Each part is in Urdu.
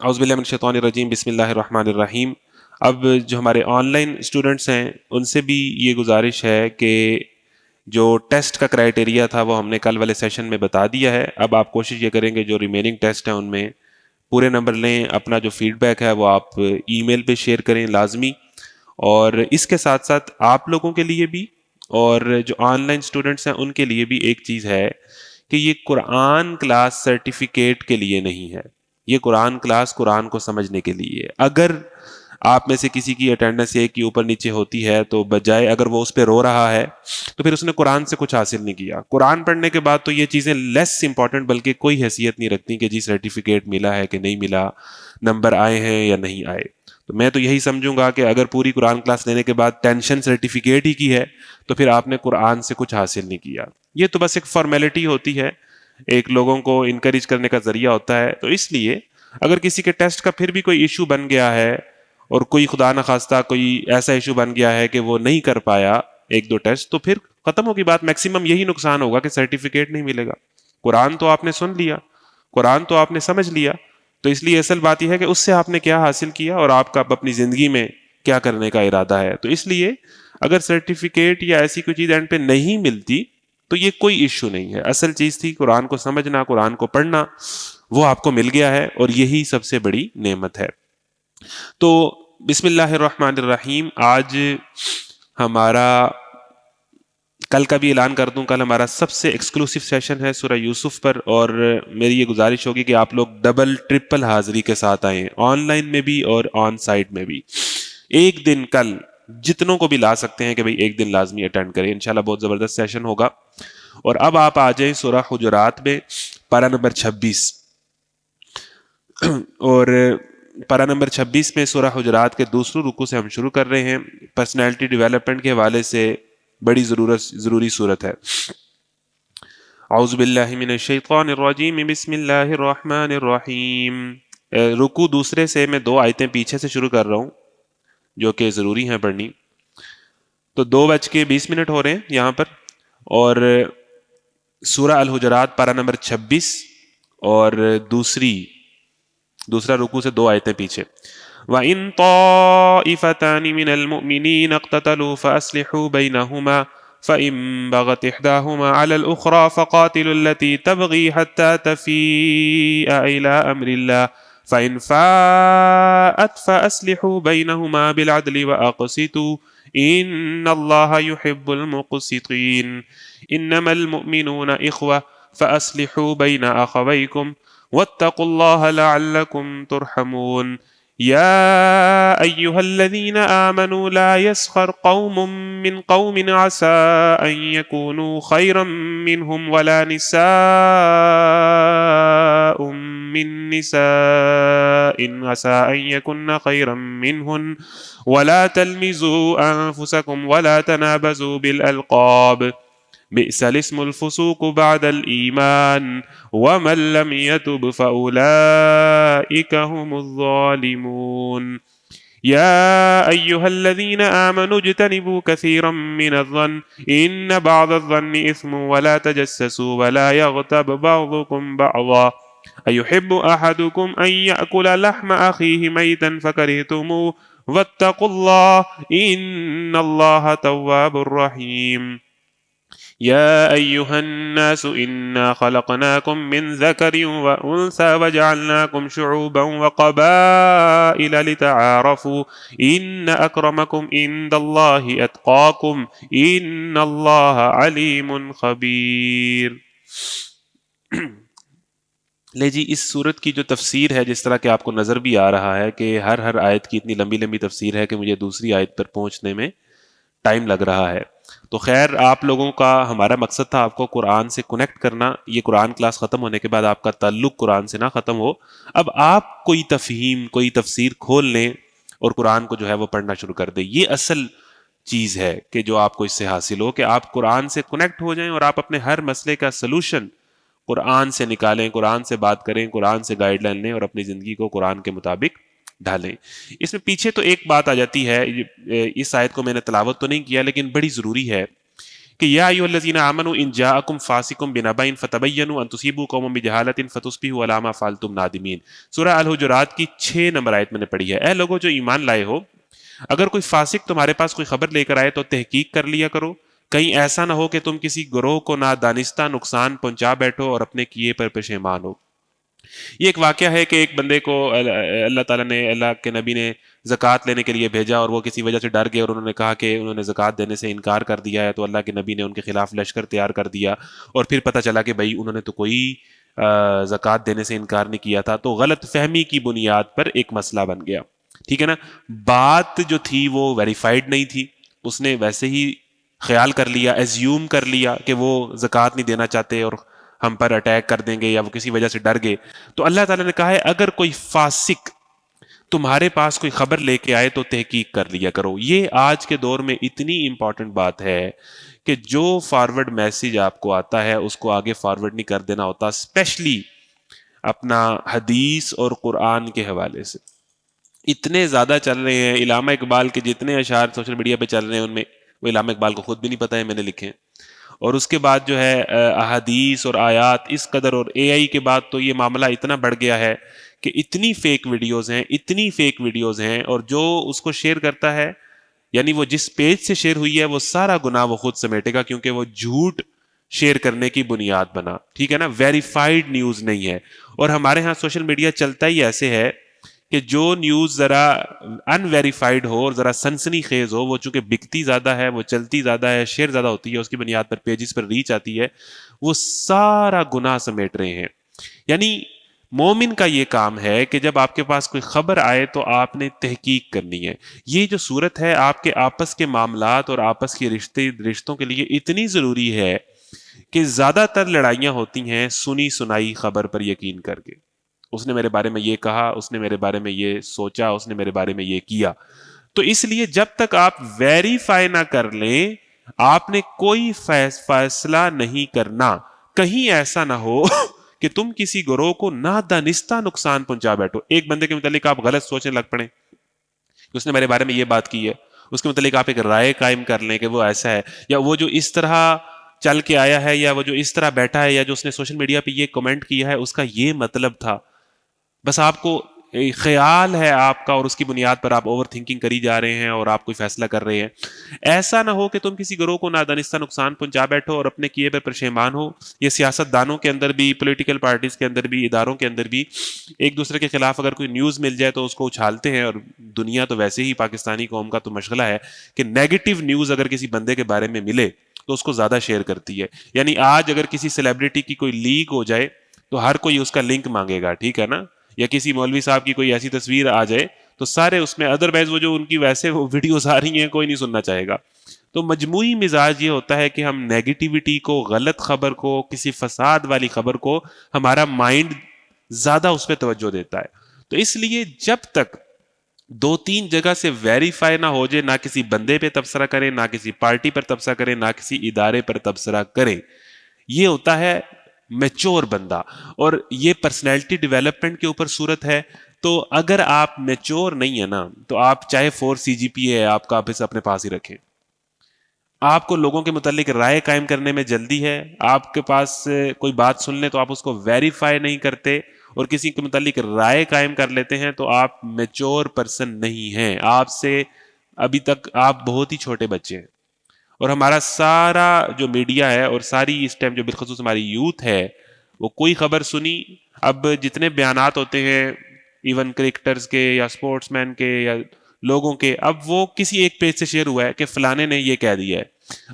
اعوذ باللہ من الشیطان الرجیم، بسم اللہ الرحمن الرحیم۔ اب جو ہمارے آن لائن اسٹوڈنٹس ہیں ان سے بھی یہ گزارش ہے کہ جو ٹیسٹ کا کرائٹیریا تھا وہ ہم نے کل والے سیشن میں بتا دیا ہے۔ اب آپ کوشش یہ کریں گے جو ریمیننگ ٹیسٹ ہیں ان میں پورے نمبر لیں، اپنا جو فیڈ بیک ہے وہ آپ ای میل پہ شیئر کریں لازمی۔ اور اس کے ساتھ ساتھ آپ لوگوں کے لیے بھی اور جو آن لائن اسٹوڈنٹس ہیں ان کے لیے بھی ایک چیز ہے کہ یہ قرآن کلاس سرٹیفکیٹ کے لیے نہیں ہے، یہ قرآن کلاس قرآن کو سمجھنے کے لیے ہے۔ اگر آپ میں سے کسی کی اٹینڈنس ایک کی اوپر نیچے ہوتی ہے تو بجائے اگر وہ اس پہ رو رہا ہے تو پھر اس نے قرآن سے کچھ حاصل نہیں کیا۔ قرآن پڑھنے کے بعد تو یہ چیزیں لیس امپورٹنٹ بلکہ کوئی حیثیت نہیں رکھتی کہ جی سرٹیفکیٹ ملا ہے کہ نہیں ملا، نمبر آئے ہیں یا نہیں آئے۔ تو میں تو یہی سمجھوں گا کہ اگر پوری قرآن کلاس لینے کے بعد ٹینشن سرٹیفکیٹ ہی کی ہے تو پھر آپ نے قرآن سے کچھ حاصل نہیں کیا۔ یہ تو بس ایک فارمیلٹی ہوتی ہے، ایک لوگوں کو انکریج کرنے کا ذریعہ ہوتا ہے۔ تو اس لیے اگر کسی کے ٹیسٹ کا پھر بھی کوئی ایشو بن گیا ہے اور کوئی خدا نخواستہ کوئی ایسا ایشو بن گیا ہے کہ وہ نہیں کر پایا ایک دو ٹیسٹ، تو پھر ختم ہوگی بات۔ میکسیمم یہی نقصان ہوگا کہ سرٹیفکیٹ نہیں ملے گا۔ قرآن تو آپ نے سن لیا، قرآن تو آپ نے سمجھ لیا، تو اس لیے اصل بات یہ ہے کہ اس سے آپ نے کیا حاصل کیا اور آپ کا اپنی زندگی میں کیا کرنے کا ارادہ ہے۔ تو اس لیے اگر سرٹیفکیٹ یا ایسی کوئی چیز اینڈ پہ نہیں ملتی تو یہ کوئی ایشو نہیں ہے۔ اصل چیز تھی قرآن کو سمجھنا، قرآن کو پڑھنا، وہ آپ کو مل گیا ہے اور یہی سب سے بڑی نعمت ہے۔ تو بسم اللہ الرحمن الرحیم، آج ہمارا کل کا بھی اعلان کر دوں، کل ہمارا سب سے ایکسکلوسیو سیشن ہے سورہ یوسف پر، اور میری یہ گزارش ہوگی کہ آپ لوگ ڈبل ٹرپل حاضری کے ساتھ آئیں، آن لائن میں بھی اور آن سائٹ میں بھی۔ ایک دن کل جتنوں کو بھی لا سکتے ہیں کہ بھئی ایک دن لازمی اٹینڈ کریں، انشاءاللہ بہت زبردست سیشن ہوگا۔ اور اب آپ آ جائیں سورہ حجرات میں پارہ نمبر 26، اور پارہ نمبر 26 میں سورہ حجرات کے دوسرے رکوع سے ہم شروع کر رہے ہیں۔ پرسنالٹی ڈیولپمنٹ کے حوالے سے بڑی ضروری صورت ہے۔ اعوذ باللہ من الشیطان الرجیم، بسم اللہ الرحمن الرحیم۔ رکوع دوسرے سے میں 2 آیتیں پیچھے سے شروع کر رہا ہوں جو کہ ضروری ہیں پڑھنی۔ تو 2:20 ہو رہے ہیں یہاں پر، اور سورہ الحجرات پارہ نمبر 26 اور دوسرا رکوع سے 2 آیتیں پیچھے۔ وَإِن طَائِفَتَانِ مِنَ الْمُؤْمِنِينَ اقْتَتَلُوا فَأَصْلِحُوا بَيْنَهُمَا فَإِن بَغَتْ إِحْدَاهُمَا عَلَى الْأُخْرَى فَقَاتِلُوا الَّتِي تَبْغِي حَتَّى تَفِيءَ إِلَى أَمْرِ اللَّهِ فَإِن فَاءَتْ فَأَصْلِحُوا بَيْنَهُمَا بِالْعَدْلِ وَأَقْسِطُوا إِنَّ اللَّهَ يُحِبُّ الْمُقْسِطِينَ إِنَّمَا الْمُؤْمِنُونَ إِخْوَةٌ فَأَصْلِحُوا بَيْنَ أَخَوَيْكُمْ واتقوا الله لعلكم ترحمون يا أيها الذين آمنوا لا يسخر قوم من قوم عسى أن يكونوا خيرا منهم ولا نساء من نساء عسى أن يكن خيرا منهن ولا تلمزوا أنفسكم ولا تنابزوا بالألقاب بئس الاسم الفسوق بعد الإيمان ومن لم يتب فأولئك هم الظالمون يا أيها الذين آمنوا اجتنبوا كثيرا من الظن إن بعض الظن إثم ولا تجسسوا ولا يغتب بعضكم بعضا أيحب أحدكم أن يأكل لحم أخيه ميتا فكرهتموه واتقوا الله إن الله تواب رحيم يا أيها الناس إنا خلقناكم من ذكر وأنثى وجعلناكم شعوبا وقبائل لتعارفوا إن أكرمكم عند الله أتقاكم إن الله عليم خبير۔ لے جی، اس صورت کی جو تفسیر ہے، جس طرح کہ آپ کو نظر بھی آ رہا ہے کہ ہر آیت کی اتنی لمبی لمبی تفسیر ہے کہ مجھے دوسری آیت پر پہنچنے میں ٹائم لگ رہا ہے۔ تو خیر، آپ لوگوں کا، ہمارا مقصد تھا آپ کو قرآن سے کنیکٹ کرنا۔ یہ قرآن کلاس ختم ہونے کے بعد آپ کا تعلق قرآن سے نہ ختم ہو، اب آپ کوئی تفہیم، کوئی تفسیر کھول لیں اور قرآن کو جو ہے وہ پڑھنا شروع کر دیں۔ یہ اصل چیز ہے کہ جو آپ کو اس سے حاصل ہو، کہ آپ قرآن سے کنیکٹ ہو جائیں اور آپ اپنے ہر مسئلے کا سلوشن قرآن سے نکالیں، قرآن سے بات کریں، قرآن سے گائیڈ لائن لیں اور اپنی زندگی کو قرآن کے مطابق ڈھالیں۔ اس میں پیچھے تو ایک بات آ جاتی ہے، اس آیت کو میں نے تلاوت تو نہیں کیا لیکن بڑی ضروری ہے کہ یا ایھا الذین آمنوا ان جاءکم فاسق بنبأ فتبینوا ان تصیبوا قوما بجہالۃ فتصبحوا علی ما فعلتم نادمین. سورہ الحجرات کی 6 نمبر آیت میں نے پڑھی ہے. اے لوگوں جو ایمان لائے ہو، اگر کوئی فاسق تمہارے پاس کوئی خبر لے کر آئے تو تحقیق کر لیا کرو، کہیں ایسا نہ ہو کہ تم کسی گروہ کو نادانستہ نقصان پہنچا بیٹھو اور اپنے کیے پر پشیمان ہو. یہ ایک واقعہ ہے کہ ایک بندے کو اللہ تعالیٰ نے، اللہ کے نبی نے زکوٰۃ لینے کے لیے بھیجا، اور وہ کسی وجہ سے ڈر گئے اور انہوں نے کہا کہ انہوں نے زکوٰۃ دینے سے انکار کر دیا ہے. تو اللہ کے نبی نے ان کے خلاف لشکر تیار کر دیا، اور پھر پتہ چلا کہ بھائی انہوں نے تو کوئی زکوٰۃ دینے سے انکار نہیں کیا تھا. تو غلط فہمی کی بنیاد پر ایک مسئلہ بن گیا. ٹھیک ہے نا. بات جو تھی وہ ویریفائڈ نہیں تھی، اس نے ویسے ہی خیال کر لیا، ایزیوم کر لیا کہ وہ زکوٰۃ نہیں دینا چاہتے اور ہم پر اٹیک کر دیں گے، یا وہ کسی وجہ سے ڈر گئے. تو اللہ تعالیٰ نے کہا ہے اگر کوئی فاسق تمہارے پاس کوئی خبر لے کے آئے تو تحقیق کر لیا کرو. یہ آج کے دور میں اتنی امپورٹنٹ بات ہے کہ جو فارورڈ میسج آپ کو آتا ہے اس کو آگے فارورڈ نہیں کر دینا ہوتا، اسپیشلی اپنا حدیث اور قرآن کے حوالے سے. اتنے زیادہ چل رہے ہیں علامہ اقبال کے جتنے اشعار سوشل میڈیا پہ چل رہے ہیں، ان میں وہ علامہ اقبال کو خود بھی نہیں پتہ ہے میں نے لکھے ہیں. اور اس کے بعد جو ہے احادیث اور آیات اس قدر، اور اے آئی کے بعد تو یہ معاملہ اتنا بڑھ گیا ہے کہ اتنی فیک ویڈیوز ہیں، اور جو اس کو شیئر کرتا ہے، یعنی وہ جس پیج سے شیئر ہوئی ہے وہ سارا گناہ وہ خود سمیٹے گا، کیونکہ وہ جھوٹ شیئر کرنے کی بنیاد بنا. ٹھیک ہے نا. ویریفائڈ نیوز نہیں ہے. اور ہمارے ہاں سوشل میڈیا چلتا ہی ایسے ہے کہ جو نیوز ذرا ان ویریفائڈ ہو اور ذرا سنسنی خیز ہو، وہ چونکہ بکتی زیادہ ہے، وہ چلتی زیادہ ہے، شیئر زیادہ ہوتی ہے، اس کی بنیاد پر پیجز پر ریچ آتی ہے، وہ سارا گناہ سمیٹ رہے ہیں. یعنی مومن کا یہ کام ہے کہ جب آپ کے پاس کوئی خبر آئے تو آپ نے تحقیق کرنی ہے. یہ جو صورت ہے آپ کے آپس کے معاملات اور آپس کے رشتوں کے لیے اتنی ضروری ہے کہ زیادہ تر لڑائیاں ہوتی ہیں سنی سنائی خبر پر یقین کر کے. اس نے میرے بارے میں یہ کہا، اس نے میرے بارے میں یہ سوچا، اس نے میرے بارے میں یہ کیا. تو اس لیے جب تک آپ ویریفائی نہ کر لیں آپ نے کوئی فیصلہ نہیں کرنا. کہیں ایسا نہ ہو کہ تم کسی گروہ کو نادانستہ نقصان پہنچا بیٹھو. ایک بندے کے متعلق آپ غلط سوچنے لگ پڑیں کہ اس نے میرے بارے میں یہ بات کی ہے، اس کے متعلق آپ ایک رائے قائم کر لیں کہ وہ ایسا ہے، یا وہ جو اس طرح چل کے آیا ہے، یا وہ جو اس طرح بیٹھا ہے، یا جو اس نے سوشل میڈیا پہ یہ کمنٹ کیا ہے اس کا یہ مطلب تھا. بس آپ کو خیال ہے آپ کا، اور اس کی بنیاد پر آپ اوور تھنکنگ کری جا رہے ہیں اور آپ کوئی فیصلہ کر رہے ہیں. ایسا نہ ہو کہ تم کسی گروہ کو نادانستہ نقصان پہنچا بیٹھو اور اپنے کیے پہ پشیمان ہو. یہ سیاست دانوں کے اندر بھی، پولیٹیکل پارٹیز کے اندر بھی، اداروں کے اندر بھی ایک دوسرے کے خلاف اگر کوئی نیوز مل جائے تو اس کو اچھالتے ہیں. اور دنیا تو ویسے ہی پاکستانی قوم کا تو مشغلہ ہے کہ نیگیٹو نیوز اگر کسی بندے کے بارے میں ملے تو اس کو زیادہ شیئر کرتی ہے. یعنی آج اگر کسی سیلیبریٹی کی کوئی لیک ہو جائے تو ہر کوئی اس کا لنک مانگے گا. ٹھیک ہے نا. یا کسی مولوی صاحب کی کوئی ایسی تصویر آ جائے تو سارے اس میں، ادروائز وہ جو ان کی ویسے وہ ویڈیوز آ رہی ہیں کوئی نہیں سننا چاہے گا. تو مجموعی مزاج یہ ہوتا ہے کہ ہم نیگیٹیوٹی کو، غلط خبر کو، کسی فساد والی خبر کو، ہمارا مائنڈ زیادہ اس پہ توجہ دیتا ہے. تو اس لیے جب تک 2-3 جگہ سے ویریفائی نہ ہو جائے، نہ کسی بندے پہ تبصرہ کریں، نہ کسی پارٹی پر تبصرہ کریں، نہ کسی ادارے پر تبصرہ کریں. یہ ہوتا ہے میچور بندہ. اور یہ پرسنالٹی ڈیولپمنٹ کے اوپر صورت ہے. تو اگر آپ میچور نہیں ہے نا تو آپ چاہے 4 CGPA ہے آپ کا اپنے پاس ہی رکھیں. آپ کو لوگوں کے متعلق رائے قائم کرنے میں جلدی ہے، آپ کے پاس کوئی بات سن لیں تو آپ اس کو ویریفائی نہیں کرتے اور کسی کے متعلق رائے قائم کر لیتے ہیں، تو آپ میچور پرسن نہیں ہیں. آپ سے ابھی تک آپ بہت ہی چھوٹے بچے ہیں. اور ہمارا سارا جو میڈیا ہے اور ساری اس ٹائم جو بالخصوص ہماری یوتھ ہے، وہ کوئی خبر سنی، اب جتنے بیانات ہوتے ہیں ایون کرکٹرز کے یا سپورٹس مین کے یا لوگوں کے، اب وہ کسی ایک پیج سے شیئر ہوا ہے کہ فلانے نے یہ کہہ دیا ہے.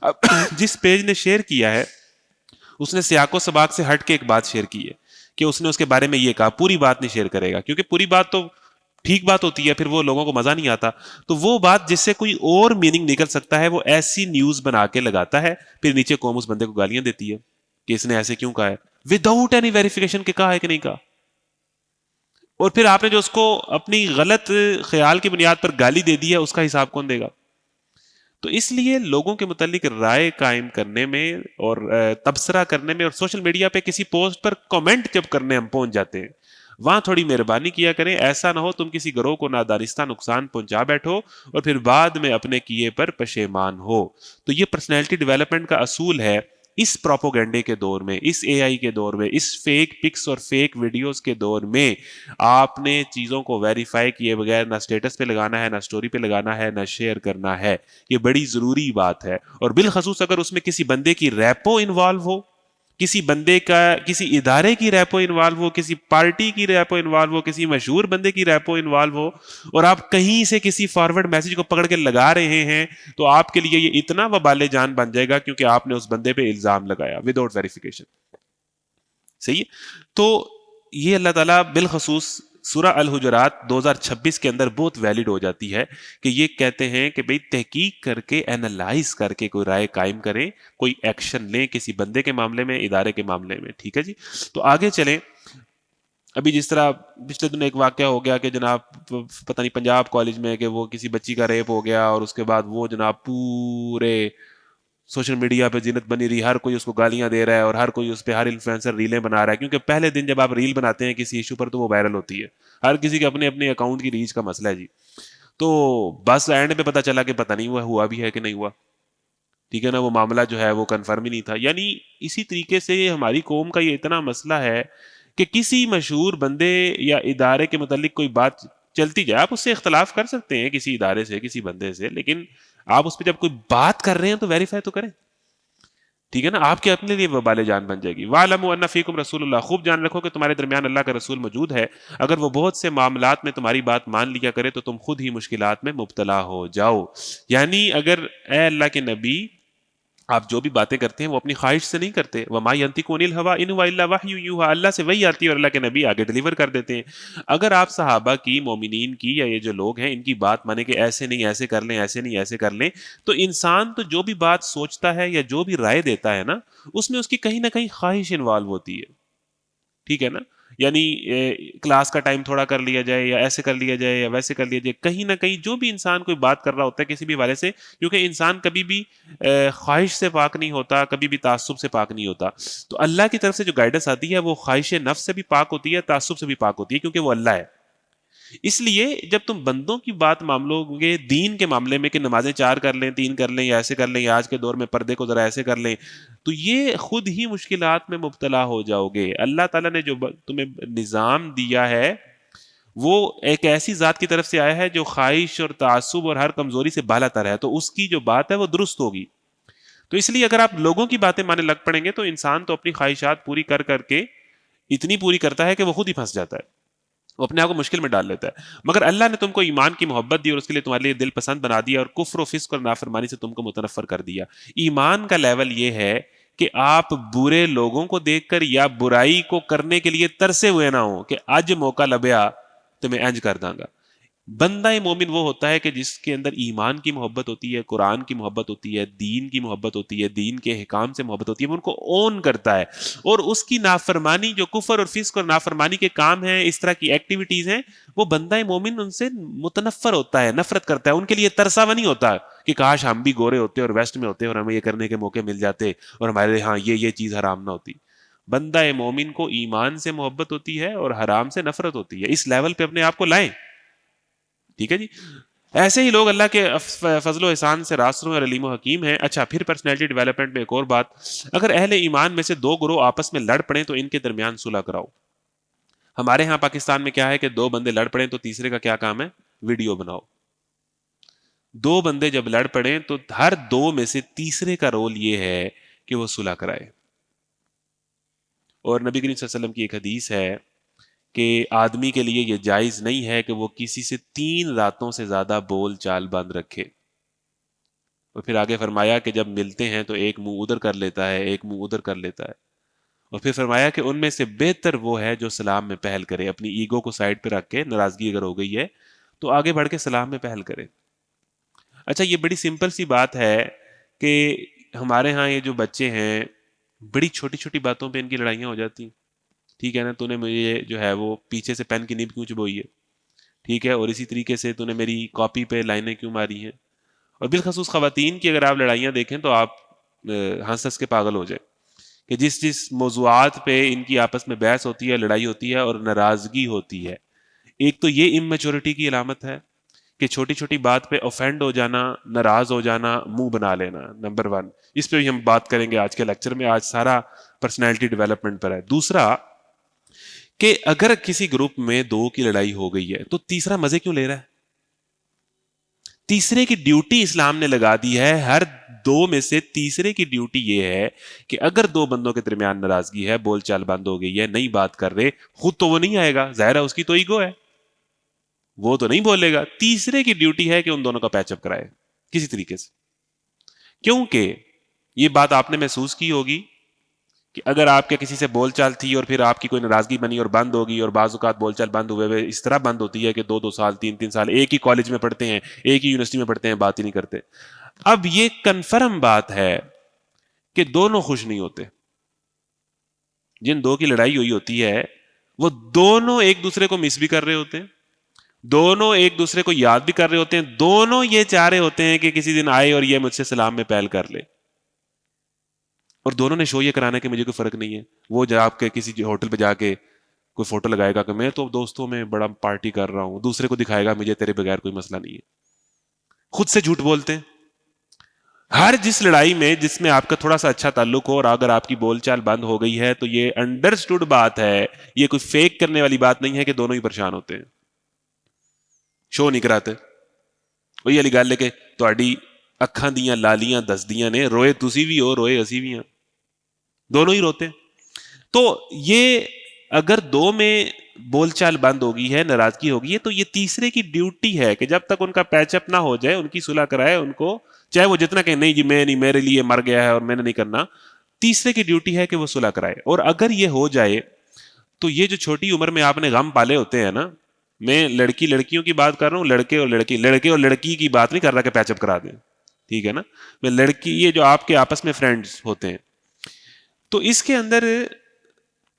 اب جس پیج نے شیئر کیا ہے اس نے سیاق و سباق سے ہٹ کے ایک بات شیئر کی ہے کہ اس نے اس کے بارے میں یہ کہا. پوری بات نہیں شیئر کرے گا کیونکہ پوری بات تو ٹھیک بات ہوتی ہے، پھر وہ لوگوں کو مزہ نہیں آتا. تو وہ بات جس سے کوئی اور میننگ نکل سکتا ہے وہ ایسی نیوز بنا کے لگاتا ہے، پھر نیچے قوم اس بندے کو گالیاں دیتی ہے کہ اس نے ایسے کیوں کہا ہے، وداؤٹ اینی ویریفیکیشن کہ کہا ہے کہ نہیں کہا. اور پھر آپ نے جو اس کو اپنی غلط خیال کی بنیاد پر گالی دے دی ہے اس کا حساب کون دے گا؟ تو اس لیے لوگوں کے متعلق رائے قائم کرنے میں اور تبصرہ کرنے میں، اور سوشل میڈیا پہ کسی پوسٹ پر کمنٹ جب کرنے ہم پہنچ جاتے ہیں، وہاں تھوڑی مہربانی کیا کریں، ایسا نہ ہو تم کسی گروہ کو نادانستہ نقصان پہنچا بیٹھو اور پھر بعد میں اپنے کیے پر پشیمان ہو۔ تو یہ پرسنالٹی ڈیولپمنٹ کا اصول ہے۔ اس پروپوگنڈے کے دور میں، اس اے آئی کے دور میں، اس فیک پکس اور فیک ویڈیوز کے دور میں آپ نے چیزوں کو ویریفائی کیے بغیر نہ سٹیٹس پہ لگانا ہے، نہ سٹوری پہ لگانا ہے، نہ شیئر کرنا ہے۔ یہ بڑی ضروری بات ہے، اور بالخصوص اگر اس میں کسی بندے کی ریپو انوالو ہو، کسی بندے کا، کسی ادارے کی ریپو انوالو ہو، کسی پارٹی کی ریپو انوالو ہو، کسی مشہور بندے کی ریپو انوالو ہو، اور آپ کہیں سے کسی فارورڈ میسج کو پکڑ کے لگا رہے ہیں، تو آپ کے لیے یہ اتنا وبال جان بن جائے گا کیونکہ آپ نے اس بندے پہ الزام لگایا وداؤٹ ویریفیکیشن۔ صحیح ہے؟ تو یہ اللہ تعالیٰ بالخصوص سورہ الحجرات 2026 کے اندر بہت ویلڈ ہو جاتی ہے کہ یہ کہتے ہیں کہ بھئی تحقیق کر کے، اینالائز کر کے کوئی رائے قائم کریں، کوئی ایکشن لیں کسی بندے کے معاملے میں، ادارے کے معاملے میں۔ ٹھیک ہے جی؟ تو آگے چلیں۔ ابھی جس طرح پچھلے دنوں ایک واقعہ ہو گیا کہ جناب پتہ نہیں پنجاب کالج میں کہ وہ کسی بچی کا ریپ ہو گیا، اور اس کے بعد وہ جناب پورے سوشل میڈیا پہ زینت بنی رہی، ہر کوئی اس کو گالیاں دے رہا ہے، اور ہر کوئی اس پہ، ہر انفلوئنسر ریلیں بنا رہا ہے، کیونکہ پہلے دن جب آپ ریل بناتے ہیں کسی ایشو پر تو وہ وائرل ہوتی ہے، ہر کسی کے اپنے اپنے اکاؤنٹ کی ریچ کا مسئلہ ہے جی۔ تو بس اینڈ پہ پتہ چلا کہ پتہ نہیں ہوا بھی ہے کہ نہیں ہوا، ٹھیک ہے نا، وہ معاملہ جو ہے وہ کنفرم ہی نہیں تھا۔ یعنی اسی طریقے سے ہماری قوم کا یہ اتنا مسئلہ ہے کہ کسی مشہور بندے یا ادارے کے متعلق کوئی بات چلتی جائے، آپ اس سے اختلاف کر سکتے ہیں کسی ادارے سے، کسی بندے سے، لیکن آپ اس پہ جب کوئی بات کر رہے ہیں تو ویریفائی تو کریں، ٹھیک ہے نا، آپ کے اپنے لیے وبال جان بن جائے گی۔ وَاعْلَمُوا أَنَّ فِيكُمْ رَسُولَ اللَّهِ، خوب جان رکھو کہ تمہارے درمیان اللہ کا رسول موجود ہے، اگر وہ بہت سے معاملات میں تمہاری بات مان لیا کرے تو تم خود ہی مشکلات میں مبتلا ہو جاؤ۔ یعنی اگر اے اللہ کے نبی، آپ جو بھی باتیں کرتے ہیں وہ اپنی خواہش سے نہیں کرتے، وَمَا يَنطِقُ عَنِ الْهَوَىٰ إِنْ هُوَ إِلَّا وَحْيٌ يُوحَىٰ، اللہ سے وحی آتی ہے اور اللہ کے نبی آگے ڈیلیور کر دیتے ہیں۔ اگر آپ صحابہ کی، مومنین کی، یا یہ جو لوگ ہیں ان کی بات مانیں کہ ایسے نہیں ایسے کر لیں، ایسے نہیں ایسے کر لیں، تو انسان تو جو بھی بات سوچتا ہے یا جو بھی رائے دیتا ہے نا، اس میں اس کی کہیں نہ کہیں خواہش انوالو ہوتی ہے، ٹھیک ہے نا۔ یعنی کلاس کا ٹائم تھوڑا کر لیا جائے، یا ایسے کر لیا جائے، یا ویسے کر لیا جائے، کہیں نہ کہیں جو بھی انسان کوئی بات کر رہا ہوتا ہے کسی بھی حوالے سے، کیونکہ انسان کبھی بھی خواہش سے پاک نہیں ہوتا، کبھی بھی تعصب سے پاک نہیں ہوتا، تو اللہ کی طرف سے جو گائیڈنس آتی ہے وہ خواہش نفس سے بھی پاک ہوتی ہے، تعصب سے بھی پاک ہوتی ہے، کیونکہ وہ اللہ ہے۔ اس لیے جب تم بندوں کی بات معاملوں گے دین کے معاملے میں کہ نمازیں 4 کر لیں، 3 کر لیں، یا ایسے کر لیں، یا آج کے دور میں پردے کو ذرا ایسے کر لیں، تو یہ خود ہی مشکلات میں مبتلا ہو جاؤ گے۔ اللہ تعالیٰ نے جو تمہیں نظام دیا ہے وہ ایک ایسی ذات کی طرف سے آیا ہے جو خواہش اور تعصب اور ہر کمزوری سے بالا تر ہے، تو اس کی جو بات ہے وہ درست ہوگی۔ تو اس لیے اگر آپ لوگوں کی باتیں ماننے لگ پڑیں گے تو انسان تو اپنی خواہشات پوری کر کر کے اتنی پوری کرتا ہے کہ وہ خود ہی پھنس جاتا ہے، وہ اپنے آپ کو مشکل میں ڈال لیتا ہے۔ مگر اللہ نے تم کو ایمان کی محبت دی اور اس کے لیے تمہارے لیے دل پسند بنا دیا، اور کفر و فسق اور نافرمانی سے تم کو متنفر کر دیا۔ ایمان کا لیول یہ ہے کہ آپ برے لوگوں کو دیکھ کر یا برائی کو کرنے کے لیے ترسے ہوئے نہ ہوں کہ اج موقع لبیا تو میں انج کر داں گا۔ بندہ مومن وہ ہوتا ہے کہ جس کے اندر ایمان کی محبت ہوتی ہے، قرآن کی محبت ہوتی ہے، دین کی محبت ہوتی ہے، دین کے احکام سے محبت ہوتی ہے، وہ ان کو اون کرتا ہے، اور اس کی نافرمانی، جو کفر اور فسق اور نافرمانی کے کام ہیں، اس طرح کی ایکٹیویٹیز ہیں، وہ بندہ مومن ان سے متنفر ہوتا ہے، نفرت کرتا ہے، ان کے لیے ترساوا نہیں ہوتا کہ کاش ہم بھی گورے ہوتے اور ویسٹ میں ہوتے اور ہمیں یہ کرنے کے موقع مل جاتے اور ہمارے ہاں یہ چیز حرام نہ ہوتی۔ بندہ مومن کو ایمان سے محبت ہوتی ہے اور حرام سے نفرت ہوتی ہے۔ اس لیول پہ اپنے آپ کو لائیں، ٹھیک ہے جی۔ ایسے ہی لوگ اللہ کے فضل و احسان سے راستوں اور علیم و حکیم ہیں۔ اچھا، پھر پرسنالٹی ڈیولپمنٹ میں ایک اور بات، اگر اہل ایمان میں سے 2 گروہ آپس میں لڑ پڑیں تو ان کے درمیان صلح کراؤ۔ ہمارے ہاں پاکستان میں کیا ہے کہ 2 بندے لڑ پڑیں تو تیسرے کا کیا کام ہے؟ ویڈیو بناؤ۔ 2 بندے جب لڑ پڑیں تو ہر 2 میں سے تیسرے کا رول یہ ہے کہ وہ صلح کرائے۔ اور نبی کریم صلی اللہ علیہ وسلم کی ایک حدیث ہے کہ آدمی کے لیے یہ جائز نہیں ہے کہ وہ کسی سے 3 راتوں سے زیادہ بول چال بند رکھے۔ اور پھر آگے فرمایا کہ جب ملتے ہیں تو ایک منہ ادھر کر لیتا ہے، ایک منہ ادھر کر لیتا ہے، اور پھر فرمایا کہ ان میں سے بہتر وہ ہے جو سلام میں پہل کرے، اپنی ایگو کو سائڈ پہ رکھ کے، ناراضگی اگر ہو گئی ہے تو آگے بڑھ کے سلام میں پہل کرے۔ اچھا، یہ بڑی سمپل سی بات ہے کہ ہمارے ہاں یہ جو بچے ہیں بڑی چھوٹی چھوٹی باتوں پہ ان کی لڑائیاں ہو جاتی ہیں، ٹھیک ہے نا، تو نے مجھے جو ہے وہ پیچھے سے پین کی نیب کیوں چبوئی ہے، ٹھیک ہے، اور اسی طریقے سے تو نے میری کاپی پہ لائنیں کیوں ماری ہیں، اور بالخصوص خواتین کی اگر آپ لڑائیاں دیکھیں تو آپ ہنس ہنس کے پاگل ہو جائیں کہ جس موضوعات پہ ان کی آپس میں بحث ہوتی ہے، لڑائی ہوتی ہے اور ناراضگی ہوتی ہے. ایک تو یہ اممیچورٹی کی علامت ہے کہ چھوٹی چھوٹی بات پہ اوفینڈ ہو جانا، ناراض ہو جانا، منہ بنا لینا. نمبر 1 اس پہ بھی ہم بات کریں گے آج کے لیکچر میں. آج سارا پرسنالٹی ڈیولپمنٹ پر ہے. دوسرا کہ اگر کسی گروپ میں 2 کی لڑائی ہو گئی ہے تو تیسرا مزے کیوں لے رہا ہے؟ تیسرے کی ڈیوٹی اسلام نے لگا دی ہے. ہر 2 میں سے تیسرے کی ڈیوٹی یہ ہے کہ اگر 2 بندوں کے درمیان ناراضگی ہے، بول چال بند ہو گئی ہے، نہیں بات کر رہے، خود تو وہ نہیں آئے گا، ظاہر ہے اس کی تو ایگو ہے، وہ تو نہیں بولے گا. تیسرے کی ڈیوٹی ہے کہ ان دونوں کا پیچ اپ کرائے کسی طریقے سے. کیونکہ یہ بات آپ نے محسوس کی ہوگی کہ اگر آپ کے کسی سے بول چال تھی اور پھر آپ کی کوئی ناراضگی بنی اور بند ہوگی، اور بعض اوقات بول چال بند ہوئے اس طرح بند ہوتی ہے کہ 2 سال 3 سال ایک ہی کالج میں پڑھتے ہیں، ایک ہی یونیورسٹی میں پڑھتے ہیں، بات ہی نہیں کرتے. اب یہ کنفرم بات ہے کہ دونوں خوش نہیں ہوتے. جن 2 کی لڑائی ہوئی ہوتی ہے وہ دونوں ایک دوسرے کو مس بھی کر رہے ہوتے ہیں، دونوں ایک دوسرے کو یاد بھی کر رہے ہوتے ہیں، دونوں یہ چاہ رہے ہوتے ہیں کہ کسی دن آئے اور یہ مجھ سے سلام میں پہل کر لے. اور دونوں نے شو یہ کرانا کہ مجھے کوئی فرق نہیں ہے. وہ جا کے کسی ہوٹل پہ جا کے کوئی فوٹو لگائے گا کہ میں تو دوستوں میں بڑا پارٹی کر رہا ہوں، دوسرے کو دکھائے گا مجھے تیرے بغیر کوئی مسئلہ نہیں ہے. خود سے جھوٹ بولتے ہیں. ہر جس لڑائی میں جس میں آپ کا تھوڑا سا اچھا تعلق ہو اور اگر آپ کی بول چال بند ہو گئی ہے تو یہ انڈرسٹوڈ بات ہے، یہ کوئی فیک کرنے والی بات نہیں ہے کہ دونوں ہی پریشان ہوتے ہیں، شو نہیں کراتے. وہی والی گل ہے کہ تہاڈی اکھاں دیاں لالیاں دسدیاں نے، روئے تسی بھی ہو روئے اسی بھی ہیں، دونوں ہی روتے ہیں. تو یہ اگر 2 میں بول چال بند ہوگی ہے، ناراضگی ہوگی ہے، تو یہ تیسرے کی ڈیوٹی ہے کہ جب تک ان کا پیچ اپ نہ ہو جائے ان کی صلح کرائے. ان کو چاہے وہ جتنا کہ نہیں جی میں نہیں، میرے لیے مر گیا ہے اور میں نے نہیں کرنا، تیسرے کی ڈیوٹی ہے کہ وہ صلح کرائے. اور اگر یہ ہو جائے تو یہ جو چھوٹی عمر میں آپ نے غم پالے ہوتے ہیں نا، میں لڑکیوں کی بات کر رہا ہوں، لڑکے اور لڑکی کی بات نہیں کر رہا کہ پیچ اپ کرا دیں، ٹھیک ہے نا. میں لڑکی، یہ جو آپ کے آپس میں فرینڈز ہوتے ہیں، تو اس کے اندر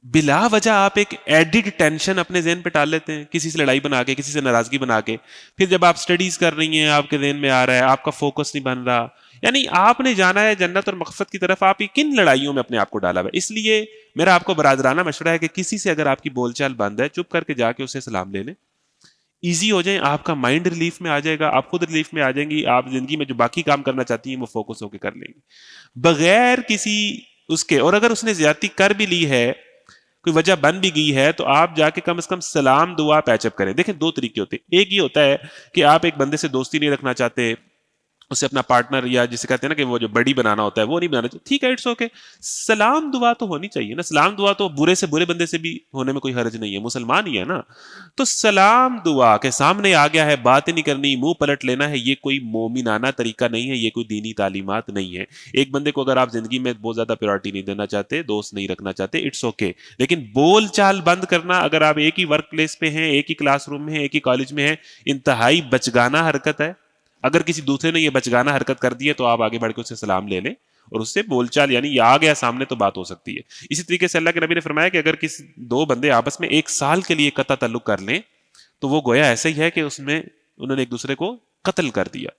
بلا وجہ آپ ایک ایڈڈ ٹینشن اپنے ذہن پہ ڈال لیتے ہیں، کسی سے لڑائی بنا کے، کسی سے ناراضگی بنا کے. پھر جب آپ سٹڈیز کر رہی ہیں آپ کے ذہن میں آ رہا ہے، آپ کا فوکس نہیں بن رہا. یعنی آپ نے جانا ہے جنت اور مغفرت کی طرف، آپ کن لڑائیوں میں اپنے آپ کو ڈالا ہوا ہے. اس لیے میرا آپ کو برادرانہ مشورہ ہے کہ کسی سے اگر آپ کی بول چال بند ہے، چپ کر کے جا کے اسے سلام لے لیں، ایزی ہو جائیں. آپ کا مائنڈ ریلیف میں آ جائے گا، آپ خود ریلیف میں آ جائیں گی. آپ زندگی میں جو باقی کام کرنا چاہتی ہیں وہ فوکس ہو کے کر لیں گی بغیر کسی اس کے. اور اگر اس نے زیادتی کر بھی لی ہے، کوئی وجہ بن بھی گئی ہے، تو آپ جا کے کم از کم سلام دعا پیچ اپ کریں. دیکھیں 2 طریقے ہوتے ہیں. ایک یہ ہوتا ہے کہ آپ ایک بندے سے دوستی نہیں رکھنا چاہتے، اسے اپنا پارٹنر یا جسے کہتے ہیں نا کہ وہ جو بڑی بنانا ہوتا ہے وہ نہیں بنانا چاہیے، ٹھیک ہے، اٹس اوکے. سلام دعا تو ہونی چاہیے نا. سلام دعا تو برے سے برے بندے سے بھی ہونے میں کوئی حرج نہیں ہے، مسلمان ہی ہے نا. تو سلام دعا کے سامنے آ گیا ہے، بات نہیں کرنی، منہ پلٹ لینا ہے، یہ کوئی مومنانہ طریقہ نہیں ہے، یہ کوئی دینی تعلیمات نہیں ہے. ایک بندے کو اگر آپ زندگی میں بہت زیادہ پیورٹی نہیں دینا چاہتے، دوست نہیں رکھنا چاہتے، اٹس اوکے. لیکن بول چال بند کرنا، اگر آپ ایک ہی ورک پلیس پہ ہیں، ایک ہی کلاس روم میں ہیں، ایک ہی کالج میں ہیں، انتہائی بچگانہ حرکت ہے. اگر کسی دوسرے نے یہ بچگانہ حرکت کر دی ہے تو آپ آگے بڑھ کے اس سے سلام لے لیں اور اس سے بول چال، یعنی یہ آ گیا سامنے تو بات ہو سکتی ہے. اسی طریقے سے اللہ کے نبی نے فرمایا کہ اگر کسی 2 بندے آپس میں 1 سال کے لیے قطع تعلق کر لیں تو وہ گویا ایسا ہی ہے کہ اس میں انہوں نے ایک دوسرے کو قتل کر دیا،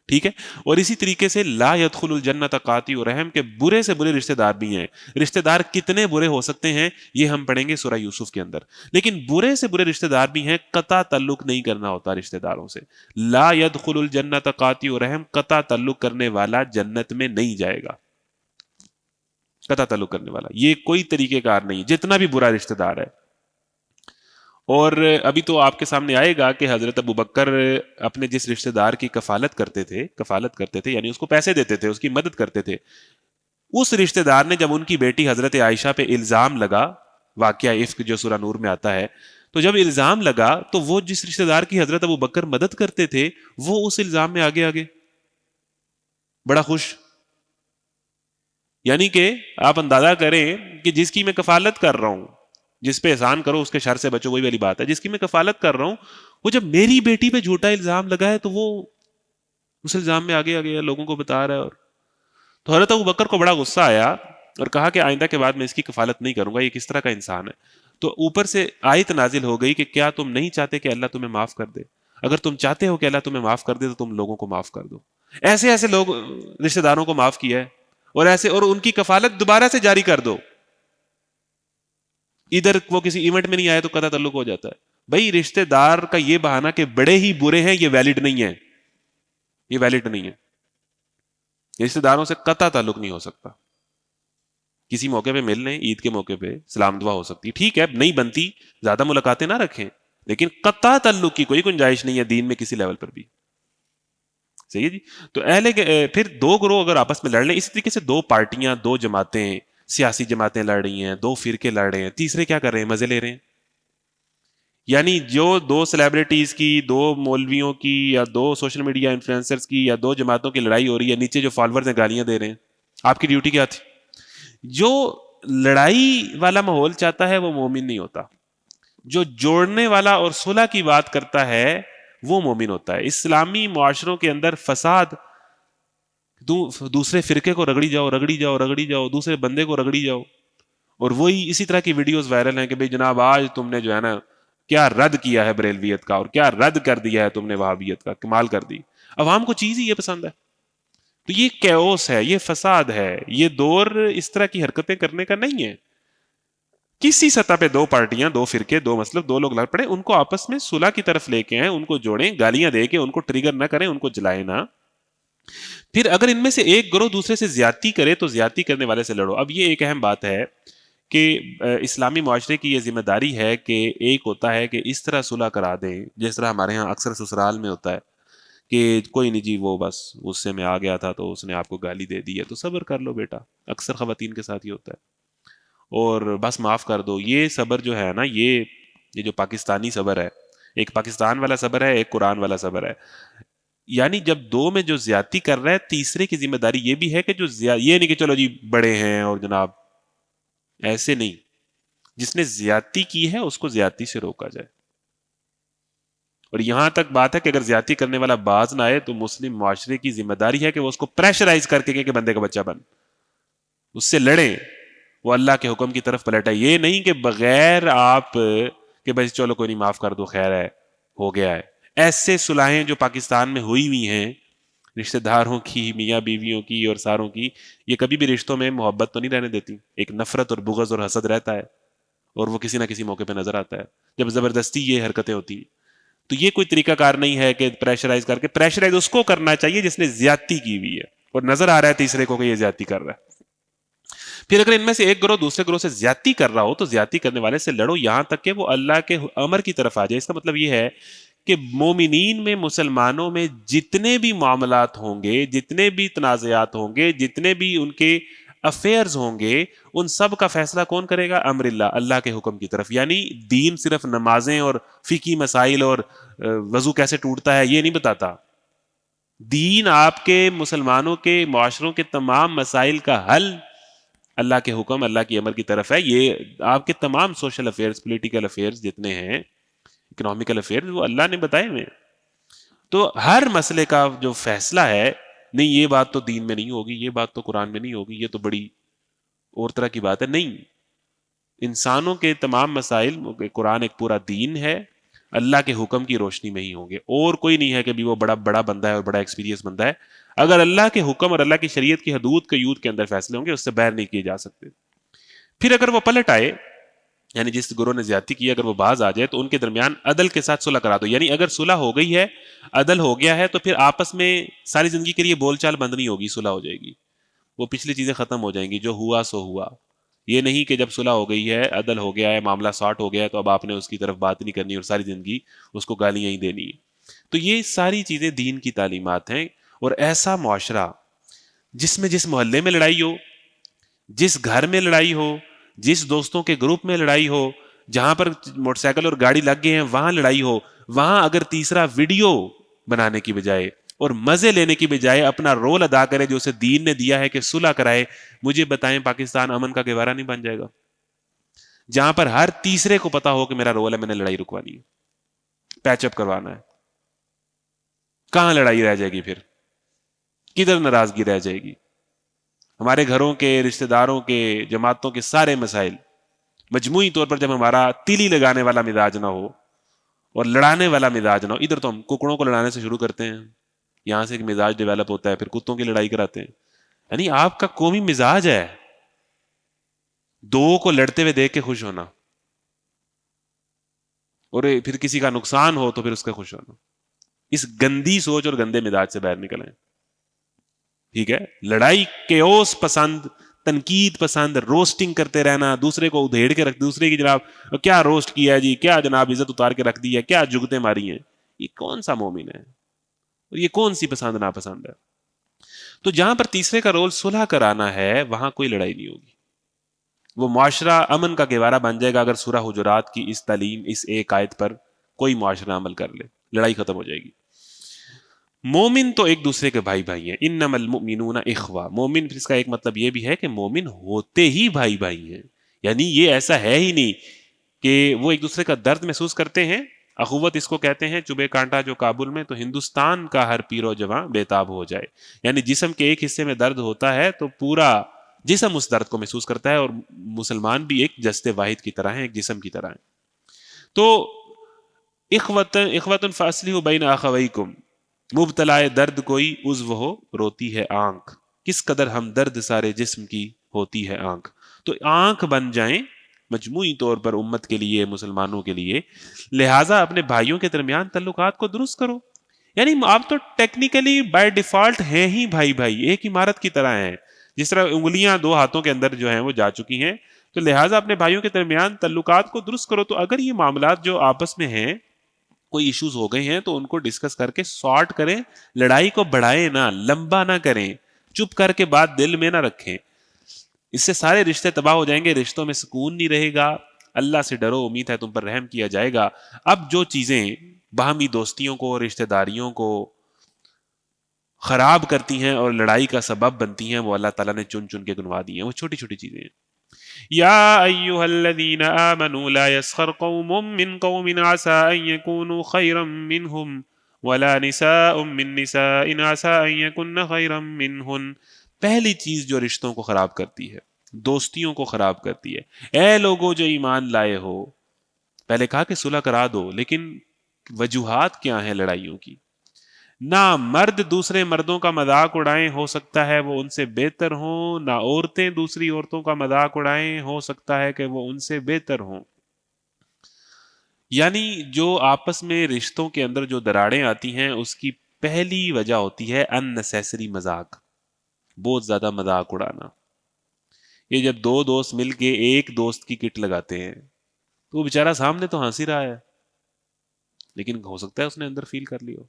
ٹھیک ہے. اور اسی طریقے سے لا يدخل الجنت قاطع رحم، کے برے سے برے رشتہ دار بھی ہیں. رشتہ دار کتنے برے ہو سکتے ہیں یہ ہم پڑھیں گے سورہ یوسف کے اندر. لیکن برے سے برے رشتہ دار بھی ہیں، قطع تعلق نہیں کرنا ہوتا رشتہ داروں سے. لا يدخل الجنت قاطع رحم، قطع تعلق کرنے والا جنت میں نہیں جائے گا. قطع تعلق کرنے والا یہ کوئی طریقہ کار نہیں، جتنا بھی برا رشتہ دار ہے. اور ابھی تو آپ کے سامنے آئے گا کہ حضرت ابوبکر اپنے جس رشتہ دار کی کفالت کرتے تھے یعنی اس کو پیسے دیتے تھے، اس کی مدد کرتے تھے، اس رشتہ دار نے جب ان کی بیٹی حضرت عائشہ پہ الزام لگا، واقعہ افک جو سورہ نور میں آتا ہے، تو جب الزام لگا تو وہ جس رشتہ دار کی حضرت ابوبکر مدد کرتے تھے وہ اس الزام میں آگے بڑا خوش. یعنی کہ آپ اندازہ کریں کہ جس کی میں کفالت کر رہا ہوں، جس پہ احسان کرو اس کے شر سے بچو، وہی والی بات ہے. جس کی میں کفالت کر رہا ہوں وہ جب میری بیٹی پہ جھوٹا الزام لگا ہے تو وہ اس الزام میں آگے لوگوں کو بتا رہا ہے. اور تو حضرت ابوبکر کو بڑا غصہ آیا اور کہا کہ آئندہ کے بعد میں اس کی کفالت نہیں کروں گا، یہ کس طرح کا انسان ہے. تو اوپر سے آیت نازل ہو گئی کہ کیا تم نہیں چاہتے کہ اللہ تمہیں معاف کر دے؟ اگر تم چاہتے ہو کہ اللہ تمہیں معاف کر دے تو تم لوگوں کو معاف کر دو. ایسے لوگ رشتہ داروں کو معاف کیا ہے اور ایسے اور ان کی کفالت دوبارہ سے جاری کر دو. ادھر وہ کسی ایونٹ میں نہیں آئے تو قطع تعلق ہو جاتا ہے. بھائی رشتہ دار کا یہ بہانہ کہ بڑے ہی برے ہیں یہ ویلڈ نہیں ہے, یہ ویلڈ نہیں ہے. رشتہ داروں سے قطع تعلق نہیں ہو سکتا. کسی موقع پہ مل لیں, عید کے موقع پہ سلام دعا ہو سکتی, ٹھیک ہے, نہیں بنتی زیادہ ملاقاتیں نہ رکھیں, لیکن قطع تعلق کی کوئی گنجائش نہیں ہے دین میں کسی لیول پر بھی. صحیح ہے جی. تو پھر دو گروہ اگر آپس میں لڑ لیں, اسی طریقے سے دو پارٹیاں, دو جماعتیں, سیاسی جماعتیں لڑ رہی ہیں, دو فرقے لڑ رہے ہیں, تیسرے کیا کر رہے ہیں, مزے لے رہے ہیں. یعنی جو دو سیلیبریٹیز کی, دو مولویوں کی, یا دو سوشل میڈیا انفلوئنسرز کی, یا دو جماعتوں کی لڑائی ہو رہی ہے, نیچے جو فالوورز ہیں گالیاں دے رہے ہیں. آپ کی ڈیوٹی کیا تھی؟ جو لڑائی والا ماحول چاہتا ہے وہ مومن نہیں ہوتا. جو جوڑنے والا اور صلح کی بات کرتا ہے وہ مومن ہوتا ہے. اسلامی معاشروں کے اندر فساد, دوسرے فرقے کو رگڑی جاؤ, رگڑی جاؤ, رگڑی جاؤ, دوسرے بندے کو رگڑی جاؤ, اور وہی اسی طرح کی ویڈیوز وائرل ہیں کہ بھئی جناب آج تم نے جو ہے نا کیا رد کیا ہے بریلویت کا, اور کیا رد کر دیا ہے تم نے وہابیت کا, کمال کر دی. عوام کو چیز ہی یہ پسند ہے. تو یہ کیوس ہے, یہ فساد ہے, یہ دور اس طرح کی حرکتیں کرنے کا نہیں ہے. کسی سطح پہ دو پارٹیاں, دو فرقے, دو مسلک, دو لوگ لڑ پڑے, ان کو آپس میں صلح کی طرف لے کے آئیں, ان کو جوڑیں, گالیاں دے کے ان کو ٹریگر نہ کریں, ان کو جلائیں نہ. پھر اگر ان میں سے ایک گروہ دوسرے سے زیادتی کرے تو زیادتی کرنے والے سے لڑو. اب یہ ایک اہم بات ہے کہ اسلامی معاشرے کی یہ ذمہ داری ہے کہ ایک ہوتا ہے کہ اس طرح صلح کرا دیں, جس طرح ہمارے ہاں اکثر سسرال میں ہوتا ہے کہ کوئی نہیں جی وہ بس غصے میں آ گیا تھا تو اس نے آپ کو گالی دے دی ہے تو صبر کر لو بیٹا. اکثر خواتین کے ساتھ یہ ہوتا ہے, اور بس معاف کر دو. یہ صبر جو ہے نا, یہ جو پاکستانی صبر ہے, ایک پاکستان والا صبر ہے, ایک قرآن والا صبر ہے. یعنی جب دو میں جو زیادتی کر رہا ہے, تیسرے کی ذمہ داری یہ بھی ہے کہ جو یہ نہیں کہ چلو جی بڑے ہیں اور جناب ایسے نہیں, جس نے زیادتی کی ہے اس کو زیادتی سے روکا جائے. اور یہاں تک بات ہے کہ اگر زیادتی کرنے والا باز نہ آئے تو مسلم معاشرے کی ذمہ داری ہے کہ وہ اس کو پریشرائز کر کے کہ بندے کا بچہ بن, اس سے لڑیں, وہ اللہ کے حکم کی طرف پلٹا. یہ نہیں کہ بغیر آپ کہ بھائی چلو کوئی نہیں معاف کر دو خیر ہے ہو گیا ہے. ایسے صلحیں جو پاکستان میں ہوئی ہوئی ہیں رشتہ داروں کی, میاں بیویوں کی اور ساروں کی, یہ کبھی بھی رشتوں میں محبت تو نہیں رہنے دیتی. ایک نفرت اور بغض اور حسد رہتا ہے, اور وہ کسی نہ کسی موقع پہ نظر آتا ہے جب زبردستی یہ حرکتیں ہوتی ہیں. تو یہ کوئی طریقہ کار نہیں ہے کہ پریشرائز کر کے, پریشرائز اس کو کرنا چاہیے جس نے زیادتی کی ہوئی ہے اور نظر آ رہا ہے تیسرے کو کہ یہ زیادتی کر رہا ہے. پھر اگر ان میں سے ایک گروہ دوسرے گروہ سے زیادتی کر رہا ہو تو زیادتی کرنے والے سے لڑو یہاں تک کہ وہ اللہ کے امر کی طرف آ جائے. اس کا مطلب یہ ہے کہ مومنین میں, مسلمانوں میں جتنے بھی معاملات ہوں گے, جتنے بھی تنازعات ہوں گے, جتنے بھی ان کے افیئرز ہوں گے, ان سب کا فیصلہ کون کرے گا؟ امر اللہ, اللہ کے حکم کی طرف. یعنی دین صرف نمازیں اور فقہی مسائل اور وضو کیسے ٹوٹتا ہے یہ نہیں بتاتا. دین آپ کے مسلمانوں کے معاشروں کے تمام مسائل کا حل اللہ کے حکم, اللہ کی امر کی طرف ہے. یہ آپ کے تمام سوشل افیئرز, پولیٹیکل افیئرز جتنے ہیں, اکنامیکل افیئرز, وہ اللہ نے بتائے ہوئے. تو ہر مسئلے کا جو فیصلہ ہے, نہیں یہ بات تو دین میں نہیں ہوگی, یہ بات تو قرآن میں نہیں ہوگی, یہ تو بڑی اور طرح کی بات ہے. نہیں, انسانوں کے تمام مسائل, قرآن ایک پورا دین ہے, اللہ کے حکم کی روشنی میں ہی ہوں گے. اور کوئی نہیں ہے کہ بھی وہ بڑا بندہ ہے اور بڑا ایکسپیرینس بندہ ہے. اگر اللہ کے حکم اور اللہ کی شریعت کی حدود کے یوتھ کے اندر فیصلے ہوں گے, اس سے باہر نہیں کیے جا سکتے. پھر اگر وہ پلٹ آئے, یعنی جس گروہ نے زیادتی کی اگر وہ باز آ جائے, تو ان کے درمیان عدل کے ساتھ صلح کرا دو. یعنی اگر صلح ہو گئی ہے, عدل ہو گیا ہے, تو پھر آپس میں ساری زندگی کے لیے بول چال بند نہیں ہوگی, صلح ہو جائے گی. وہ پچھلی چیزیں ختم ہو جائیں گی, جو ہوا سو ہوا. یہ نہیں کہ جب صلح ہو گئی ہے, عدل ہو گیا ہے, معاملہ سارٹ ہو گیا ہے, تو اب آپ نے اس کی طرف بات نہیں کرنی اور ساری زندگی اس کو گالیاں ہی دینی ہے. تو یہ ساری چیزیں دین کی تعلیمات ہیں. اور ایسا معاشرہ جس میں جس محلے میں لڑائی ہو, جس گھر میں لڑائی ہو, جس دوستوں کے گروپ میں لڑائی ہو, جہاں پر موٹر سائیکل اور گاڑی لگ گئے ہیں وہاں لڑائی ہو, وہاں اگر تیسرا ویڈیو بنانے کی بجائے اور مزے لینے کی بجائے اپنا رول ادا کرے جو اسے دین نے دیا ہے کہ صلح کرائے, مجھے بتائیں پاکستان امن کا گہوارہ نہیں بن جائے گا, جہاں پر ہر تیسرے کو پتا ہو کہ میرا رول ہے, میں نے لڑائی رکوانی ہے, پیچ اپ کروانا ہے. کہاں لڑائی رہ جائے گی پھر؟ کدھر ناراضگی رہ جائے گی؟ ہمارے گھروں کے, رشتہ داروں کے, جماعتوں کے سارے مسائل مجموعی طور پر جب ہمارا تیلی لگانے والا مزاج نہ ہو اور لڑانے والا مزاج نہ ہو, ادھر تو ہم ککڑوں کو لڑانے سے شروع کرتے ہیں, یہاں سے ایک مزاج ڈیولپ ہوتا ہے, پھر کتوں کی لڑائی کراتے ہیں. یعنی آپ کا قومی مزاج ہے دو کو لڑتے ہوئے دیکھ کے خوش ہونا، اور پھر کسی کا نقصان ہو تو پھر اس کا خوش ہونا. اس گندی سوچ اور گندے مزاج سے باہر نکلیں. ٹھیک ہے، لڑائی کیوس پسند، تنقید پسند، روسٹنگ کرتے رہنا، دوسرے کو ادھیڑ کے رکھ، دوسرے کی جناب کیا روسٹ کیا ہے جی، کیا جناب عزت اتار کے رکھ دی ہے، کیا جگتے ماری ہیں. یہ کون سا مومن ہے اور یہ کون سی پسند ناپسند ہے؟ تو جہاں پر تیسرے کا رول صلح کرانا ہے وہاں کوئی لڑائی نہیں ہوگی. وہ معاشرہ امن کا گہوارہ بن جائے گا اگر سورہ حجرات کی اس تعلیم، اس ایک آیت پر کوئی معاشرہ عمل کر لے، لڑائی ختم ہو جائے گی. مومن تو ایک دوسرے کے بھائی بھائی ہیں، انما المؤمنون اخوہ. مومن پھر اس کا ایک مطلب یہ بھی ہے کہ مومن ہوتے ہی بھائی بھائی ہیں، یعنی یہ ایسا ہے ہی نہیں کہ وہ ایک دوسرے کا درد محسوس کرتے ہیں. اخوت اس کو کہتے ہیں، چبے کانٹا جو کابل میں تو ہندوستان کا ہر پیر و جواں بےتاب ہو جائے. یعنی جسم کے ایک حصے میں درد ہوتا ہے تو پورا جسم اس درد کو محسوس کرتا ہے، اور مسلمان بھی ایک جسد واحد کی طرح ہیں، ایک جسم کی طرح ہیں. تو اخوۃ فاصلحوا بین اخویکم، مبتلا درد کوئی عضو ہو روتی ہے آنکھ، کس قدر ہمدرد سارے جسم کی ہوتی ہے آنکھ. تو آنکھ بن جائیں مجموعی طور پر امت کے لیے، مسلمانوں کے لیے. لہٰذا اپنے بھائیوں کے درمیان تعلقات کو درست کرو. یعنی آپ تو ٹیکنیکلی بائی ڈیفالٹ ہیں ہی بھائی بھائی، ایک عمارت کی طرح ہیں. جس طرح انگلیاں دو ہاتھوں کے اندر جو ہیں وہ جا چکی ہیں، تو لہٰذا اپنے بھائیوں کے درمیان تعلقات کو درست کرو. تو اگر یہ معاملات جو آپس میں ہیں کوئی ایشوز ہو گئے ہیں تو ان کو ڈسکس کر کے سارٹ کریں. لڑائی کو بڑھائیں نہ، لمبا نہ کریں، چپ کر کے بات دل میں نہ رکھیں. اس سے سارے رشتے تباہ ہو جائیں گے، رشتوں میں سکون نہیں رہے گا. اللہ سے ڈرو، امید ہے تم پر رحم کیا جائے گا. اب جو چیزیں باہمی دوستیوں کو، رشتہ داریوں کو خراب کرتی ہیں اور لڑائی کا سبب بنتی ہیں، وہ اللہ تعالیٰ نے چن چن کے گنوا دی ہیں. وہ چھوٹی چھوٹی چیزیں ہیں. یا ایھا الذین آمنوا لا یسخر قوم من قوم عسى ان یکونوا خیرا منهم ولا نساء من نساء عسى ان یکن خیرا منهن. پہلی چیز جو رشتوں کو خراب کرتی ہے، دوستیوں کو خراب کرتی ہے، اے لوگوں جو ایمان لائے ہو، پہلے کہا کہ صلح کرا دو، لیکن وجوہات کیا ہیں لڑائیوں کی؟ نہ مرد دوسرے مردوں کا مذاق اڑائیں، ہو سکتا ہے وہ ان سے بہتر ہوں، نہ عورتیں دوسری عورتوں کا مذاق اڑائیں، ہو سکتا ہے کہ وہ ان سے بہتر ہوں. یعنی جو آپس میں رشتوں کے اندر جو دراڑیں آتی ہیں اس کی پہلی وجہ ہوتی ہے ان نیسیسری مذاق، بہت زیادہ مذاق اڑانا. یہ جب دو دوست مل کے ایک دوست کی کٹ لگاتے ہیں تو وہ بیچارہ سامنے تو ہنس ہی رہا ہے، لیکن ہو سکتا ہے اس نے اندر فیل کر لی ہو.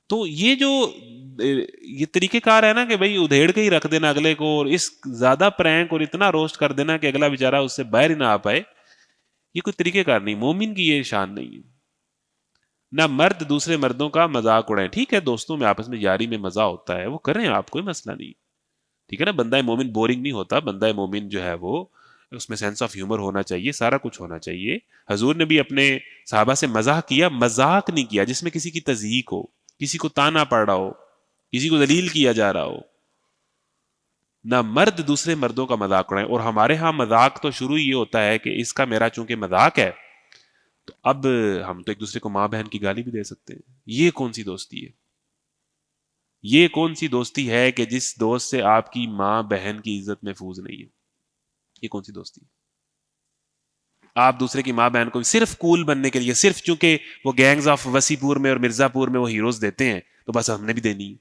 تو یہ جو یہ طریقہ کار ہے نا کہ بھئی ادھیڑ کے ہی رکھ دینا اگلے کو، اور اس زیادہ پرینک اور اتنا روسٹ کر دینا کہ اگلا بیچارہ اس سے باہر ہی نہ آ پائے، یہ کوئی طریقہ کار نہیں. مومن کی یہ شان نہیں ہے. نہ مرد دوسرے مردوں کا مذاق اڑائیں. ٹھیک ہے، دوستوں میں آپس میں یاری میں مزہ ہوتا ہے، وہ کریں آپ، کوئی مسئلہ نہیں. ٹھیک ہے نا، بندہ مومن بورنگ نہیں ہوتا. بندہ مومن جو ہے وہ اس میں سینس آف ہیومر ہونا چاہیے، سارا کچھ ہونا چاہیے. حضور نے بھی اپنے صحابہ سے مزاح کیا، مذاق نہیں کیا جس میں کسی کی تضحیک ہو، کسی کو تانا پڑ رہا ہو، کسی کو ذلیل کیا جا رہا ہو. نہ مرد دوسرے مردوں کا مذاق اڑائیں. اور ہمارے ہاں مذاق تو شروع یہ ہوتا ہے کہ اس کا میرا چونکہ مذاق ہے تو اب ہم تو ایک دوسرے کو ماں بہن کی گالی بھی دے سکتے ہیں. یہ کون سی دوستی ہے؟ یہ کون سی دوستی ہے کہ جس دوست سے آپ کی ماں بہن کی عزت محفوظ نہیں ہے؟ یہ کون سی دوستی ہے؟ آپ دوسرے کی ماں بہن کو صرف کول بننے کے لیے، صرف چونکہ وہ گینگز آف وسی پور میں اور مرزا پور میں وہ ہیروز دیتے ہیں تو بس ہم نے بھی دینی.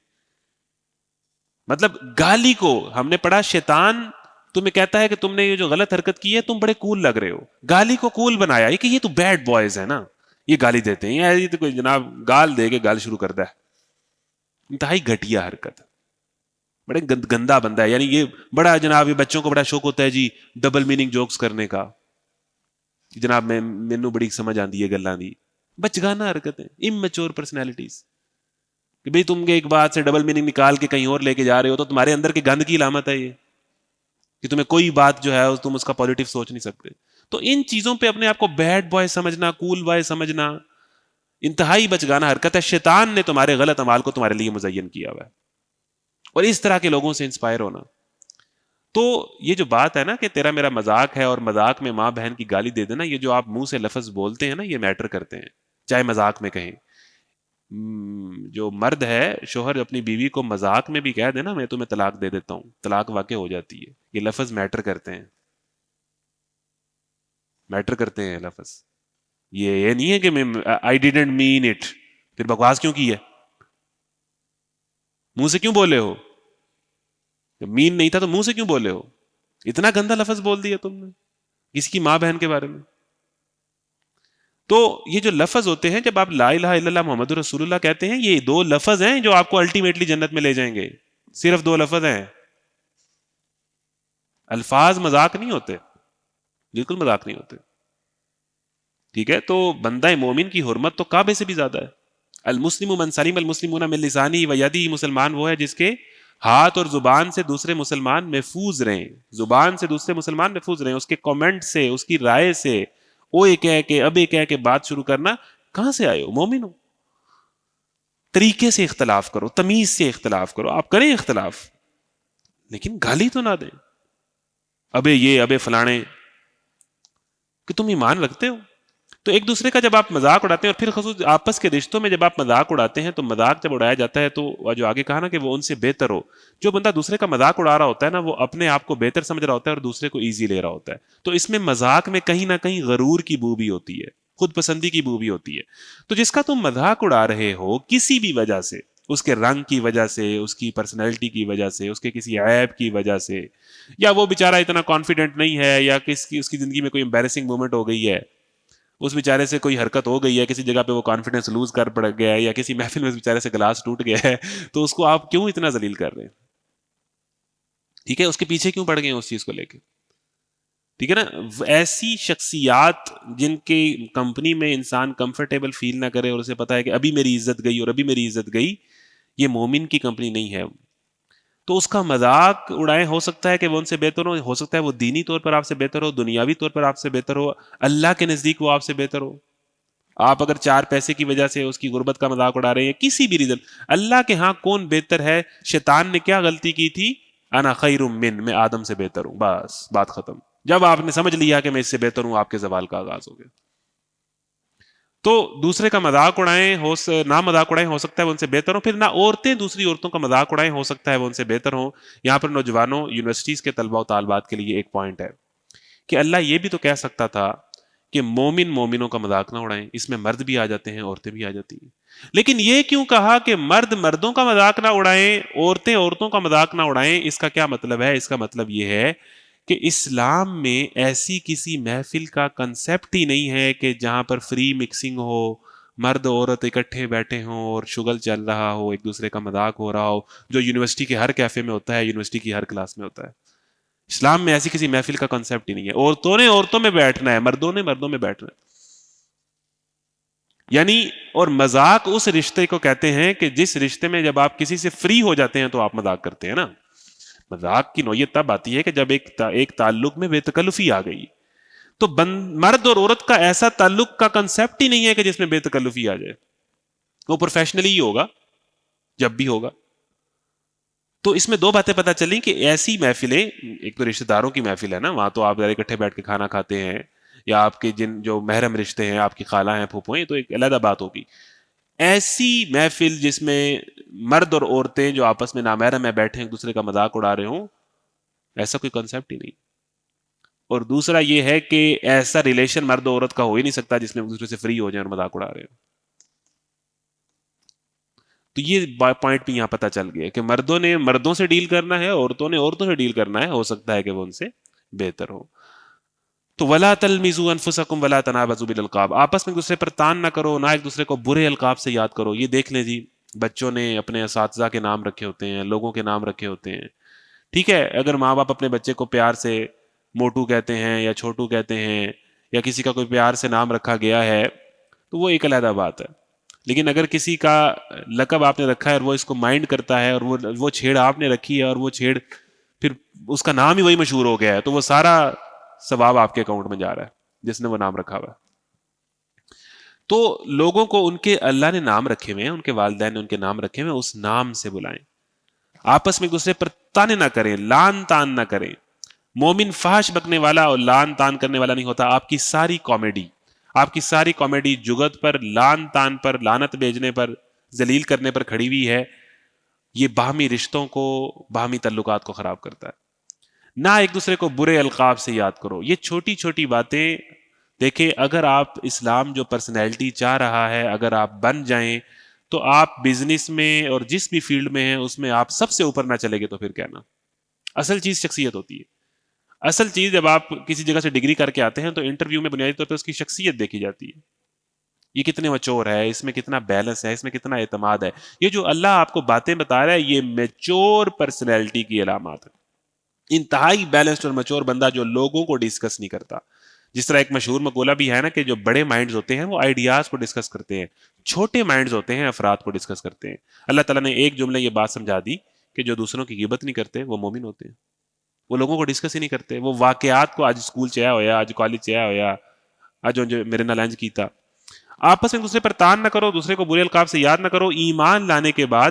مطلب گالی کو ہم نے پڑھا، شیطان تمہیں کہتا ہے کہ تم نے یہ جو غلط حرکت کی ہے تم بڑے کول لگ رہے ہو، گالی کو کول بنایا کہ یہ تو بیڈ بوائز ہے نا، یہ گالی دیتے ہیں، یہ تو کوئی جناب گال دے کے گال شروع کرتا ہے. انتہائی گھٹیا حرکت، بڑے گندا بندہ ہے. یعنی یہ بڑا جناب، یہ بچوں کو بڑا شوق ہوتا ہے جی ڈبل میننگ جوکس کرنے کا. جناب مینوں بڑی سمجھ آندی ہے گلاں دی، بچگانا حرکت ہے، اممیچور پرسنالٹیز. کہ بھئی تم ایک بات سے ڈبل میننگ نکال کے کہیں اور لے کے جا رہے ہو تو تمہارے اندر کے گند کی علامت ہے یہ، کہ تمہیں کوئی بات جو ہے تم اس کا پازیٹو سوچ نہیں سکتے. تو ان چیزوں پہ اپنے آپ کو بیڈ بوائے سمجھنا، کول بوائے سمجھنا انتہائی بچگانا حرکت ہے. شیطان نے تمہارے غلط اعمال کو تمہارے لیے مزین کیا ہوا ہے، اور اس طرح کے لوگوں سے انسپائر ہونا. تو یہ جو بات ہے نا کہ تیرا میرا مذاق ہے اور مذاق میں ماں بہن کی گالی دے دینا، یہ جو آپ منہ سے لفظ بولتے ہیں نا، یہ میٹر کرتے ہیں، چاہے مذاق میں کہیں. جو مرد ہے شوہر اپنی بیوی کو مذاق میں بھی کہہ دے نا میں تمہیں طلاق دے دیتا ہوں، طلاق واقع ہو جاتی ہے. یہ لفظ میٹر کرتے ہیں، میٹر کرتے ہیں لفظ. یہ نہیں ہے کہ میں آئی ڈیڈنٹ مین اٹ، پھر بکواس کیوں کی ہے، منہ سے کیوں بولے ہو، مین نہیں تھا تو منہ سے کیوں بولے ہو، اتنا گندا لفظ بول دیا تم نے کسی کی ماں بہن کے بارے میں. تو یہ جو لفظ ہوتے ہیں جب آپ لا الہ الا اللہ محمد رسول اللہ کہتے ہیں، یہ دو لفظ ہیں جو آپ کو الٹیمیٹلی جنت میں لے جائیں گے. صرف دو لفظ ہیں. الفاظ مذاق نہیں ہوتے، بالکل مذاق نہیں ہوتے. ٹھیک ہے، تو بندہ مومن کی حرمت تو کعبے سے بھی زیادہ ہے. المسلم من سلم المسلمون من لسانہ و یدہ، مسلمان وہ ہے جس کے ہاتھ اور زبان سے دوسرے مسلمان محفوظ رہیں، زبان سے دوسرے مسلمان محفوظ رہیں. اس کے کامنٹ سے، اس کی رائے سے، اوے کہہ کے ابے کہہ کے بات شروع کرنا. کہاں سے آئے ہو؟ مومن ہو. طریقے سے اختلاف کرو، تمیز سے اختلاف کرو، آپ کریں اختلاف لیکن گالی تو نہ دیں، ابے یہ ابے فلانے، کہ تم ایمان رکھتے ہو. تو ایک دوسرے کا جب آپ مذاق اڑاتے ہیں، اور پھر خصوص آپس کے رشتوں میں جب آپ مذاق اڑاتے ہیں، تو مذاق جب اڑایا جاتا ہے تو جو آگے کہا نا کہ وہ ان سے بہتر ہو. جو بندہ دوسرے کا مذاق اڑا رہا ہوتا ہے نا، وہ اپنے آپ کو بہتر سمجھ رہا ہوتا ہے اور دوسرے کو ایزی لے رہا ہوتا ہے. تو اس میں مذاق میں کہیں نہ کہیں غرور کی بو بھی ہوتی ہے، خود پسندی کی بو بھی ہوتی ہے. تو جس کا تم مذاق اڑا رہے ہو کسی بھی وجہ سے، اس کے رنگ کی وجہ سے، اس کی پرسنالٹی کی وجہ سے، اس کے کسی عیب کی وجہ سے، یا وہ بیچارہ اتنا کانفیڈنٹ نہیں ہے، یا اس کی زندگی میں کوئی امبیرسنگ مومنٹ ہو گئی ہے، اس بیچارے سے کوئی حرکت ہو گئی ہے، کسی جگہ پہ وہ کانفیڈنس لوز کر پڑ گیا ہے، یا کسی محفل میں اس بیچارے سے گلاس ٹوٹ گیا ہے، تو اس کو آپ کیوں اتنا ذلیل کر رہے ہیں؟ ٹھیک ہے، اس کے پیچھے کیوں پڑ گئے ہیں اس چیز کو لے کے؟ ٹھیک ہے نا. ایسی شخصیات جن کی کمپنی میں انسان کمفرٹیبل فیل نہ کرے، اور اسے پتا ہے کہ ابھی میری عزت گئی اور ابھی میری عزت گئی، یہ مومن کی کمپنی نہیں ہے. تو اس کا مذاق اڑائیں، ہو سکتا ہے کہ وہ ان سے بہتر ہو سکتا ہے وہ دینی طور پر آپ سے بہتر ہو، دنیاوی طور پر آپ سے بہتر ہو، اللہ کے نزدیک وہ آپ سے بہتر ہو. آپ اگر 4 پیسے کی وجہ سے اس کی غربت کا مذاق اڑا رہے ہیں، کسی بھی ریزن، اللہ کے ہاں کون بہتر ہے؟ شیطان نے کیا غلطی کی تھی؟ انا خیر من، میں آدم سے بہتر ہوں، بس بات ختم. جب آپ نے سمجھ لیا کہ میں اس سے بہتر ہوں، آپ کے زوال کا آغاز ہو گیا. تو دوسرے کا مذاق اڑائیں، نہ مذاق اڑائیں، ہو سکتا ہے وہ ان سے بہتر ہوں. پھر نہ عورتیں دوسری عورتوں کا مذاق اڑائیں، ہو سکتا ہے وہ ان سے بہتر ہوں. یہاں پر نوجوانوں، یونیورسٹیز کے طلباء و طالبات کے لیے ایک پوائنٹ ہے کہ اللہ یہ بھی تو کہہ سکتا تھا کہ مومن مومنوں کا مذاق نہ اڑائیں. اس میں مرد بھی آ جاتے ہیں، عورتیں بھی آ جاتی ہیں. لیکن یہ کیوں کہا کہ مرد مردوں کا مذاق نہ اڑائیں، عورتیں عورتوں کا مذاق نہ اڑائیں؟ اس کا کیا مطلب ہے؟ اس کا مطلب یہ ہے کہ اسلام میں ایسی کسی محفل کا کنسیپٹ ہی نہیں ہے کہ جہاں پر فری مکسنگ ہو، مرد عورت اکٹھے بیٹھے ہوں اور شغل چل رہا ہو، ایک دوسرے کا مذاق ہو رہا ہو، جو یونیورسٹی کے ہر کیفے میں ہوتا ہے، یونیورسٹی کی ہر کلاس میں ہوتا ہے. اسلام میں ایسی کسی محفل کا کنسیپٹ ہی نہیں ہے. عورتوں نے عورتوں میں بیٹھنا ہے، مردوں نے مردوں میں بیٹھنا ہے. یعنی اور مذاق اس رشتے کو کہتے ہیں کہ جس رشتے میں جب آپ کسی سے فری ہو جاتے ہیں تو آپ مذاق کرتے ہیں نا. مذاق کی نوعیت تب آتی ہے کہ جب ایک تعلق میں بے تکلفی آ گئی. تو مرد اور عورت کا ایسا تعلق کا کنسیپٹ ہی نہیں ہے کہ جس میں بے تکلفی آ جائے. وہ پروفیشنلی ہی ہوگا جب بھی ہوگا. تو اس میں 2 باتیں پتہ چلیں کہ ایسی محفلیں، ایک تو رشتہ داروں کی محفل ہے نا، وہاں تو آپ اکٹھے بیٹھ کے کھانا کھاتے ہیں، یا آپ کے جو محرم رشتے ہیں، آپ کی خالہ ہیں، پھوپھو ہیں، تو ایک علیحدہ بات ہوگی. ایسی محفل جس میں مرد اور عورتیں جو آپس میں نامحرم میں بیٹھے ایک دوسرے کا مذاق اڑا رہے ہوں، ایسا کوئی کنسیپٹ ہی نہیں. اور دوسرا یہ ہے کہ ایسا ریلیشن مرد و عورت کا ہو ہی نہیں سکتا جس میں ایک دوسرے سے فری ہو جائیں اور مذاق اڑا رہے ہوں. تو یہ پوائنٹ بھی یہاں پتہ چل گیا کہ مردوں نے مردوں سے ڈیل کرنا ہے، عورتوں نے عورتوں سے ڈیل کرنا ہے، ہو سکتا ہے کہ وہ ان سے بہتر ہو. تو ولا تلمزوا انفسکم ولا تنابزوا بالالقاب، آپس میں ایک دوسرے پر تان نہ کرو، نہ ایک دوسرے کو برے القاب سے یاد کرو. یہ دیکھ لیں جی، بچوں نے اپنے اساتذہ کے نام رکھے ہوتے ہیں، لوگوں کے نام رکھے ہوتے ہیں. ٹھیک ہے، اگر ماں باپ اپنے بچے کو پیار سے موٹو کہتے ہیں یا چھوٹو کہتے ہیں، یا کسی کا کوئی پیار سے نام رکھا گیا ہے، تو وہ ایک علیحدہ بات ہے. لیکن اگر کسی کا لقب آپ نے رکھا ہے اور وہ اس کو مائنڈ کرتا ہے، اور وہ چھیڑ آپ نے رکھی ہے، اور وہ چھیڑ پھر اس کا نام ہی وہی مشہور ہو گیا ہے، تو وہ سارا ثواب آپ کے اکاؤنٹ میں جا رہا ہے جس نے وہ نام رکھا ہوا ہے. تو لوگوں کو ان کے اللہ نے نام رکھے ہوئے ہیں، ان کے والدین نے ان کے نام رکھے ہوئے ہیں، اس نام سے بلائیں. آپس میں ایک دوسرے پر تانے نہ کریں، لان تان نہ کریں. مومن فحش بکنے والا اور لان تان کرنے والا نہیں ہوتا. آپ کی ساری کامیڈی جگت پر، لان تان پر، لانت بھیجنے پر، ذلیل کرنے پر کھڑی ہوئی ہے، یہ باہمی رشتوں کو، باہمی تعلقات کو خراب کرتا ہے۔ نہ ایک دوسرے کو برے القاب سے یاد کرو، یہ چھوٹی چھوٹی باتیں دیکھیں، اگر آپ اسلام جو پرسنالٹی چاہ رہا ہے اگر آپ بن جائیں تو آپ بزنس میں اور جس بھی فیلڈ میں ہیں اس میں آپ سب سے اوپر نہ چلے گے تو پھر کہنا۔ اصل چیز شخصیت ہوتی ہے۔ اصل چیز جب آپ کسی جگہ سے ڈگری کر کے آتے ہیں تو انٹرویو میں بنیادی طور پہ اس کی شخصیت دیکھی جاتی ہے، یہ کتنے میچور ہے، اس میں کتنا بیلنس ہے، اس میں کتنا اعتماد ہے۔ یہ جو اللہ آپ کو باتیں بتا رہا ہے یہ میچور پرسنالٹی کی علامات ہے، انتہائی بیلنسڈ اور میچور بندہ جو لوگوں کو ڈسکس نہیں کرتا۔ جس طرح ایک مشہور مقولہ بھی ہے نا کہ جو بڑے مائنڈز ہوتے ہیں وہ آئیڈیاز کو ڈسکس کرتے ہیں، چھوٹے مائنڈز ہوتے ہیں افراد کو ڈسکس کرتے ہیں۔ اللہ تعالیٰ نے ایک جملے یہ بات سمجھا دی کہ جو دوسروں کی غیبت نہیں کرتے وہ مومن ہوتے ہیں، وہ لوگوں کو ڈسکس ہی نہیں کرتے، وہ واقعات کو آج اسکول چیا ہویا، آج کالج چیا ہویا، آج جو میرے نالنج کی تھا۔ آپس میں دوسرے پر تان نہ کرو، دوسرے کو برے القاب سے یاد نہ کرو۔ ایمان لانے کے بعد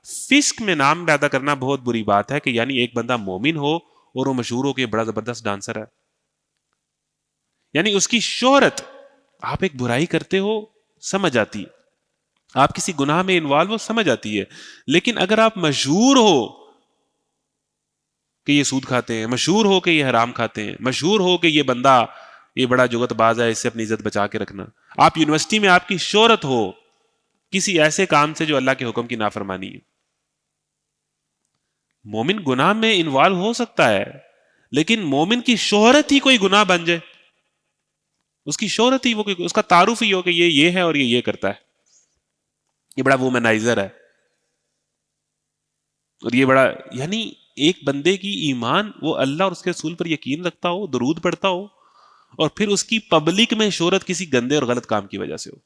فسق میں نام پیدا کرنا بہت بری بات ہے کہ یعنی ایک بندہ مومن ہو اور وہ مشہور ہو کہ بڑا زبردست ڈانسر ہے، یعنی اس کی شہرت، آپ ایک برائی کرتے ہو سمجھ آتی ہے، آپ کسی گناہ میں انوالو ہو سمجھ آتی ہے، لیکن اگر آپ مشہور ہو کہ یہ سود کھاتے ہیں، مشہور ہو کہ یہ حرام کھاتے ہیں، مشہور ہو کہ یہ بندہ یہ بڑا جگت باز ہے، اس سے اپنی عزت بچا کے رکھنا، آپ یونیورسٹی میں آپ کی شہرت ہو کسی ایسے کام سے جو اللہ کے حکم کی نافرمانی ہے۔ مومن گناہ میں انوالو ہو سکتا ہے لیکن مومن کی شہرت ہی کوئی گناہ بن جائے، اس کی شہرت ہی وہ، اس کا تعارف ہی ہو کہ یہ ہے اور یہ کرتا ہے، یہ بڑا وومنائزر ہے، اور یہ بڑا، یعنی ایک بندے کی ایمان، وہ اللہ اور اس کے رسول پر یقین رکھتا ہو، درود پڑھتا ہو، اور پھر اس کی پبلک میں شہرت کسی گندے اور غلط کام کی وجہ سے ہو۔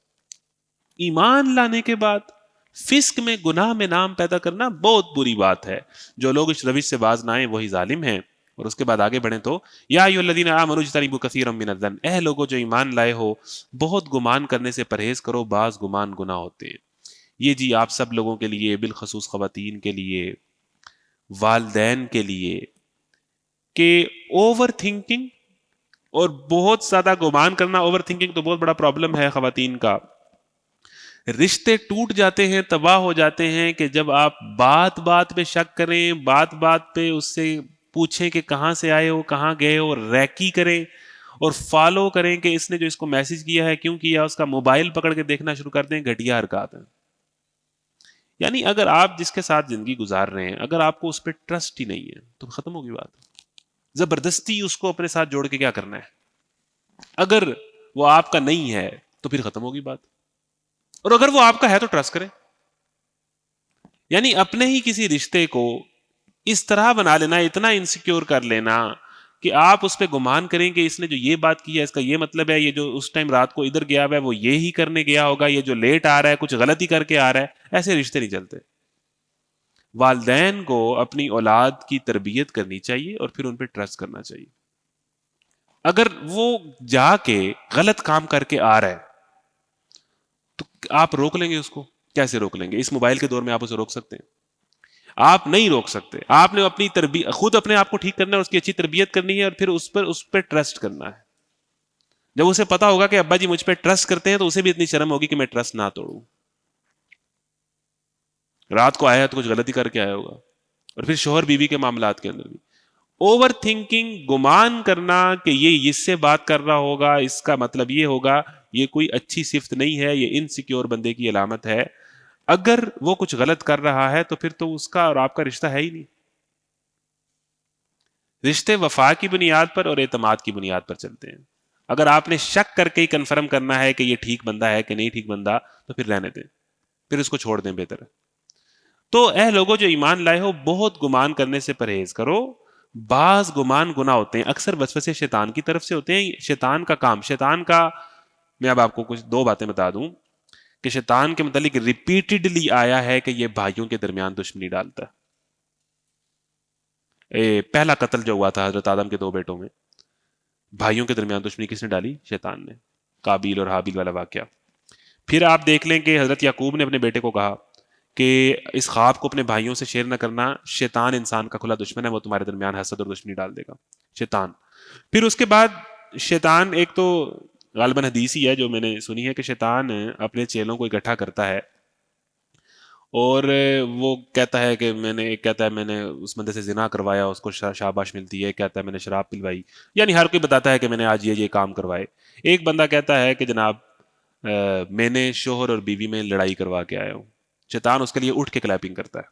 ایمان لانے کے بعد فسق میں، گناہ میں نام پیدا کرنا بہت بری بات ہے۔ جو لوگ اس روش سے باز نہ آئیں وہی ظالم ہیں۔ اور اس کے بعد آگے بڑھیں تو یا ایھا الذین آمنوا اجتنبوا کثیرا من الظن، اے لوگوں جو ایمان لائے ہو بہت گمان کرنے سے پرہیز کرو، بعض گمان گناہ ہوتے ہیں۔ یہ جی آپ سب لوگوں کے لیے، بالخصوص خواتین کے لیے، والدین کے لیے، کہ اوور تھنکنگ اور بہت زیادہ گمان کرنا، اوور تھنکنگ تو بہت بڑا پرابلم ہے خواتین کا۔ رشتے ٹوٹ جاتے ہیں، تباہ ہو جاتے ہیں کہ جب آپ بات بات پہ شک کریں، بات بات پہ اس سے پوچھیں کہ کہاں سے آئے ہو، کہاں گئے ہو، ریکی کریں اور فالو کریں کہ اس نے جو اس کو میسج کیا ہے کیوں کیا، اس کا موبائل پکڑ کے دیکھنا شروع کر دیں، گھٹیا حرکات ہیں۔ یعنی اگر آپ جس کے ساتھ زندگی گزار رہے ہیں اگر آپ کو اس پہ ٹرسٹ ہی نہیں ہے تو ختم ہوگی بات۔ زبردستی اس کو اپنے ساتھ جوڑ کے کیا کرنا ہے؟ اگر وہ آپ کا نہیں ہے تو پھر ختم ہوگی بات، اور اگر وہ آپ کا ہے تو ٹرسٹ کریں۔ یعنی اپنے ہی کسی رشتے کو اس طرح بنا لینا، اتنا انسیکیور کر لینا کہ آپ اس پہ گمان کریں کہ اس نے جو یہ بات کی ہے اس کا یہ مطلب ہے، یہ جو اس ٹائم رات کو ادھر گیا ہوا ہے وہ یہ ہی کرنے گیا ہوگا، یہ جو لیٹ آ رہا ہے کچھ غلطی کر کے آ رہا ہے۔ ایسے رشتے نہیں چلتے۔ والدین کو اپنی اولاد کی تربیت کرنی چاہیے اور پھر ان پہ ٹرسٹ کرنا چاہیے۔ اگر وہ جا کے غلط کام کر کے آ رہا ہے تو آپ روک لیں گے اس کو؟ کیسے روک لیں گے؟ اس موبائل کے دور میں آپ اسے روک سکتے ہیں؟ آپ نہیں روک سکتے۔ آپ نے اپنی تربیت، خود اپنے آپ کو ٹھیک کرنا ہے، اس کی اچھی تربیت کرنی ہے اور پھر اس پہ ٹرسٹ کرنا ہے۔ جب اسے پتا ہوگا کہ ابا جی مجھ پہ ٹرسٹ کرتے ہیں تو اسے بھی اتنی شرم ہوگی کہ میں ٹرسٹ نہ توڑوں۔ رات کو آیا تو کچھ غلطی کر کے آیا ہوگا۔ اور پھر شوہر بیوی کے معاملات کے اندر بھی اوور تھنکنگ، گمان کرنا کہ یہ اس سے بات کر رہا ہوگا، اس کا مطلب یہ ہوگا، یہ کوئی اچھی صفت نہیں ہے، یہ انسیکیور بندے کی علامت ہے۔ اگر وہ کچھ غلط کر رہا ہے تو پھر تو اس کا اور آپ کا رشتہ ہے ہی نہیں۔ رشتے وفا کی بنیاد پر اور اعتماد کی بنیاد پر چلتے ہیں۔ اگر آپ نے شک کر کے ہی کنفرم کرنا ہے کہ یہ ٹھیک بندہ ہے کہ نہیں ٹھیک بندہ تو پھر رہنے دیں، پھر اس کو چھوڑ دیں، بہتر ہے۔ تو اے لوگوں جو ایمان لائے ہو بہت گمان کرنے سے پرہیز کرو، بعض گمان گناہ ہوتے ہیں، اکثر وسوسے شیطان کی طرف سے ہوتے ہیں۔ شیطان کا کام، شیطان کا، میں اب آپ کو کچھ دو باتیں بتا دوں کہ شیطان کے متعلق ریپیٹڈلی آیا ہے کہ یہ بھائیوں کے درمیان دشمنی ڈالتا ہے۔ پہلا قتل جو ہوا تھا حضرت آدم کے دو بیٹوں میں، بھائیوں کے درمیان دشمنی کس نے ڈالی؟ شیطان نے، قابیل اور حابیل والا واقعہ۔ پھر آپ دیکھ لیں کہ حضرت یعقوب نے اپنے بیٹے کو کہا کہ اس خواب کو اپنے بھائیوں سے شیئر نہ کرنا، شیطان انسان کا کھلا دشمن ہے، وہ تمہارے درمیان حسد اور دشمنی ڈال دے گا، شیطان۔ پھر اس کے بعد شیطان، ایک تو غالباً حدیث ہی ہے جو میں نے سنی ہے کہ شیطان اپنے چیلوں کو اکٹھا کرتا ہے اور وہ کہتا ہے کہ ایک کہتا ہے میں نے اس بندے سے زنا کروایا، اس کو شاباش ملتی ہے، ایک کہتا ہے میں نے شراب پلوائی، یعنی ہر کوئی بتاتا ہے کہ میں نے آج یہ کام کروائے. ایک بندہ کہتا ہے کہ جناب میں نے شوہر اور بیوی میں لڑائی کروا کے آیا ہوں. شیطان اس کے لیے اٹھ کے کلیپنگ کرتا ہے،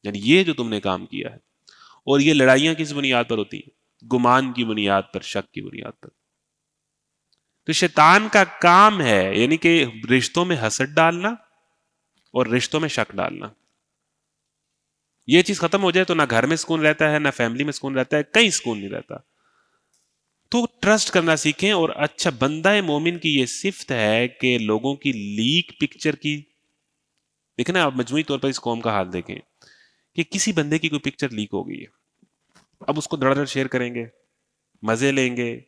یعنی یہ جو تم نے کام کیا ہے. اور یہ لڑائیاں کس بنیاد پر ہوتی ہیں؟ گمان کی بنیاد پر، شک کی بنیاد پر. تو شیطان کا کام ہے یعنی کہ رشتوں میں حسد ڈالنا اور رشتوں میں شک ڈالنا. یہ چیز ختم ہو جائے تو نہ گھر میں سکون رہتا ہے، نہ فیملی میں سکون رہتا ہے، کہیں سکون نہیں رہتا. تو ٹرسٹ کرنا سیکھیں. اور اچھا بندہ مومن کی یہ صفت ہے کہ لوگوں کی لیک پکچر کی، دیکھیں نا آپ مجموعی طور پر اس قوم کا حال دیکھیں کہ کسی بندے کی کوئی پکچر لیک ہو گئی ہے، اب اس کو دڑ دڑ شیئر کریں گے، مزے لیں گے،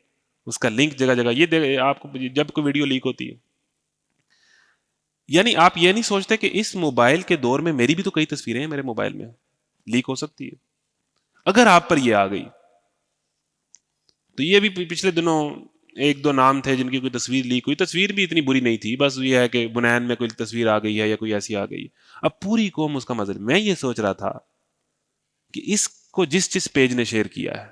اس کا لنک جگہ جگہ. یہ آپ کو جب کوئی ویڈیو لیک ہوتی ہے، یعنی آپ یہ نہیں سوچتے کہ اس موبائل کے دور میں میری بھی تو کئی تصویریں ہیں میرے موبائل میں لیک ہو سکتی ہے. اگر آپ پر یہ آ گئی تو یہ بھی پچھلے دنوں ایک دو نام تھے جن کی کوئی تصویر لیک ہوئی، تصویر بھی اتنی بری نہیں تھی، بس یہ ہے کہ بنین میں کوئی تصویر آ گئی ہے یا کوئی ایسی آ گئی. اب پوری قوم اس کا مزہ. میں یہ سوچ رہا تھا کہ اس کو جس پیج نے شیئر کیا ہے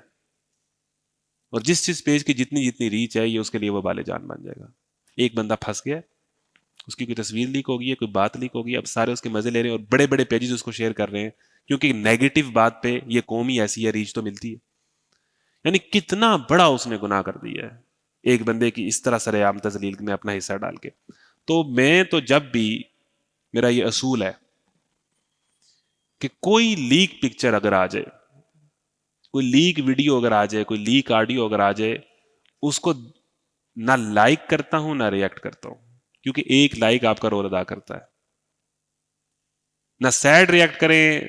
اور جس پیج کی جتنی ریچ ہے، یہ اس کے لیے وہ بالے جان بن جائے گا. ایک بندہ پھنس گیا، اس کی کوئی تصویر لیک ہوگی ہے، کوئی بات لیک ہوگی، اب سارے اس کے مزے لے رہے ہیں اور بڑے بڑے پیجز اس کو شیئر کر رہے ہیں کیونکہ نیگیٹو بات پہ یہ قوم ہی ایسی ہے، ریچ تو ملتی ہے. یعنی کتنا بڑا اس نے گناہ کر دیا ہے ایک بندے کی اس طرح سر عام تذلیل میں اپنا حصہ ڈال کے. تو میں تو جب بھی میرا یہ اصول ہے کہ کوئی لیک پکچر اگر آ جائے، کوئی لیک ویڈیو اگر آ جائے، کوئی لیک آڈیو اگر آ جائے، اس کو نہ لائک کرتا ہوں نہ ریئیکٹ کرتا ہوں، کیونکہ ایک لائک آپ کا رول ادا کرتا ہے. نہ سیڈ ریئیکٹ کریں،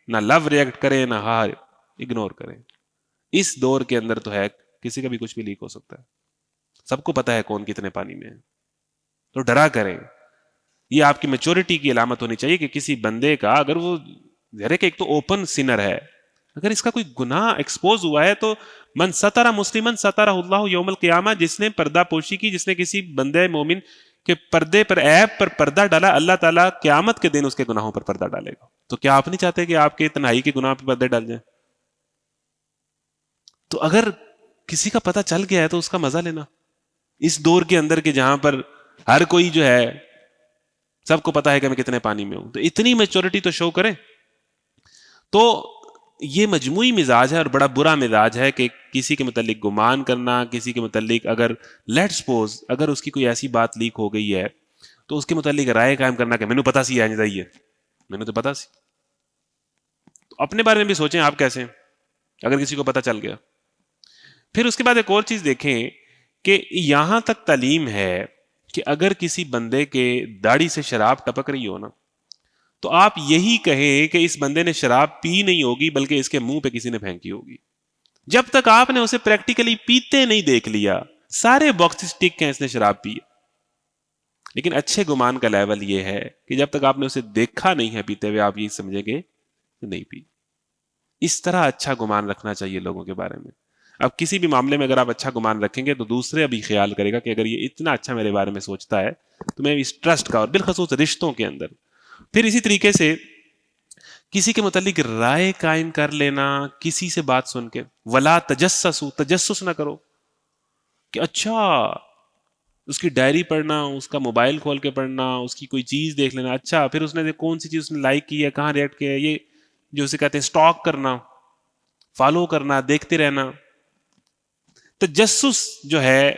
نہ لو ریئیکٹ کریں، نہ ہار اگنور کریں. اس دور کے اندر تو ہے کسی کا بھی کچھ بھی لیک ہو سکتا ہے، سب کو پتا ہے کون کتنے پانی میں ہے. تو ڈرا کریں. یہ آپ کی میچورٹی کی علامت ہونی چاہیے کہ کسی بندے کا اگر وہ ایک تو اوپن سینر ہے، اگر اس کا کوئی گناہ ایکسپوز ہوا ہے تو من ستر مسلمن سترہ اللہ یوم القیامہ، جس نے پردہ پوشی کی، جس نے کسی بندے مومن کے پردے پر، عیب پر پردہ ڈالا، اللہ تعالیٰ قیامت کے دن اس کے گناہوں پر پردہ ڈالے گا. تو کیا آپ نہیں چاہتے کہ آپ کے تنہائی کے گناہ پہ پردے ڈال جائیں؟ تو اگر کسی کا پتہ چل گیا ہے تو اس کا مزہ لینا. اس دور کے اندر کہ جہاں پر ہر کوئی جو ہے سب کو پتا ہے کہ میں کتنے پانی میں ہوں، تو اتنی میچورٹی تو شو کریں. تو یہ مجموعی مزاج ہے اور بڑا برا مزاج ہے کہ کسی کے متعلق گمان کرنا، کسی کے متعلق اگر لیٹ سپوز اگر اس کی کوئی ایسی بات لیک ہو گئی ہے تو اس کے متعلق رائے قائم کرنا کہ مینوں پتا سی ہے، مینوں تو پتا سی. تو اپنے بارے میں بھی سوچیں آپ کیسے اگر کسی کو پتا چل گیا. پھر اس کے بعد ایک اور چیز دیکھیں کہ یہاں تک تعلیم ہے کہ اگر کسی بندے کے داڑھی سے شراب ٹپک رہی ہو نا، تو آپ یہی کہیں کہ اس بندے نے شراب پی نہیں ہوگی بلکہ اس کے منہ پہ کسی نے پھینکی ہوگی. جب تک آپ نے اسے پریکٹیکلی پیتے نہیں دیکھ لیا، سارے باکسز ٹک ہیں اس نے شراب پی. لیکن اچھے گمان کا لیول یہ ہے کہ جب تک آپ نے اسے دیکھا نہیں ہے پیتے ہوئے، آپ یہ سمجھیں گے کہ نہیں پی. اس طرح اچھا گمان رکھنا چاہیے لوگوں کے بارے میں. اب کسی بھی معاملے میں اگر آپ اچھا گمان رکھیں گے تو دوسرے ابھی خیال کرے گا کہ اگر یہ اتنا اچھا میرے بارے میں سوچتا ہے تو میں اس ٹرسٹ کا، اور بالخصوص رشتوں کے اندر. پھر اسی طریقے سے کسی کے متعلق رائے قائم کر لینا، کسی سے بات سن کے ولا تجسسوا، تجسس نہ کرو کہ اچھا اس کی ڈائری پڑھنا، اس کا موبائل کھول کے پڑھنا، اس کی کوئی چیز دیکھ لینا، اچھا پھر اس نے کون سی چیز اس نے لائک کی ہے، کہاں ریئیکٹ کیا ہے، یہ جو اسے کہتے ہیں سٹاک کرنا، فالو کرنا، دیکھتے رہنا. تجسس جو ہے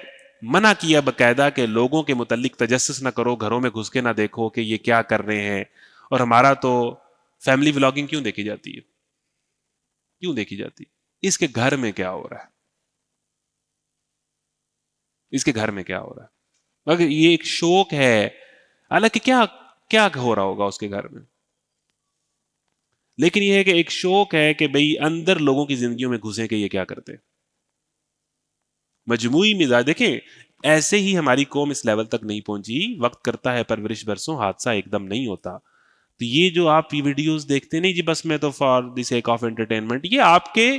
منع کیا باقاعدہ کہ لوگوں کے متعلق تجسس نہ کرو، گھروں میں گھس کے نہ دیکھو کہ یہ کیا کر رہے ہیں. اور ہمارا تو فیملی ولاگنگ کیوں دیکھی جاتی ہے؟ کیوں دیکھی جاتی؟ اس کے گھر میں کیا ہو رہا ہے، اس کے گھر میں کیا ہو رہا ہے. اگر یہ ایک شوق ہے، حالانکہ کیا ہو رہا ہوگا اس کے گھر میں، لیکن یہ ہے کہ ایک شوق ہے کہ بھئی اندر لوگوں کی زندگیوں میں گھسیں کہ یہ کیا کرتے. مجموعی مزاج دیکھیں، ایسے ہی ہماری قوم اس لیول تک نہیں پہنچی. وقت کرتا ہے پرورش برسوں، حادثہ ایک دم نہیں ہوتا. تو یہ جو آپ یہ ویڈیوز دیکھتے نہیں جی بس میں تو for the sake of entertainment, یہ آپ کے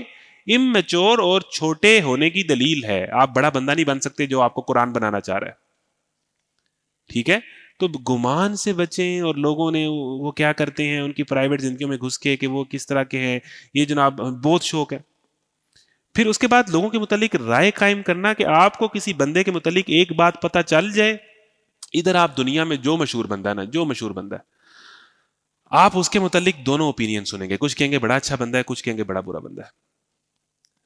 اممیچور اور چھوٹے ہونے کی دلیل ہے. آپ بڑا بندہ نہیں بن سکتے جو آپ کو قرآن بنانا چاہ رہا ہے. ٹھیک ہے، تو گمان سے بچیں. اور لوگوں نے وہ کیا کرتے ہیں ان کی پرائیویٹ زندگیوں میں گھس کے کہ وہ کس طرح کے ہیں, یہ جناب بہت شوق ہے. پھر اس کے بعد لوگوں کے متعلق رائے قائم کرنا کہ آپ کو کسی بندے کے متعلق ایک بات پتہ چل جائے, ادھر آپ دنیا میں جو مشہور بندہ ہے نا, جو مشہور بندہ ہے, آپ اس کے متعلق دونوں اوپینین سنیں گے. کچھ کہیں گے بڑا اچھا بندہ ہے, کچھ کہیں گے بڑا برا بندہ ہے.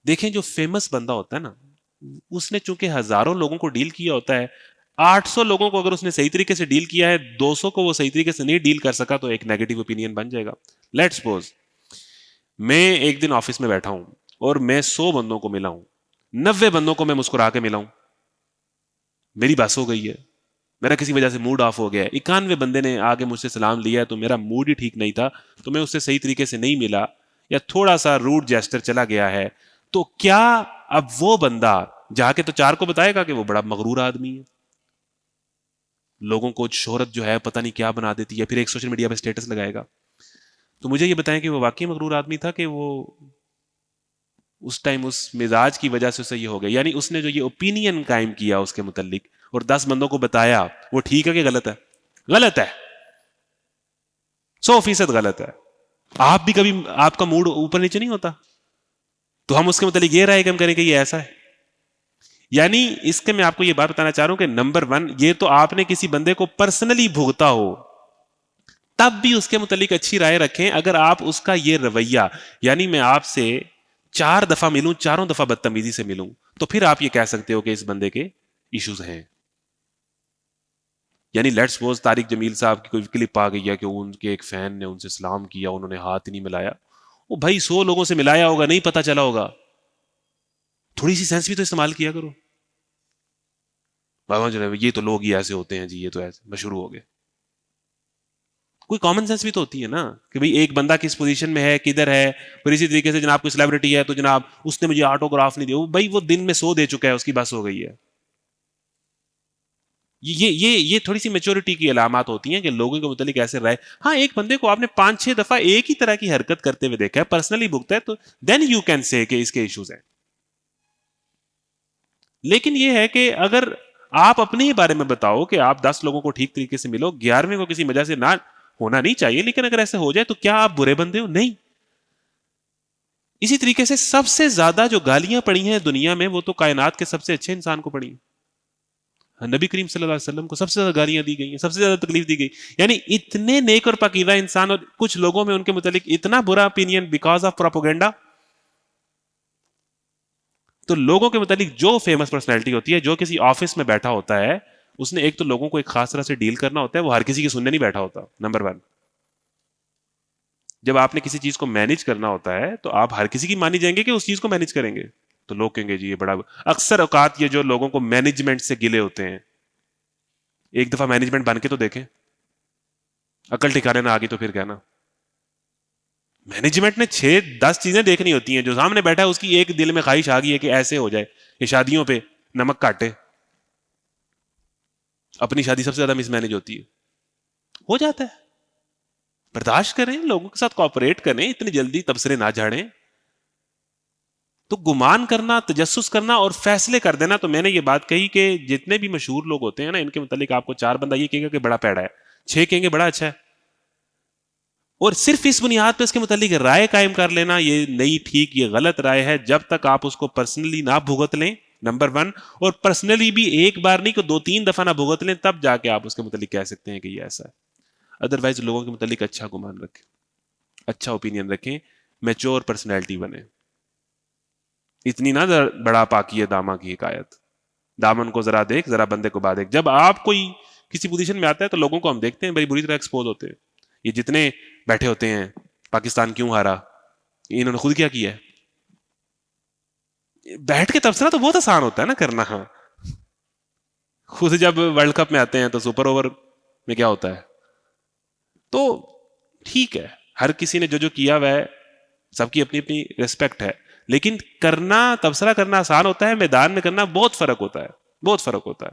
دیکھیں جو فیمس بندہ ہوتا ہے نا, اس نے چونکہ ہزاروں لوگوں کو ڈیل کیا ہوتا ہے, 800 لوگوں کو اگر اس نے صحیح طریقے سے ڈیل کیا ہے, 200 کو وہ صحیح طریقے سے نہیں ڈیل کر سکا, تو ایک نیگیٹو اوپینین بن جائے گا. لیٹ سپوز میں ایک دن آفس میں بیٹھا ہوں اور میں 100 بندوں کو ملا ہوں, 90 بندوں کو میں مسکرا کے ملا ہوں, میری بس ہو گئی ہے, میرا کسی وجہ سے موڈ آف ہو گیا ہے, 91 بندے نے آگے مجھ سے سلام لیا ہے تو میرا موڈ ہی ٹھیک نہیں تھا, تو میں اس سے صحیح طریقے سے نہیں ملا, یا تھوڑا سا روڈ جیسچر چلا گیا ہے, تو کیا اب وہ بندہ جا کے تو 4 کو بتائے گا کہ وہ بڑا مغرور آدمی ہے, لوگوں کو شہرت جو ہے پتہ نہیں کیا بنا دیتی ہے, پھر ایک سوشل میڈیا پہ اسٹیٹس لگائے گا. تو مجھے یہ بتائیں کہ وہ واقعی مغرور آدمی تھا کہ وہ اس ٹائم اس مزاج کی وجہ سے اسے یہ ہو گیا؟ یعنی اس نے جو یہ اوپینین قائم کیا اس کے متعلق اور 10 بندوں کو بتایا, وہ ٹھیک ہے کہ غلط ہے؟ غلط ہے, 100% غلط ہے. آپ بھی کبھی آپ کا موڈ اوپر نیچے نہیں ہوتا, تو ہم اس کے متعلق یہ رائے قائم کریں کہ یہ ایسا ہے. یعنی اس کے میں آپ کو یہ بات بتانا چاہ رہا ہوں کہ نمبر 1, یہ تو آپ نے کسی بندے کو پرسنلی بھگتا ہو تب بھی اس کے متعلق اچھی رائے رکھیں. اگر آپ اس کا یہ رویہ, یعنی میں آپ سے 4 دفعہ ملوں, 4 دفعہ بدتمیزی سے ملوں, تو پھر آپ یہ کہہ سکتے ہو کہ اس بندے کے ایشوز ہیں. یعنی لیٹس سپوز طارق جمیل صاحب کی کوئی کلپ آ گئی ہے کہ ان کے ایک فین نے ان سے سلام کیا, انہوں نے ہاتھ نہیں ملایا, وہ بھائی 100 لوگوں سے ملایا ہوگا, نہیں پتا چلا ہوگا, تھوڑی سی سینس بھی تو استعمال کیا کرو. بابا جو یہ تو لوگ ہی ایسے ہوتے ہیں جی, یہ تو ایسے مشہور ہو گئے. کوئی کامن سینس بھی تو ہوتی ہے نا کہ بھئی ایک بندہ کس پوزیشن میں ہے, کدھر ہے. پھر اسی طریقے سے جناب کوئی سیلیبریٹی ہے تو جناب اس نے مجھے آٹوگراف نہیں دیا, بھائی وہ دن میں 100 دے چکا ہے, اس کی بس ہو گئی ہے. یہ تھوڑی سی میچورٹی کی علامات ہوتی ہیں کہ لوگوں کے متعلق ایسے رائے. ہاں, ایک بندے کو آپ نے 5-6 دفعہ ایک ہی طرح کی حرکت کرتے ہوئے دیکھا ہے, پرسنلی بھگتا ہے, تو دین یو کین سے کہ اس کے ایشوز ہیں. لیکن یہ ہے کہ اگر آپ اپنے ہی بارے میں بتاؤ کہ آپ 10 لوگوں کو ٹھیک طریقے سے ملو, 11ویں کو کسی وجہ سے نہ ہونا نہیں چاہیے, لیکن اگر ایسے ہو جائے تو کیا آپ برے بندے ہو؟ نہیں. اسی طریقے سے سب سے زیادہ جو گالیاں پڑی ہیں دنیا میں, وہ تو کائنات کے سب سے اچھے انسان کو پڑی ہیں. نبی کریم صلی اللہ علیہ وسلم کو سب سے زیادہ گالیاں دی گئی ہیں, سب سے زیادہ تکلیف دی گئی. یعنی اتنے نیک اور پاکیزہ انسان, اور کچھ لوگوں میں ان کے متعلق اتنا برا اپینین بیکاز آف پروپیگنڈا. تو لوگوں کے متعلق جو فیمس پرسنالٹی ہوتی ہے, جو کسی آفس میں بیٹھا ہوتا ہے, اس نے ایک تو لوگوں کو ایک خاص طرح سے ڈیل کرنا ہوتا ہے, وہ ہر کسی کی سننے نہیں بیٹھا ہوتا. نمبر 1, جب آپ نے کسی چیز کو مینج کرنا ہوتا ہے تو آپ ہر کسی کی مانی جائیں گے کہ اس چیز کو مینج کریں گے. تو لوگ کہیں گے جی یہ بڑا, اکثر اوقات یہ جو لوگوں کو مینجمنٹ سے گلے ہوتے ہیں, ایک دفعہ مینجمنٹ بن کے تو دیکھیں, عقل ٹھکانے نہ آگی تو پھر کہنا. مینجمنٹ نے 6-10 چیزیں دیکھنی ہوتی ہیں. جو سامنے بیٹھا ہے اس کی ایک دل میں خواہش آ گئی ہے کہ ایسے ہو جائے کہ شادیوں پہ نمک کاٹے, اپنی شادی سب سے زیادہ مس مینج ہوتی ہے, ہو جاتا ہے. برداشت کریں, لوگوں کے ساتھ کوآپریٹ کریں, اتنی جلدی تبصرے نہ جھاڑیں. تو گمان کرنا, تجسس کرنا اور فیصلے کر دینا. تو میں نے یہ بات کہی کہ جتنے بھی مشہور لوگ ہوتے ہیں نا, ان کے متعلق آپ کو 4 بندہ یہ کہے گا کہ بڑا پیڑا ہے, 6 کہیں گے بڑا اچھا ہے, اور صرف اس بنیاد پہ اس کے متعلق رائے قائم کر لینا, یہ نہیں ٹھیک, یہ غلط رائے ہے, جب تک آپ اس کو پرسنلی نہ بھگت لیں. نمبر 1, اور پرسنلی بھی ایک بار نہیں کہ 2-3 دفعہ نہ بھگت لیں, تب جا کے آپ اس کے متعلق کہہ سکتے ہیں کہ یہ ایسا ہے. ادروائز لوگوں کے متعلق اچھا گمان رکھیں, اچھا اوپینین رکھیں, میچور پرسنالٹی بنے. اتنی نہ بڑا پاکی ہے داما کی حکایت, دامن کو ذرا دیکھ, ذرا بندے کو بات دیکھ. جب آپ کوئی کسی پوزیشن میں آتا ہے تو لوگوں کو ہم دیکھتے ہیں بڑی بری طرح ایکسپوز ہوتے ہیں. یہ جتنے بیٹھے ہوتے ہیں پاکستان کیوں ہارا, انہوں نے خود کیا کیا ہے, بیٹھ کے تبصرہ تو بہت آسان ہوتا ہے نا کرنا. ہاں, خود جب ورلڈ کپ میں آتے ہیں تو سپر اوور میں کیا ہوتا ہے. تو ٹھیک ہے, ہر کسی نے جو کیا وہ ہے, سب کی اپنی اپنی ریسپیکٹ ہے, لیکن کرنا, تبصرہ کرنا آسان ہوتا ہے, میدان میں کرنا بہت فرق ہوتا ہے, بہت فرق ہوتا ہے.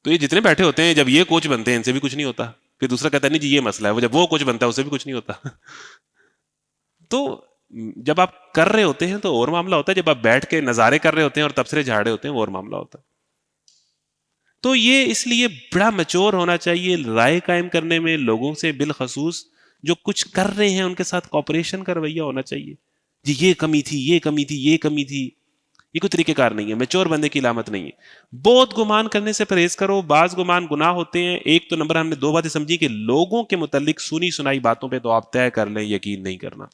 تو یہ جتنے بیٹھے ہوتے ہیں, جب یہ کوچ بنتے ہیں ان سے بھی کچھ نہیں ہوتا, پھر دوسرا کہتا ہے نہیں جی یہ مسئلہ ہے, وہ جب وہ کوچ بنتا ہے اس سے بھی کچھ نہیں ہوتا. تو جب آپ کر رہے ہوتے ہیں تو اور معاملہ ہوتا ہے, جب آپ بیٹھ کے نظارے کر رہے ہوتے ہیں اور تبصرے جھاڑے ہوتے ہیں وہ اور معاملہ ہوتا ہے. تو یہ اس لیے بڑا میچور ہونا چاہیے رائے قائم کرنے میں، لوگوں سے بالخصوص جو کچھ کر رہے ہیں ان کے ساتھ کوآپریشن کا رویہ ہونا چاہیے. جی یہ کمی تھی، یہ کمی تھی، یہ کمی تھی، یہ کوئی طریقہ کار نہیں ہے، میچور بندے کی علامت نہیں ہے. بہت گمان کرنے سے پرہیز کرو، بعض گمان گناہ ہوتے ہیں. ایک تو نمبر ہم نے 2 باتیں سمجھی کہ لوگوں کے متعلق سنی سنائی باتوں پہ تو آپ طے کر لیں یقین نہیں کرنا،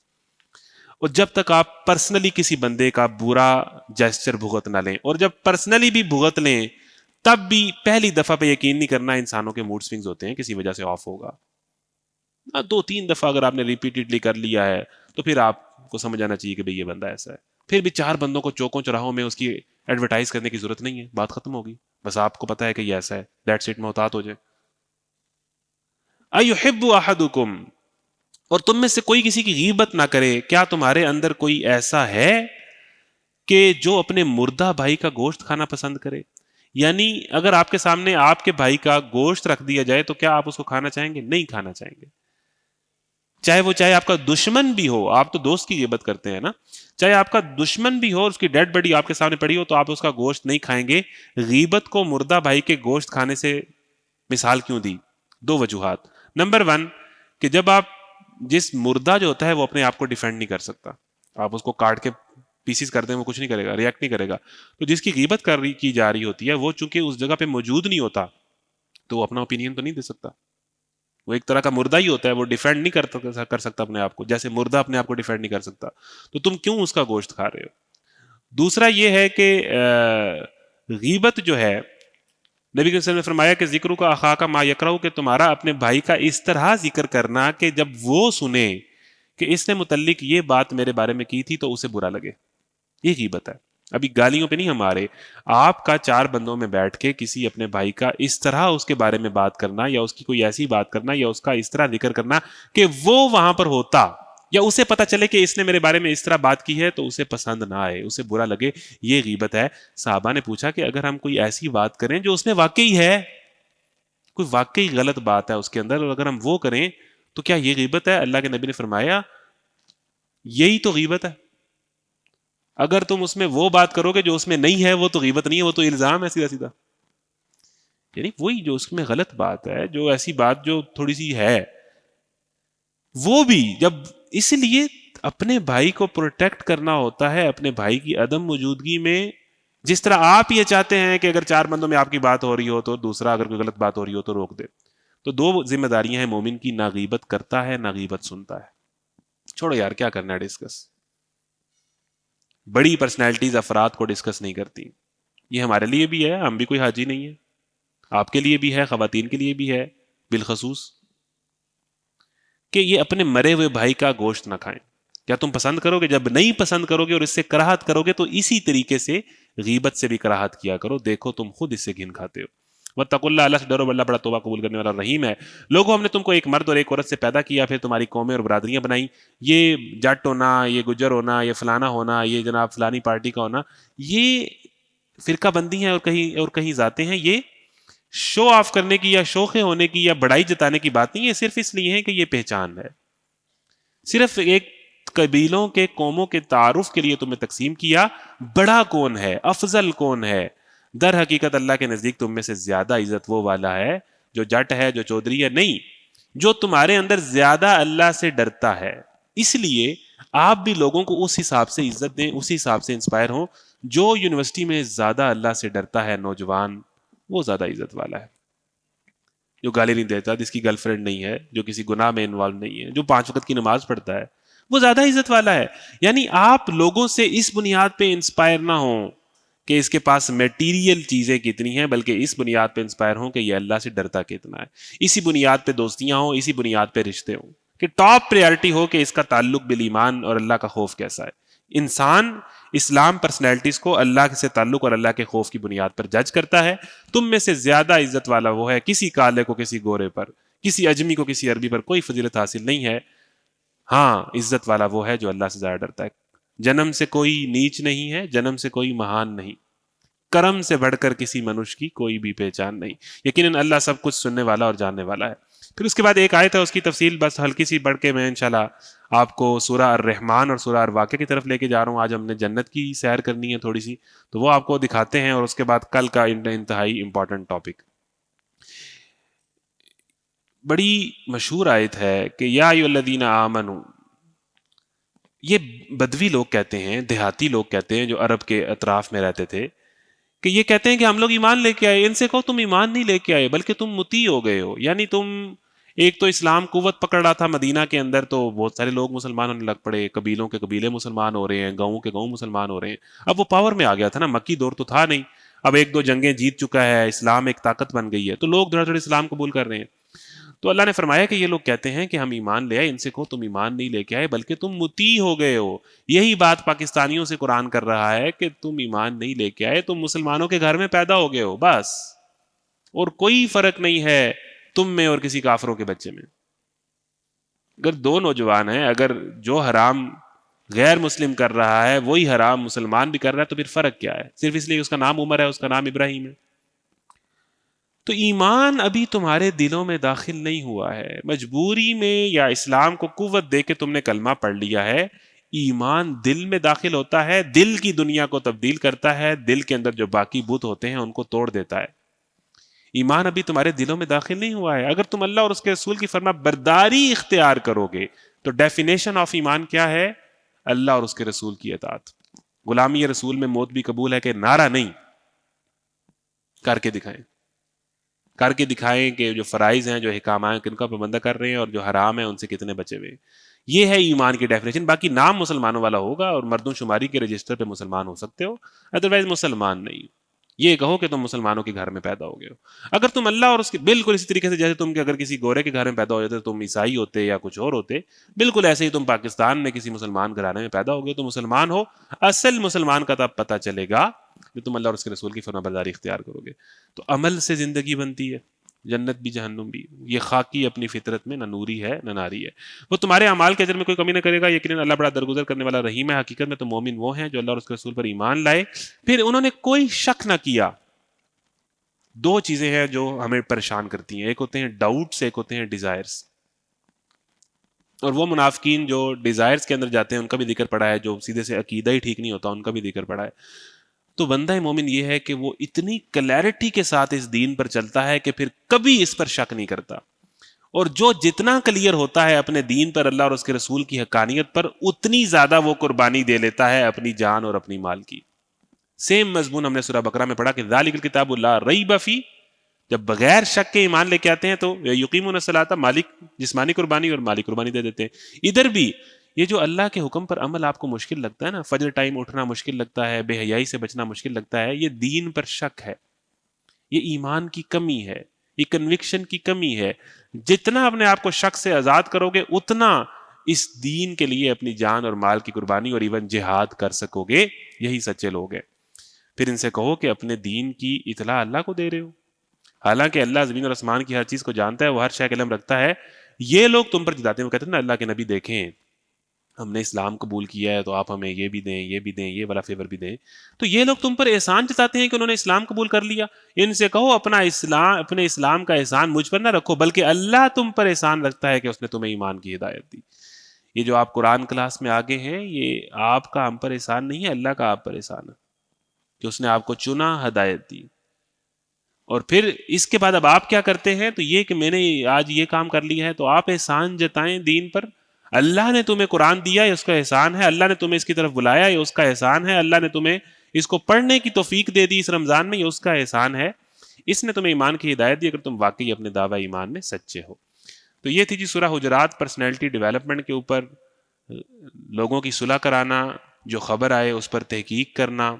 اور جب تک آپ پرسنلی کسی بندے کا برا جیسچر بھگت نہ لیں، اور جب پرسنلی بھی بھگت لیں تب بھی پہلی دفعہ پہ یقین نہیں کرنا. انسانوں کے موڈ سوئنگز ہوتے ہیں، کسی وجہ سے آف ہوگا. 2-3 دفعہ اگر آپ نے ریپیٹڈلی کر لیا ہے تو پھر آپ کو سمجھ آنا چاہیے کہ بھئی یہ بندہ ایسا ہے. پھر بھی 4 بندوں کو چوکوں چراہوں میں اس کی ایڈورٹائز کرنے کی ضرورت نہیں ہے، بات ختم ہوگی. بس آپ کو پتا ہے کہ یہ ایسا ہے، دیٹس اٹ، محتاط ہو جائے. ایحب احدکم، اور تم میں سے کوئی کسی کی غیبت نہ کرے. کیا تمہارے اندر کوئی ایسا ہے کہ جو اپنے مردہ بھائی کا گوشت کھانا پسند کرے؟ یعنی اگر آپ کے سامنے آپ کے بھائی کا گوشت رکھ دیا جائے تو کیا آپ اس کو کھانا چاہیں گے؟ نہیں کھانا چاہیں گے. چاہے آپ کا دشمن بھی ہو. آپ تو دوست کی غیبت کرتے ہیں نا. چاہے آپ کا دشمن بھی ہو، اس کی ڈیڈ باڈی آپ کے سامنے پڑی ہو تو آپ اس کا گوشت نہیں کھائیں گے. غیبت کو مردہ بھائی کے گوشت کھانے سے مثال کیوں دی؟ 2 وجوہات. نمبر 1 کہ جب آپ جس مردہ جو ہوتا ہے وہ اپنے آپ کو ڈیفینڈ نہیں کر سکتا، آپ اس کو کاٹ کے پیسز کر دیں وہ کچھ نہیں کرے گا، ریئیکٹ نہیں کرے گا. تو جس کی غیبت کی جا رہی ہوتی ہے وہ چونکہ اس جگہ پہ موجود نہیں ہوتا تو وہ اپنا اوپینین تو نہیں دے سکتا. وہ ایک طرح کا مردہ ہی ہوتا ہے، وہ ڈیفینڈ نہیں کر سکتا اپنے آپ کو، جیسے مردہ اپنے آپ کو ڈیفینڈ نہیں کر سکتا. تو تم کیوں اس کا گوشت کھا رہے ہو؟ دوسرا یہ ہے کہ غیبت جو ہے، نبی صلی اللہ علیہ وسلم نے فرمایا کہ ذکر کا اخا کا ما یکرہ، کہ تمہارا اپنے بھائی کا اس طرح ذکر کرنا کہ جب وہ سنے کہ اس نے متعلق یہ بات میرے بارے میں کی تھی تو اسے برا لگے. یہ غیبت ہے. ابھی گالیوں پہ نہیں ہم آ رہے، آپ کا 4 بندوں میں بیٹھ کے کسی اپنے بھائی کا اس طرح اس کے بارے میں بات کرنا، یا اس کی کوئی ایسی بات کرنا، یا اس کا اس طرح ذکر کرنا کہ وہ وہاں پر ہوتا، یا اسے پتا چلے کہ اس نے میرے بارے میں اس طرح بات کی ہے تو اسے پسند نہ آئے، اسے برا لگے. یہ غیبت ہے. صحابہ نے پوچھا کہ اگر ہم کوئی ایسی بات کریں جو اس میں واقعی ہے، کوئی واقعی غلط بات ہے اس کے اندر، اور اگر ہم وہ کریں تو کیا یہ غیبت ہے؟ اللہ کے نبی نے فرمایا یہی تو غیبت ہے. اگر تم اس میں وہ بات کرو گے جو اس میں نہیں ہے وہ تو غیبت نہیں ہے، وہ تو الزام ہے سیدھا سیدھا. یعنی وہی جو اس میں غلط بات ہے، جو ایسی بات جو تھوڑی سی ہے، وہ بھی جب اس لیے اپنے بھائی کو پروٹیکٹ کرنا ہوتا ہے اپنے بھائی کی عدم موجودگی میں. جس طرح آپ یہ چاہتے ہیں کہ اگر 4 بندوں میں آپ کی بات ہو رہی ہو تو دوسرا اگر کوئی غلط بات ہو رہی ہو تو روک دے. تو 2 ذمہ داریاں ہیں مومن کی، نہ غیبت کرتا ہے نہ غیبت سنتا ہے. چھوڑو یار کیا کرنا ہے ڈسکس. بڑی پرسنالٹیز افراد کو ڈسکس نہیں کرتی. یہ ہمارے لیے بھی ہے، ہم بھی کوئی حاجی نہیں ہے، آپ کے لیے بھی ہے، خواتین کے لیے بھی ہے بالخصوص، کہ یہ اپنے مرے ہوئے بھائی کا گوشت نہ کھائیں. کیا تم پسند کرو گے؟ جب نہیں پسند کرو گے اور اس سے کراہت کرو گے تو اسی طریقے سے غیبت سے بھی کراہت کیا کرو. دیکھو تم خود اس سے گھن کھاتے ہو. واتقوا اللہ، اللہ سے ڈرو، اللہ بڑا توبہ قبول کرنے والا رحیم ہے. لوگوں ہم نے تم کو ایک مرد اور ایک عورت سے پیدا کیا، پھر تمہاری قومیں اور برادریاں بنائی. یہ جٹ ہونا، یہ گجر ہونا، یہ فلانا ہونا، یہ جناب فلانی پارٹی کا ہونا، یہ فرقہ بندی ہیں اور کہیں ذاتیں ہیں. یہ شو آف کرنے کی یا شوخے ہونے کی یا بڑائی جتانے کی بات نہیں ہے، صرف اس لیے ہے کہ یہ پہچان ہے. صرف ایک قبیلوں کے قوموں کے تعارف کے لیے تمہیں تقسیم کیا. بڑا کون ہے، افضل کون ہے؟ در حقیقت اللہ کے نزدیک تم میں سے زیادہ عزت وہ والا ہے جو جٹ ہے، جو چودھری ہے، نہیں، جو تمہارے اندر زیادہ اللہ سے ڈرتا ہے. اس لیے آپ بھی لوگوں کو اس حساب سے عزت دیں، اسی حساب سے انسپائر ہوں. جو یونیورسٹی میں زیادہ اللہ سے ڈرتا ہے نوجوان، وہ زیادہ عزت والا ہے. جو گالی نہیں دیتا، جس کی گرل فرینڈ نہیں ہے، جو کسی گناہ میں انوالو نہیں ہے، جو 5 وقت کی نماز پڑھتا ہے، وہ زیادہ عزت والا ہے. یعنی آپ لوگوں سے اس بنیاد پہ انسپائر نہ ہوں کہ اس کے پاس میٹیریل چیزیں کتنی ہیں، بلکہ اس بنیاد پہ انسپائر ہوں کہ یہ اللہ سے ڈرتا کتنا ہے. اسی بنیاد پہ دوستیاں ہوں، اسی بنیاد پہ رشتے ہوں، کہ ٹاپ پریارٹی ہو کہ اس کا تعلق بالایمان اور اللہ کا خوف کیسا ہے. انسان اسلام پرسنالٹیز کو اللہ سے تعلق اور اللہ کے خوف کی بنیاد پر جج کرتا ہے. تم میں سے زیادہ عزت والا وہ ہے. کسی کالے کو کسی گورے پر، کسی اجمی کو کسی عربی پر کوئی فضیلت حاصل نہیں ہے. ہاں، عزت والا وہ ہے جو اللہ سے زیادہ ڈرتا ہے. جنم سے کوئی نیچ نہیں ہے، جنم سے کوئی مہان نہیں. کرم سے بڑھ کر کسی منش کی کوئی بھی پہچان نہیں. یقیناً اللہ سب کچھ سننے والا اور جاننے والا ہے. پھر اس کے بعد ایک آیت ہے، اس کی تفصیل بس ہلکی سی پڑھ کے میں انشاءاللہ آپ کو سورہ الرحمن اور سورہ الواقعہ کی طرف لے کے جا رہا ہوں. آج ہم نے جنت کی سیر کرنی ہے تھوڑی سی، تو وہ آپ کو دکھاتے ہیں، اور اس کے بعد کل کا انتہائی امپورٹنٹ ٹاپک. بڑی مشہور آیت ہے کہ یا ایھا الذین آمنوا، یہ بدوی لوگ کہتے ہیں، دیہاتی لوگ کہتے ہیں جو عرب کے اطراف میں رہتے تھے، کہ یہ کہتے ہیں کہ ہم لوگ ایمان لے کے آئے. ان سے کہو تم ایمان نہیں لے کے آئے بلکہ تم مطیع ہو گئے ہو. یعنی تم، ایک تو اسلام قوت پکڑ رہا تھا مدینہ کے اندر، تو بہت سارے لوگ مسلمان ہونے لگ پڑے، قبیلوں کے قبیلے مسلمان ہو رہے ہیں، گاؤں کے گاؤں مسلمان ہو رہے ہیں. اب وہ پاور میں آ گیا تھا نا، مکی دور تو تھا نہیں، اب ایک دو جنگیں جیت چکا ہے، اسلام ایک طاقت بن گئی ہے، تو لوگ تھوڑا تھوڑا اسلام قبول کر رہے ہیں. تو اللہ نے فرمایا کہ یہ لوگ کہتے ہیں کہ ہم ایمان لے آئے، ان سے کہو تم ایمان نہیں لے کے آئے بلکہ تم مطیع ہو گئے ہو. یہی بات پاکستانیوں سے قرآن کر رہا ہے کہ تم ایمان نہیں لے کے آئے، تم مسلمانوں کے گھر میں پیدا ہو گئے ہو بس، اور کوئی فرق نہیں ہے تم میں اور کسی کافروں کے بچے میں. اگر دو نوجوان ہیں، اگر جو حرام غیر مسلم کر رہا ہے وہی حرام مسلمان بھی کر رہا ہے، تو پھر فرق کیا ہے؟ صرف اس لیے اس کا نام عمر ہے، اس کا نام ابراہیم ہے. تو ایمان ابھی تمہارے دلوں میں داخل نہیں ہوا ہے، مجبوری میں یا اسلام کو قوت دے کے تم نے کلمہ پڑھ لیا ہے. ایمان دل میں داخل ہوتا ہے، دل کی دنیا کو تبدیل کرتا ہے، دل کے اندر جو باقی بت ہوتے ہیں ان کو توڑ دیتا ہے. ایمان ابھی تمہارے دلوں میں داخل نہیں ہوا ہے. اگر تم اللہ اور اس کے رسول کی فرما برداری اختیار کرو گے تو ڈیفینیشن آف ایمان کیا ہے؟ اللہ اور اس کے رسول کی اطاعت. غلامی رسول میں موت بھی قبول ہے کہ نعرہ نہیں، کر کے دکھائیں، کر کے دکھائیں کہ جو فرائض ہیں، جو حکام ہیں، کن کا پابندہ کر رہے ہیں، اور جو حرام ہیں ان سے کتنے بچے ہوئے. یہ ہے ایمان کی ڈیفینیشن. باقی نام مسلمانوں والا ہوگا اور مردم شماری کے رجسٹر پہ مسلمان ہو سکتے ہو، ادروائز مسلمان نہیں. یہ کہو کہ تم مسلمانوں کے گھر میں پیدا ہو گئے ہو. اگر تم اللہ اور اس کے بالکل اسی طریقے سے جیسے تم کہ اگر کسی گورے کے گھر میں پیدا ہو جاتے تو تم عیسائی ہوتے یا کچھ اور ہوتے، بالکل ایسے ہی تم پاکستان میں کسی مسلمان گھرانے میں پیدا ہو گئے تو مسلمان ہو. اصل مسلمان کا تب پتہ چلے گا کہ تم اللہ اور اس کے رسول کی فرما برداری اختیار کرو گے. تو عمل سے زندگی بنتی ہے، جنت بھی جہنم بھی. یہ خاکی اپنی فطرت میں نہ نوری ہے نہ ناری ہے. وہ تمہارے اعمال کے اجر میں کوئی کمی نہ کرے گا، یقیناً اللہ بڑا درگزر کرنے والا رحیم ہے. حقیقت میں تو مومن وہ ہیں جو اللہ اور اس کے رسول پر ایمان لائے، پھر انہوں نے کوئی شک نہ کیا. دو چیزیں ہیں جو ہمیں پریشان کرتی ہیں، ایک ہوتے ہیں ڈاؤٹس، ایک ہوتے ہیں ڈیزائرز. اور وہ منافقین جو ڈیزائرز کے اندر جاتے ہیں ان کا بھی ذکر پڑا ہے، جو سیدھے سے عقیدہ ہی ٹھیک نہیں ہوتا ان کا بھی ذکر پڑا ہے. تو بندہ مومن یہ ہے کہ وہ اتنی کلیئرٹی کے ساتھ اس دین پر چلتا ہے کہ پھر کبھی اس پر شک نہیں کرتا. اور جو جتنا کلیئر ہوتا ہے اپنے دین پر، اللہ اور اس کے رسول کی حقانیت پر، اتنی زیادہ وہ قربانی دے لیتا ہے اپنی جان اور اپنی مال کی. سیم مضمون ہم نے سورہ بقرہ میں پڑھا کہ ذالک الکتاب لا ریب فیہ. جب بغیر شک کے ایمان لے کے آتے ہیں تو یقیمون الصلاۃ، مالک جسمانی قربانی اور مالی قربانی دے دیتے ہیں. ادھر بھی یہ جو اللہ کے حکم پر عمل آپ کو مشکل لگتا ہے نا، فجر ٹائم اٹھنا مشکل لگتا ہے، بے حیائی سے بچنا مشکل لگتا ہے، یہ دین پر شک ہے، یہ ایمان کی کمی ہے، یہ کنوکشن کی کمی ہے. جتنا اپنے آپ کو شک سے آزاد کرو گے اتنا اس دین کے لیے اپنی جان اور مال کی قربانی اور ایون جہاد کر سکو گے. یہی سچے لوگ ہیں. پھر ان سے کہو کہ اپنے دین کی اطلاع اللہ کو دے رہے ہو، حالانکہ اللہ زمین اور آسمان کی ہر چیز کو جانتا ہے، وہ ہر شے کا علم رکھتا ہے. یہ لوگ تم پر جتاتے ہیں، وہ کہتے ہیں نا اللہ کے نبی دیکھیں ہم نے اسلام قبول کیا ہے تو آپ ہمیں یہ بھی دیں، یہ بھی دیں، یہ والا فیور بھی دیں. تو یہ لوگ تم پر احسان جتاتے ہیں کہ انہوں نے اسلام قبول کر لیا. ان سے کہو اپنے اسلام کا احسان مجھ پر نہ رکھو، بلکہ اللہ تم پر احسان رکھتا ہے کہ اس نے تمہیں ایمان کی ہدایت دی. یہ جو آپ قرآن کلاس میں آگے ہیں، یہ آپ کا ہم پر احسان نہیں ہے، اللہ کا آپ پر احسان ہے کہ اس نے آپ کو چنا، ہدایت دی. اور پھر اس کے بعد اب آپ کیا کرتے ہیں؟ تو یہ کہ میں نے آج یہ کام کر لیا ہے تو آپ احسان جتائیں دین پر. اللہ نے تمہیں قرآن دیا، یہ اس کا احسان ہے. اللہ نے تمہیں اس کی طرف بلایا، یہ اس کا احسان ہے. اللہ نے تمہیں اس کو پڑھنے کی توفیق دے دی اس رمضان میں، یہ اس کا احسان ہے. اس نے تمہیں ایمان کی ہدایت دی اگر تم واقعی اپنے دعویٰ ایمان میں سچے ہو. تو یہ تھی جی سورہ حجرات، پرسنالٹی ڈیولپمنٹ کے اوپر، لوگوں کی صلح کرانا، جو خبر آئے اس پر تحقیق کرنا،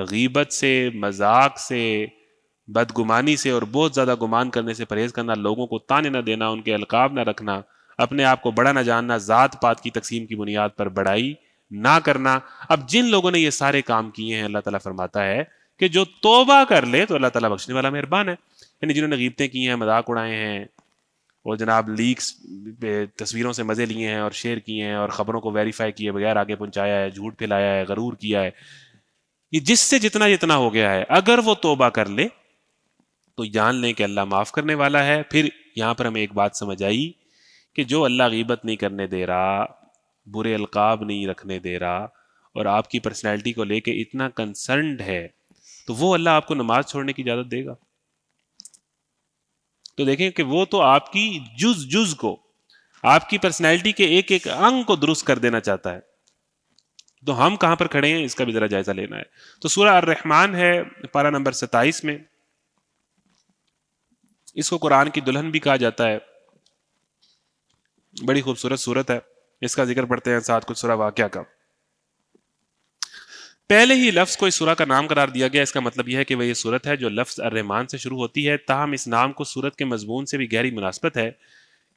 غیبت سے، مذاق سے، بدگمانی سے اور بہت زیادہ گمان کرنے سے پرہیز کرنا، لوگوں کو تانے نہ دینا، ان کے القاب نہ رکھنا، اپنے آپ کو بڑا نہ جاننا، ذات پات کی تقسیم کی بنیاد پر بڑائی نہ کرنا. اب جن لوگوں نے یہ سارے کام کیے ہیں، اللہ تعالیٰ فرماتا ہے کہ جو توبہ کر لے تو اللہ تعالیٰ بخشنے والا مہربان ہے. یعنی جنہوں نے غیبتیں کی ہیں، مذاق اڑائے ہیں، اور جناب لیکس تصویروں سے مزے لیے ہیں اور شیئر کیے ہیں، اور خبروں کو ویریفائی کیے بغیر آگے پہنچایا ہے، جھوٹ پھیلایا ہے، غرور کیا ہے، یہ جس سے جتنا ہو گیا ہے، اگر وہ توبہ کر لے تو جان لیں کہ اللہ معاف کرنے والا ہے. پھر یہاں پر ہمیں ایک بات سمجھ آئی کہ جو اللہ غیبت نہیں کرنے دے رہا، برے القاب نہیں رکھنے دے رہا، اور آپ کی پرسنالٹی کو لے کے اتنا کنسرنڈ ہے، تو وہ اللہ آپ کو نماز چھوڑنے کی اجازت دے گا؟ تو دیکھیں کہ وہ تو آپ کی جز کو، آپ کی پرسنالٹی کے ایک ایک انگ کو درست کر دینا چاہتا ہے. تو ہم کہاں پر کھڑے ہیں اس کا بھی ذرا جائزہ لینا ہے. تو سورہ الرحمن ہے پارہ نمبر 27 میں. اس کو قرآن کی دلہن بھی کہا جاتا ہے. بڑی خوبصورت سورت ہے. اس کا ذکر پڑھتے ہیں ساتھ کچھ سورہ واقعہ کا. پہلے ہی لفظ کو اس سورہ کا نام قرار دیا گیا. اس کا مطلب یہ ہے کہ وہ یہ سورت ہے جو لفظ الرحمن سے شروع ہوتی ہے. تاہم اس نام کو سورت کے مضمون سے بھی گہری مناسبت ہے،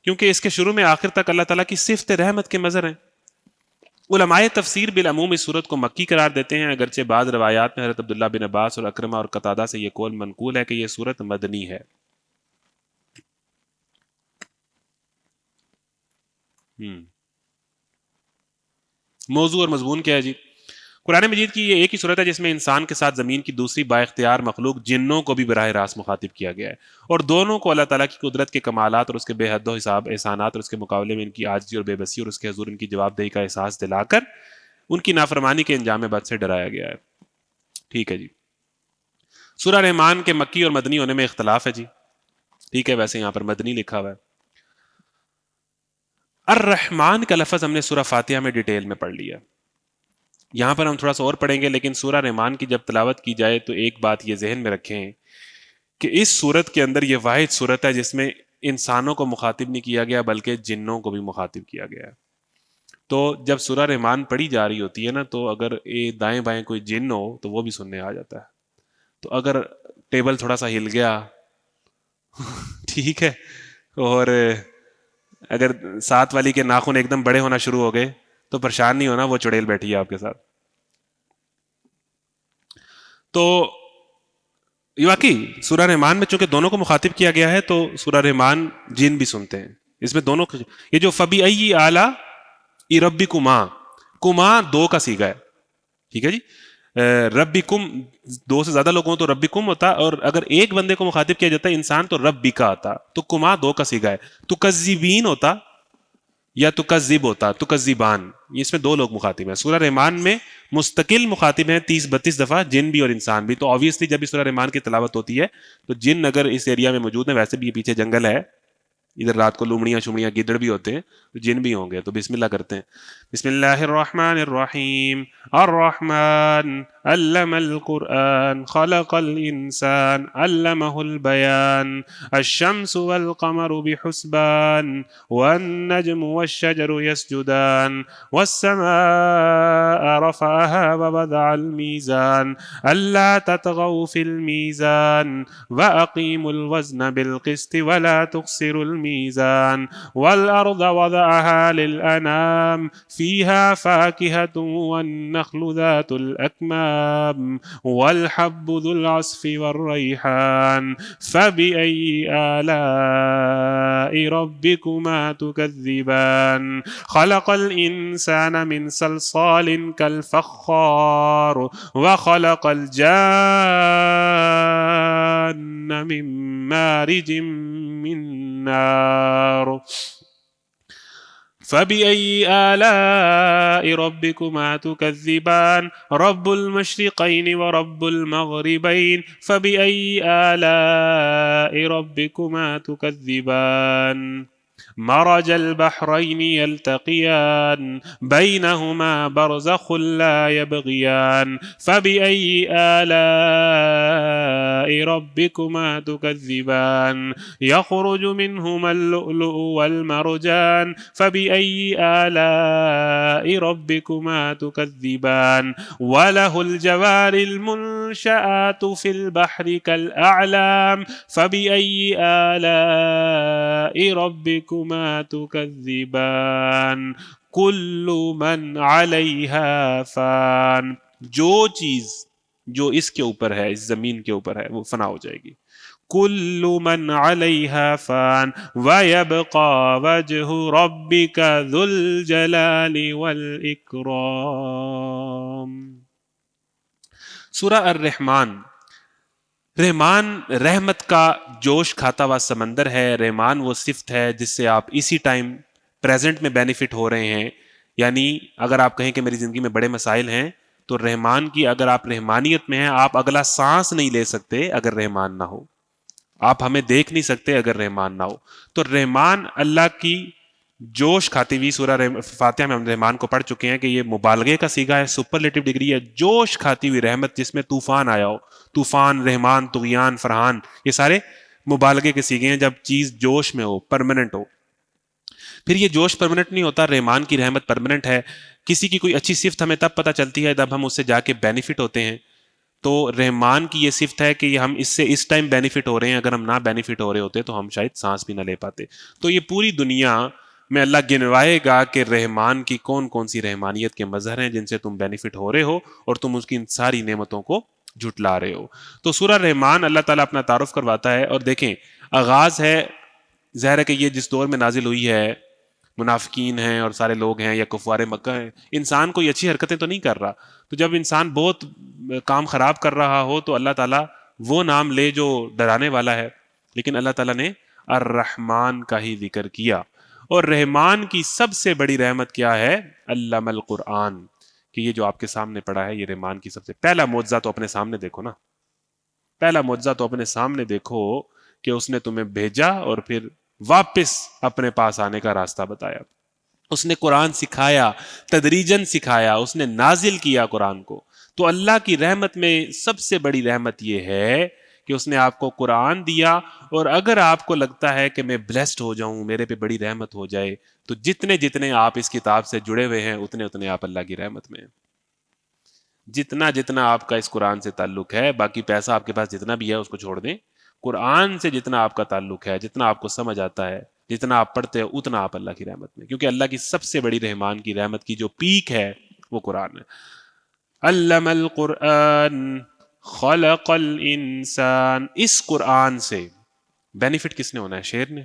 کیونکہ اس کے شروع میں آخر تک اللہ تعالیٰ کی صفت رحمت کے مظہر ہیں. علماء تفسیر بالعموم اس سورت کو مکی قرار دیتے ہیں، اگرچہ بعض روایات میں حضرت عبداللہ بن عباس اور اکرمہ اور قتادہ سے یہ قول منقول ہے کہ یہ سورت مدنی ہے. موضوع اور مضمون کیا ہے جی؟ قرآن مجید کی یہ ایک ہی صورت ہے جس میں انسان کے ساتھ زمین کی دوسری با اختیار مخلوق جنوں کو بھی براہ راست مخاطب کیا گیا ہے، اور دونوں کو اللہ تعالیٰ کی قدرت کے کمالات اور اس کے بے حد و حساب احسانات اور اس کے مقابلے میں ان کی عاجزی اور بے بسی اور اس کے حضور ان کی جواب دہی کا احساس دلا کر ان کی نافرمانی کے انجام بد سے ڈرایا گیا ہے. ٹھیک ہے جی. سورہ رحمان کے مکی اور مدنی ہونے میں اختلاف ہے جی. ٹھیک ہے، ویسے یہاں پر مدنی لکھا ہوا ہے. الرحمن کا لفظ ہم نے سورہ فاتحہ میں ڈیٹیل میں پڑھ لیا. یہاں پر ہم تھوڑا سا اور پڑھیں گے، لیکن سورہ رحمان کی جب تلاوت کی جائے تو ایک بات یہ ذہن میں رکھیں کہ اس سورت کے اندر یہ واحد سورت ہے جس میں انسانوں کو مخاطب نہیں کیا گیا بلکہ جنوں کو بھی مخاطب کیا گیا ہے. تو جب سورہ رحمان پڑھی جا رہی ہوتی ہے نا، تو اگر دائیں بائیں کوئی جن ہو تو وہ بھی سننے آ جاتا ہے. تو اگر ٹیبل تھوڑا سا ہل گیا ٹھیک ہے، اور اگر ساتھ والی کے ناخن ایک دم بڑے ہونا شروع ہو گئے تو پریشان نہیں ہونا، وہ چڑیل بیٹھی ہے آپ کے ساتھ. تو واقعی سورہ رحمان میں چونکہ دونوں کو مخاطب کیا گیا ہے تو سورہ رحمان جن بھی سنتے ہیں. اس میں دونوں یہ جو فبی ای اعلی ربی کما دو کا سیگا ہے. ٹھیک ہے جی. ربی کم دو سے زیادہ لوگ ہوں تو ربی کم ہوتا، اور اگر ایک بندے کو مخاطب کیا جاتا ہے انسان تو ربی کا آتا. تو کما دو کا سیگا ہے. تو کذبین ہوتا یا تکذب ہوتا، تکذبان. اس میں دو لوگ مخاطب ہیں. سورہ رحمان میں مستقل مخاطب ہیں 30-32 دفعہ، جن بھی اور انسان بھی. تو آبویسلی جب اس سورہ رحمان کی تلاوت ہوتی ہے تو جن اگر اس ایریا میں موجود ہیں، ویسے بھی یہ پیچھے جنگل ہے، ادھر رات کو لومڑیاں شمڑیاں گدڑ بھی ہوتے ہیں، تو جن بھی ہوں گے. تو بسم اللہ کرتے ہیں. بسم اللہ الرحمن الرحیم. الرحمن علم القرآن خلق الانسان علمہ البیان الشمس والقمر بحسبان والنجم والشجر يسجدان والسماء رفعها ووضع الميزان ألا تطغوا في الميزان وأقيموا الوزن بالقسط ولا تخسروا الميزان والأرض وضعها للأنام فيها فاكهة والنخل ذات الأكمام والحب ذو العصف والريحان فبأي آلاء ربكما تكذبان خلق الإنسان من صلصال كالفخار وخلق الجان من مارج من نار فبأي آلاء ربكما تكذبان رب المشرقين ورب المغربين فبأي آلاء ربكما تكذبان مرج البحرين يلتقيان بينهما برزخ لا يبغيان فبأي آلاء ربكما تكذبان يخرج منهما اللؤلؤ والمرجان فبأي آلاء ربكما تكذبان وله الجوار المنشآت في البحر كالأعلام فبأي آلاء ربكما تكذبان كل من عليها فان. جو چیز جو اس کے اوپر ہے، اس زمین کے اوپر ہے، وہ فنا ہو جائے گی. كل من عليها فان ويبقى وجه ربك ذو الجلال والإكرام. سورہ الرحمن رحمان رحمت کا جوش کھاتا ہوا سمندر ہے. رحمان وہ صفت ہے جس سے آپ اسی ٹائم پریزنٹ میں بینیفٹ ہو رہے ہیں. یعنی اگر آپ کہیں کہ میری زندگی میں بڑے مسائل ہیں تو رحمان کی اگر آپ رحمانیت میں ہیں, آپ اگلا سانس نہیں لے سکتے اگر رحمان نہ ہو, آپ ہمیں دیکھ نہیں سکتے اگر رحمان نہ ہو. تو رحمان اللہ کی جوش کھاتی ہوئی, سورہ فاتحہ میں ہم رحمان کو پڑھ چکے ہیں کہ یہ مبالغے کا صیغہ ہے, سپرلیٹو ڈگری ہے. جوش کھاتی ہوئی رحمت جس میں طوفان آیا ہو, طوفان, رحمان, طغیان, فرحان, یہ سارے مبالغے کے صیغے ہیں جب چیز جوش میں ہو, پرماننٹ ہو. پھر یہ جوش پرماننٹ نہیں ہوتا, رحمان کی رحمت پرماننٹ ہے. کسی کی کوئی اچھی صفت ہمیں تب پتہ چلتی ہے جب ہم اس سے جا کے بینیفٹ ہوتے ہیں. تو رحمان کی یہ صفت ہے کہ ہم اس سے اس ٹائم بینیفٹ ہو رہے ہیں, اگر ہم نہ بینیفٹ ہو رہے ہوتے تو ہم شاید سانس بھی نہ لے پاتے. تو یہ پوری دنیا میں اللہ گنوائے گا کہ رحمان کی کون کون سی رحمانیت کے مظہر ہیں جن سے تم بینیفٹ ہو رہے ہو اور تم اس کی ان ساری نعمتوں کو جھٹلا رہے ہو. تو سورہ رحمان اللہ تعالیٰ اپنا تعارف کرواتا ہے. اور دیکھیں آغاز ہے, ظاہر ہے کہ یہ جس دور میں نازل ہوئی ہے, منافقین ہیں اور سارے لوگ ہیں یا کفار مکہ ہیں, انسان کوئی اچھی حرکتیں تو نہیں کر رہا. تو جب انسان بہت کام خراب کر رہا ہو تو اللہ تعالیٰ وہ نام لے جو ڈرانے والا ہے, لیکن اللہ تعالیٰ نے الرحمن کا ہی ذکر کیا. اور رحمان کی سب سے بڑی رحمت کیا ہے؟ علم القرآن, کہ یہ جو آپ کے سامنے پڑا ہے یہ رحمان کی سب سے پہلا معجزہ. تو اپنے سامنے دیکھو نا, پہلا معجزہ تو اپنے سامنے دیکھو کہ اس نے تمہیں بھیجا اور پھر واپس اپنے پاس آنے کا راستہ بتایا. اس نے قرآن سکھایا, تدریجاً سکھایا, اس نے نازل کیا قرآن کو. تو اللہ کی رحمت میں سب سے بڑی رحمت یہ ہے کہ اس نے آپ کو قرآن دیا. اور اگر آپ کو لگتا ہے کہ میں بلیسڈ ہو جاؤں, میرے پہ بڑی رحمت ہو جائے, تو جتنے جتنے آپ اس کتاب سے جڑے ہوئے ہیں اتنے اتنے آپ اللہ کی رحمت میں ہیں. جتنا جتنا آپ کا اس قرآن سے تعلق ہے, باقی پیسہ آپ کے پاس جتنا بھی ہے اس کو چھوڑ دیں, قرآن سے جتنا آپ کا تعلق ہے, جتنا آپ کو سمجھ آتا ہے, جتنا آپ پڑھتے ہیں, اتنا آپ اللہ کی رحمت میں. کیونکہ اللہ کی سب سے بڑی رحمان کی رحمت کی جو پیک ہے وہ قرآن ہے. علم القرآن خلق الانسان, اس قرآن سے بینیفٹ کس نے ہونا ہے؟ شیر نے,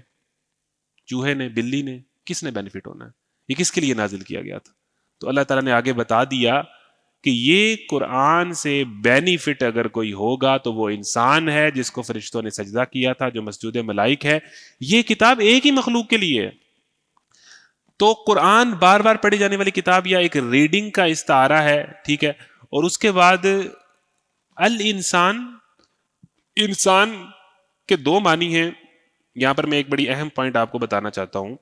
چوہے نے, بلی نے, کس نے بینیفٹ ہونا ہے؟ یہ کس کے لیے نازل کیا گیا تھا؟ تو اللہ تعالیٰ نے آگے بتا دیا کہ یہ قرآن سے بینیفٹ اگر کوئی ہوگا تو وہ انسان ہے جس کو فرشتوں نے سجدہ کیا تھا, جو مسجود ملائک ہے. یہ کتاب ایک ہی مخلوق کے لیے ہے. تو قرآن بار بار پڑھی جانے والی کتاب یا ایک ریڈنگ کا استعارہ ہے, ٹھیک ہے. اور اس کے بعد الانسان, انسان کے دو معنی ہیں. یہاں پر میں ایک بڑی اہم پوائنٹ آپ کو بتانا چاہتا ہوں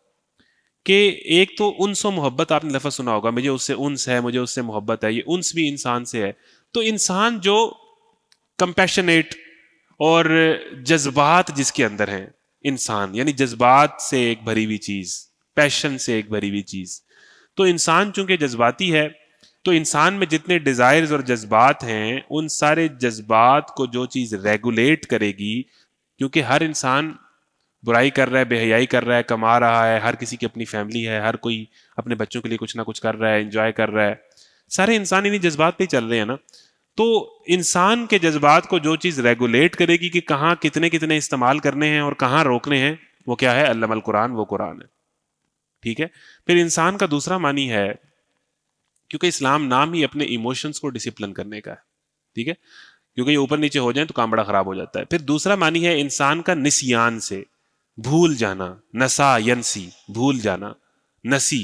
کہ ایک تو انس و محبت, آپ نے لفظ سنا ہوگا, مجھے اس سے انس ہے, مجھے اس سے محبت ہے. یہ انس بھی انسان سے ہے. تو انسان جو کمپیشنیٹ اور جذبات جس کے اندر ہیں, انسان یعنی جذبات سے ایک بھری ہوئی چیز, پیشن سے ایک بھری ہوئی چیز. تو انسان چونکہ جذباتی ہے, تو انسان میں جتنے ڈیزائرز اور جذبات ہیں ان سارے جذبات کو جو چیز ریگولیٹ کرے گی, کیونکہ ہر انسان برائی کر رہا ہے, بے حیائی کر رہا ہے, کما رہا ہے, ہر کسی کی اپنی فیملی ہے, ہر کوئی اپنے بچوں کے لیے کچھ نہ کچھ کر رہا ہے, انجوائے کر رہا ہے, سارے انسان انہیں جذبات پہ ہی چل رہے ہیں نا. تو انسان کے جذبات کو جو چیز ریگولیٹ کرے گی کہ کہاں کتنے کتنے استعمال کرنے ہیں اور کہاں روکنے ہیں, وہ کیا ہے؟ علم القرآن, وہ قرآن ہے, ٹھیک ہے. پھر انسان کا دوسرا معنی ہے, کیونکہ اسلام نام ہی اپنے ایموشنز کو ڈسپلن کرنے کا ہے, ٹھیک ہے, کیونکہ یہ اوپر نیچے ہو جائیں تو کام بڑا خراب ہو جاتا ہے. پھر دوسرا معنی ہے انسان کا نسیان سے, بھول جانا, نسا ینسی, بھول جانا, نسی,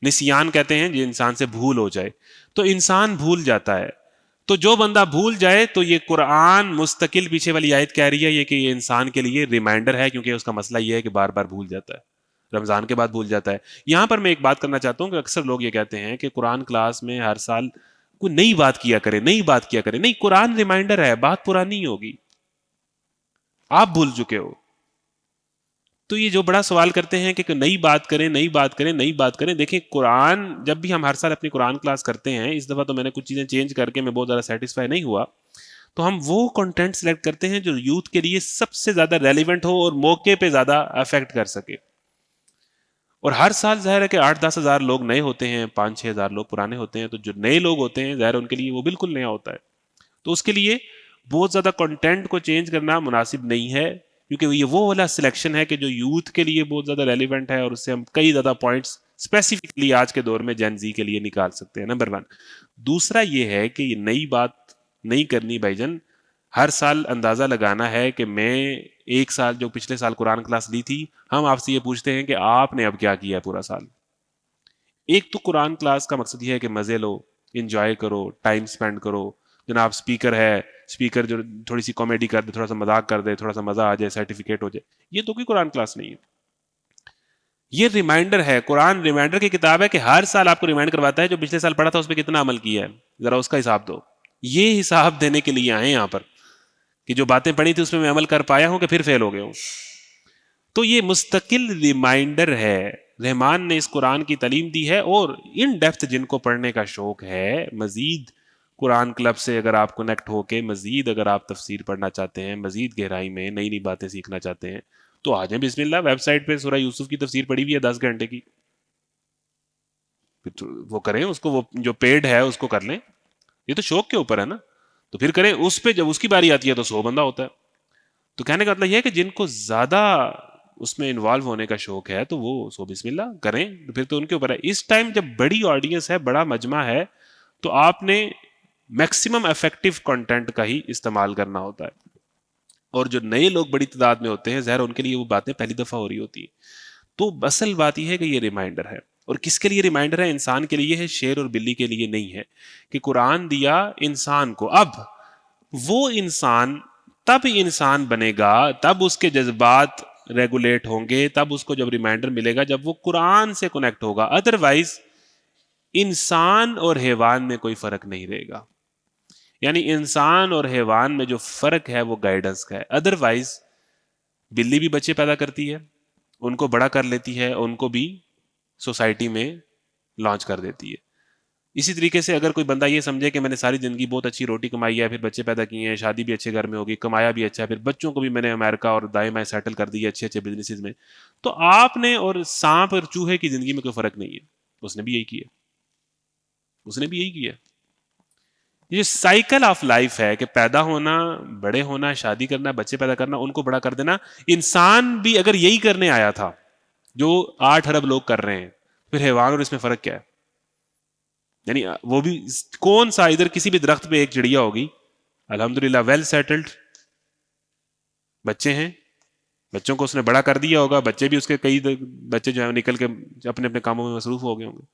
نسیان کہتے ہیں جو انسان سے بھول ہو جائے. تو انسان بھول جاتا ہے, تو جو بندہ بھول جائے تو یہ قرآن مستقل پیچھے والی آیت کہہ رہی ہے یہ کہ یہ انسان کے لیے ریمائنڈر ہے, کیونکہ اس کا مسئلہ یہ ہے کہ بار بار بھول جاتا ہے, رمضان کے بعد بھول جاتا ہے. یہاں پر میں ایک بات کرنا چاہتا ہوں کہ اکثر لوگ یہ کہتے ہیں کہ قرآن کلاس میں ہر سال کوئی نئی بات کیا کرے, نئی بات کیا کرے. نہیں, قرآن ریمائنڈر ہے, بات پرانی نہیں ہوگی, آپ بھول چکے ہو. تو یہ جو بڑا سوال کرتے ہیں کہ نئی بات کریں, نئی بات کریں, نئی بات کریں. دیکھیں قرآن جب بھی ہم ہر سال اپنی قرآن کلاس کرتے ہیں, اس دفعہ تو میں نے کچھ چیزیں چینج کر کے میں بہت زیادہ سیٹسفائی نہیں ہوا, تو ہم وہ کنٹینٹ سلیکٹ کرتے ہیں جو یوتھ کے لیے سب سے زیادہ ریلیونٹ ہو اور موقع پہ زیادہ افیکٹ کر سکے. اور ہر سال ظاہر ہے کہ 8-10 ہزار لوگ نئے ہوتے ہیں, 5-6 ہزار لوگ پرانے ہوتے ہیں. تو جو نئے لوگ ہوتے ہیں ظاہر ان کے لیے وہ بالکل نیا ہوتا ہے. تو اس کے لیے بہت زیادہ کنٹینٹ کو چینج کرنا مناسب نہیں ہے, کیونکہ یہ وہ والا سلیکشن ہے کہ جو یوتھ کے لیے بہت زیادہ ریلیونٹ ہے اور اس سے ہم کئی زیادہ پوائنٹس اسپیسیفکلی آج کے دور میں جین زی کے لیے نکال سکتے ہیں. نمبر 1. دوسرا یہ ہے کہ یہ نئی بات نہیں کرنی بھائی جان, ہر سال اندازہ لگانا ہے کہ میں ایک سال جو پچھلے سال قرآن کلاس لی تھی، ہم آپ سے یہ پوچھتے ہیں کہ آپ نے اب کیا کیا ہے پورا سال. ایک تو قرآن کلاس کا مقصد یہ ہے کہ مزے لو، انجوائے کرو، ٹائم سپینڈ کرو. جناب اسپیکر ہے، اسپیکر جو تھوڑی سی کامیڈی کر دے، تھوڑا سا مذاق کر دے، تھوڑا سا مزہ آ جائے، سرٹیفکیٹ ہو جائے، یہ تو کوئی قرآن کلاس نہیں ہے. یہ ریمائنڈر ہے. قرآن ریمائنڈر کی کتاب ہے کہ ہر سال آپ کو ریمائنڈ کرواتا ہے جو پچھلے سال پڑھا تھا اس پہ کتنا عمل کیا ہے، ذرا اس کا حساب دو. یہ حساب دینے کے لیے آئے یہاں پر کہ جو باتیں پڑھی تھی اس میں عمل کر پایا ہوں کہ پھر فیل ہو گیا ہوں. تو یہ مستقل ریمائنڈر ہے. رحمان نے اس قرآن کی تعلیم دی ہے، اور ان ڈیپتھ جن کو پڑھنے کا شوق ہے، مزید قرآن کلب سے اگر آپ کنیکٹ ہو کے مزید اگر آپ تفسیر پڑھنا چاہتے ہیں، مزید گہرائی میں نئی نئی باتیں سیکھنا چاہتے ہیں، تو آ جائیں بسم اللہ. ویب سائٹ پہ سورہ یوسف کی تفسیر پڑھی ہوئی ہے 10 گھنٹے کی، وہ کریں اس کو، وہ جو پیڈ ہے اس کو کر لیں. یہ تو شوق کے اوپر ہے نا، تو پھر کریں. اس پہ جب اس کی باری آتی ہے تو 100 بندہ ہوتا ہے. تو کہنے کا مطلب یہ ہے کہ جن کو زیادہ اس میں انوالو ہونے کا شوق ہے تو وہ سو بسم اللہ کریں، تو پھر تو ان کے اوپر ہے. اس ٹائم جب بڑی آڈینس ہے، بڑا مجمع ہے، تو آپ نے میکسیمم افیکٹو کنٹینٹ کا ہی استعمال کرنا ہوتا ہے. اور جو نئے لوگ بڑی تعداد میں ہوتے ہیں، ظاہر ان کے لیے وہ باتیں پہلی دفعہ ہو رہی ہوتی ہیں. تو اصل بات یہ ہے کہ یہ ریمائنڈر ہے. اور کس کے لیے ریمائنڈر ہے؟ انسان کے لیے ہے، شیر اور بلی کے لیے نہیں ہے. کہ قرآن دیا انسان کو، اب وہ انسان تب انسان بنے گا، تب اس کے جذبات ریگولیٹ ہوں گے، تب اس کو جب ریمائنڈر ملے گا جب وہ قرآن سے کنیکٹ ہوگا. ادروائز انسان اور حیوان میں کوئی فرق نہیں رہے گا. یعنی انسان اور حیوان میں جو فرق ہے وہ گائیڈنس کا ہے. ادروائز بلی بھی بچے پیدا کرتی ہے، ان کو بڑا کر لیتی ہے، ان کو بھی سوسائٹی میں لانچ کر دیتی ہے. اسی طریقے سے اگر کوئی بندہ یہ سمجھے کہ میں نے ساری زندگی بہت اچھی روٹی کمائی ہے، پھر بچے پیدا کیے ہیں، شادی بھی اچھے گھر میں ہوگی، کمایا بھی اچھا ہے، پھر بچوں کو بھی میں نے امریکہ اور دائیں بائیں سیٹل کر دی ہے اچھے اچھے بزنسز میں، تو آپ نے اور سانپ اور چوہے کی زندگی میں کوئی فرق نہیں ہے. اس نے بھی یہی کیا، اس نے بھی یہی کیا. یہ سائیکل آف لائف ہے کہ پیدا ہونا، بڑے ہونا، شادی کرنا، بچے پیدا کرنا، ان کو بڑا کر دینا. انسان بھی اگر یہی کرنے آیا تھا جو 8 ارب لوگ کر رہے ہیں، پھر حیوان اور اس میں فرق کیا ہے؟ یعنی وہ بھی کون سا، ادھر کسی بھی درخت پہ ایک چڑیا ہوگی، الحمدللہ ویل سیٹلڈ، بچے ہیں، بچوں کو اس نے بڑا کر دیا ہوگا، بچے بھی اس کے کئی بچے جو ہیں نکل کے اپنے اپنے کاموں میں مصروف ہو گئے ہوں گے.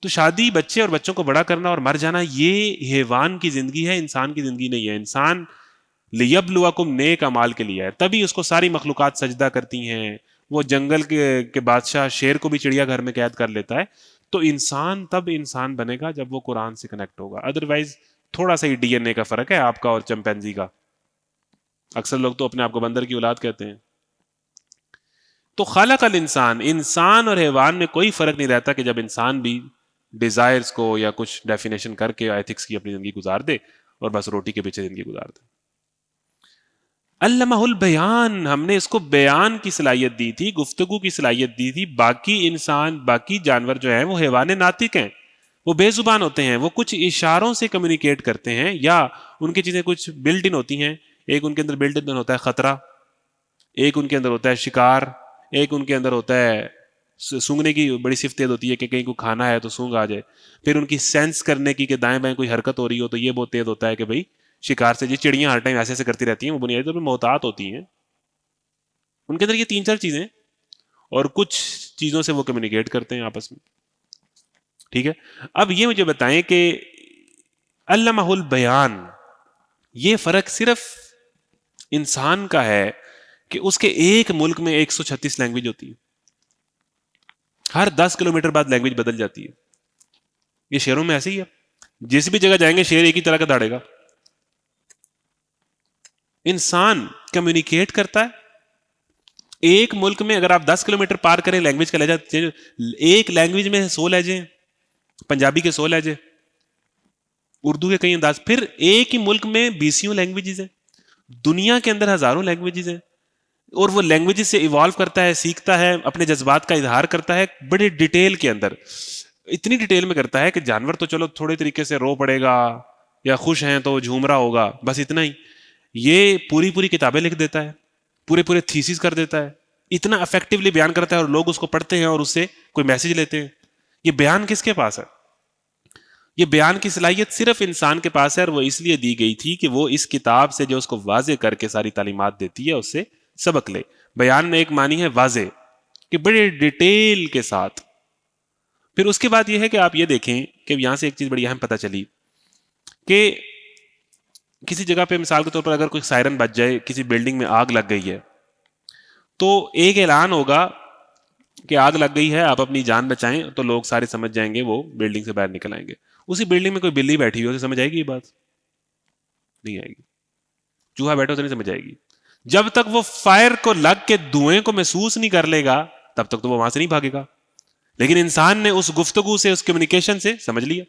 تو شادی، بچے اور بچوں کو بڑا کرنا اور مر جانا یہ حیوان کی زندگی ہے، انسان کی زندگی نہیں ہے. انسان لیبلوکم نیک اعمال کے لیے ہے، تبھی اس کو ساری مخلوقات سجدہ کرتی ہیں. وہ جنگل کے بادشاہ شیر کو بھی چڑیا گھر میں قید کر لیتا ہے. تو انسان تب انسان بنے گا جب وہ قرآن سے کنیکٹ ہوگا. ادروائز تھوڑا سا ہی ڈی این اے کا فرق ہے آپ کا اور چمپینزی کا. اکثر لوگ تو اپنے آپ کو بندر کی اولاد کہتے ہیں. تو خلق الانسان، انسان اور حیوان میں کوئی فرق نہیں رہتا کہ جب انسان بھی ڈیزائرز کو یا کچھ ڈیفینیشن کر کے ایتھکس کی اپنی زندگی گزار دے اور بس روٹی کے پیچھے زندگی گزار دے. علمہ البیان، ہم نے اس کو بیان کی صلاحیت دی تھی، گفتگو کی صلاحیت دی تھی. باقی انسان، باقی جانور جو ہیں وہ حیوان ناطق ہیں، وہ بے زبان ہوتے ہیں، وہ کچھ اشاروں سے کمیونیکیٹ کرتے ہیں یا ان کی چیزیں کچھ بلٹ ان ہوتی ہیں. ایک ان کے اندر بلٹ ان ہوتا ہے خطرہ، ایک ان کے اندر ہوتا ہے شکار، ایک ان کے اندر ہوتا ہے سونگنے کی بڑی صفت ہوتی ہے کہ کہیں کو کھانا ہے تو سونگ آ جائے. پھر ان کی سینس کرنے کی کہ دائیں بائیں کوئی حرکت ہو رہی ہو تو یہ بہت تیز ہوتا ہے کہ بھائی شکار سے. جی چڑیاں ہر ٹائم ایسے ایسے کرتی رہتی ہیں، وہ بنیادی طور پہ محتاط ہوتی ہیں. ان کے اندر یہ 3-4 چیزیں اور کچھ چیزوں سے وہ کمیونیکیٹ کرتے ہیں آپس میں. ٹھیک ہے، اب یہ مجھے بتائیں کہ علمہ البیان، یہ فرق صرف انسان کا ہے کہ اس کے ایک ملک میں 136 لینگویج ہوتی ہے، ہر 10 کلومیٹر بعد لینگویج بدل جاتی ہے. یہ شہروں میں ایسے ہی ہے، جس بھی جگہ جائیں گے شہر ایک ہی طرح کا داڑے گا. انسان کمیونیکیٹ کرتا ہے ایک ملک میں. اگر آپ 10 کلومیٹر پار کریں لینگویج کا لہجہ، ایک لینگویج میں 100 لہجے ہیں، پنجابی کے 100 لہجے، اردو کے کئی انداز. پھر ایک ہی ملک میں 20 لینگویجز ہیں، دنیا کے اندر ہزاروں لینگویجز ہیں. اور وہ لینگویجز سے ایوالو کرتا ہے، سیکھتا ہے، اپنے جذبات کا اظہار کرتا ہے بڑے ڈیٹیل کے اندر. اتنی ڈیٹیل میں کرتا ہے کہ جانور تو چلو تھوڑے طریقے سے رو پڑے گا یا خوش ہیں تو جھوم رہا ہوگا، بس اتنا ہی. یہ پوری پوری کتابیں لکھ دیتا ہے، پورے پورے تھیسز کر دیتا ہے، اتنا افیکٹولی بیان کرتا ہے اور لوگ اس کو پڑھتے ہیں اور اس سے کوئی میسج لیتے ہیں. یہ بیان کس کے پاس ہے؟ یہ بیان کی صلاحیت صرف انسان کے پاس ہے، اور وہ اس لیے دی گئی تھی کہ وہ اس کتاب سے جو اس کو واضح کر کے ساری تعلیمات دیتی ہے اس سے سبق لے۔ بیان میں ایک معنی ہے واضح، کہ بڑے ڈیٹیل کے ساتھ۔ پھر اس کے بعد یہ ہے کہ آپ یہ دیکھیں کہ یہاں سے ایک چیز بڑی اہم پتہ چلی کہ کسی جگہ پہ مثال کے طور پر اگر کوئی سائرن بج جائے، کسی بلڈنگ میں آگ لگ گئی ہے، تو ایک اعلان ہوگا کہ آگ لگ گئی ہے، آپ اپنی جان بچائیں، تو لوگ سارے سمجھ جائیں گے، وہ بلڈنگ سے باہر نکل آئیں گے۔ اسی بلڈنگ میں کوئی بلی بیٹھی ہوئی، اسے سمجھ آئے گی یہ بات؟ نہیں آئے گی۔ چوہا بیٹھا اسے نہیں سمجھ آئے گی۔ جب تک وہ فائر کو لگ کے دھوئیں کو محسوس نہیں کر لے گا تب تک تو وہ وہاں سے نہیں بھاگے گا، لیکن انسان نے اس گفتگو سے، اس کمیونیکیشن سے سمجھ لیا۔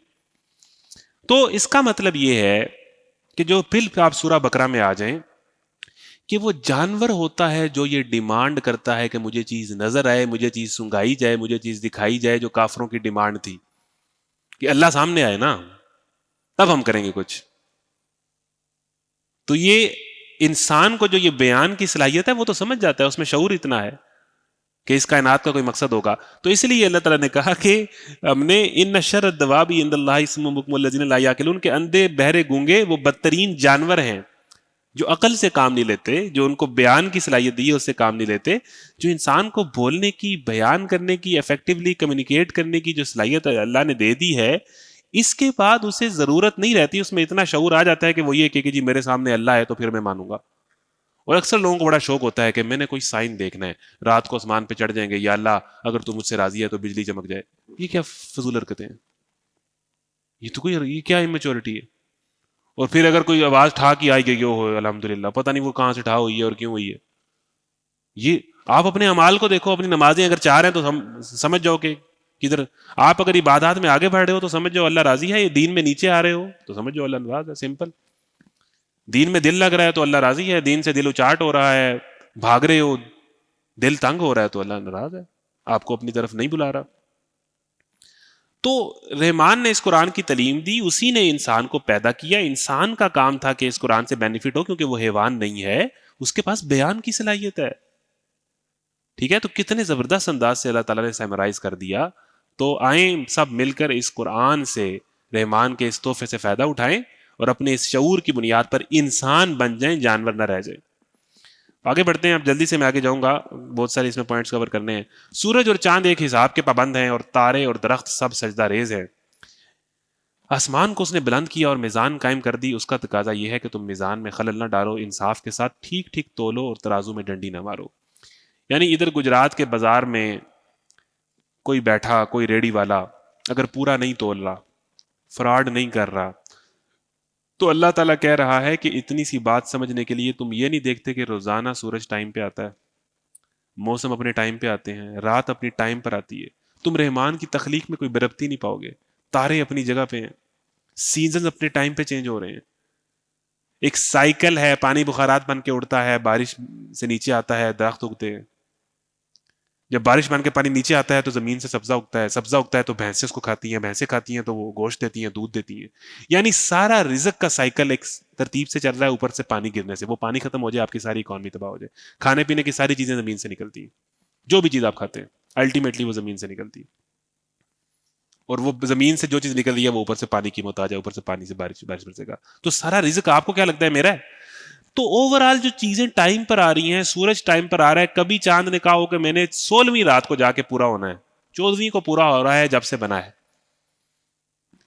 تو اس کا مطلب یہ ہے کہ جو پھر آپ سورہ بقرہ میں آ جائیں کہ وہ جانور ہوتا ہے جو یہ ڈیمانڈ کرتا ہے کہ مجھے چیز نظر آئے، مجھے چیز سنگائی جائے، مجھے چیز دکھائی جائے، جو کافروں کی ڈیمانڈ تھی کہ اللہ سامنے آئے نا تب ہم کریں گے کچھ۔ تو یہ انسان کو جو یہ بیان کی صلاحیت ہے وہ تو سمجھ جاتا ہے، اس میں شعور اتنا ہے کہ اس کائنات کا کوئی مقصد ہوگا۔ تو اس لیے اللہ تعالیٰ نے کہا کہ ہم نے ان شر الدواب عند اللہ الصم البکم الذین لا یعقلون، کہ اندھے بہرے گونگے وہ بدترین جانور ہیں جو عقل سے کام نہیں لیتے، جو ان کو بیان کی صلاحیت دی ہے اس سے کام نہیں لیتے۔ جو انسان کو بولنے کی، بیان کرنے کی، افیکٹولی کمیونیکیٹ کرنے کی جو صلاحیت اللہ نے دے دی ہے، اس کے بعد اسے ضرورت نہیں رہتی، اس میں اتنا شعور آ جاتا ہے کہ وہ یہ کہ جی میرے سامنے اللہ ہے تو پھر میں مانوں گا۔ اور اکثر لوگوں کو بڑا شوق ہوتا ہے کہ میں نے کوئی سائن دیکھنا ہے، رات کو آسمان پہ چڑھ جائیں گے، یا اللہ اگر تو مجھ سے راضی ہے تو بجلی چمک جائے۔ یہ کیا فضول حرکتیں ہیں؟ یہ کیا اممیچورٹی ہے؟ اور پھر اگر کوئی آواز ٹھا کی آئی گئی ہو الحمدللہ، پتہ نہیں وہ کہاں سے ٹھا ہوئی ہے اور کیوں ہوئی ہے۔ یہ آپ اپنے اعمال کو دیکھو، اپنی نمازیں اگر چاہ رہے ہیں تو سمجھ جاؤ کہ کدھر، آپ اگر عبادات میں آگے بڑھ رہے ہو تو سمجھ جاؤ اللہ راضی ہے، یہ دین میں نیچے آ رہے ہو تو سمجھ جاؤ اللہ ناراض ہے۔ سمپل۔ دین میں دل لگ رہا ہے تو اللہ راضی ہے، دین سے دل اچاٹ ہو رہا ہے، بھاگ رہے ہو، دل تنگ ہو رہا ہے تو اللہ ناراض ہے، آپ کو اپنی طرف نہیں بلا رہا۔ تو رحمان نے اس قرآن کی تعلیم دی، اسی نے انسان کو پیدا کیا، انسان کا کام تھا کہ اس قرآن سے بینیفٹ ہو، کیونکہ وہ حیوان نہیں ہے، اس کے پاس بیان کی صلاحیت ہے۔ ٹھیک ہے، تو کتنے زبردست انداز سے اللہ تعالیٰ نے سیمرائز کر دیا۔ تو آئیں سب مل کر اس قرآن سے، رحمان کے اس تحفے سے فائدہ اٹھائیں اور اپنے اس شعور کی بنیاد پر انسان بن جائیں، جانور نہ رہ جائیں۔ آگے بڑھتے ہیں، اب جلدی سے میں آگے جاؤں گا، بہت سارے اس میں پوائنٹس کور کرنے ہیں۔ سورج اور چاند ایک حساب کے پابند ہیں، اور تارے اور درخت سب سجدہ ریز ہیں۔ آسمان کو اس نے بلند کیا اور میزان قائم کر دی، اس کا تقاضا یہ ہے کہ تم میزان میں خلل نہ ڈالو، انصاف کے ساتھ ٹھیک ٹھیک تولو اور ترازو میں ڈنڈی نہ مارو۔ یعنی ادھر گجرات کے بازار میں کوئی بیٹھا، کوئی ریڑی والا اگر پورا نہیں تول رہا، فراڈ نہیں کر رہا، تو اللہ تعالیٰ کہہ رہا ہے کہ اتنی سی بات سمجھنے کے لیے تم یہ نہیں دیکھتے کہ روزانہ سورج ٹائم پہ آتا ہے، موسم اپنے ٹائم پہ آتے ہیں، رات اپنی ٹائم پر آتی ہے، تم رحمان کی تخلیق میں کوئی بربتی نہیں پاؤ گے، تارے اپنی جگہ پہ ہیں، سیزنز اپنے ٹائم پہ چینج ہو رہے ہیں، ایک سائیکل ہے، پانی بخارات بن کے اڑتا ہے، بارش سے نیچے آتا ہے، درخت اگتے ہیں، جب بارش بن کے پانی نیچے آتا ہے تو زمین سے سبزہ اگتا ہے، سبزہ اگتا ہے تو بھینسیں اس کو کھاتی ہیں، بھینسیں کھاتی ہیں تو وہ گوشت دیتی ہیں، دودھ دیتی ہیں، یعنی سارا رزق کا سائیکل ایک ترتیب سے چل رہا ہے، اوپر سے پانی گرنے سے، وہ پانی ختم ہو جائے آپ کی ساری اکانومی تباہ ہو جائے، کھانے پینے کی ساری چیزیں زمین سے نکلتی ہیں، جو بھی چیز آپ کھاتے ہیں الٹیمیٹلی وہ زمین سے نکلتی ہے، اور وہ زمین سے جو چیز نکل رہی ہے وہ اوپر سے پانی کی محتاج ہے، اوپر سے پانی سے بارش برسے گا، تو سارا رزق آپ کو کیا لگتا ہے میرا ہے؟ تو اوورآل جو چیزیں ٹائم پر آ رہی ہیں، سورج ٹائم پر آ رہا ہے، کبھی چاند نے کہا ہو کہ میں نے 16ویں رات کو جا کے پورا ہونا ہے، 14ویں کو پورا ہو رہا ہے جب سے بنا ہے،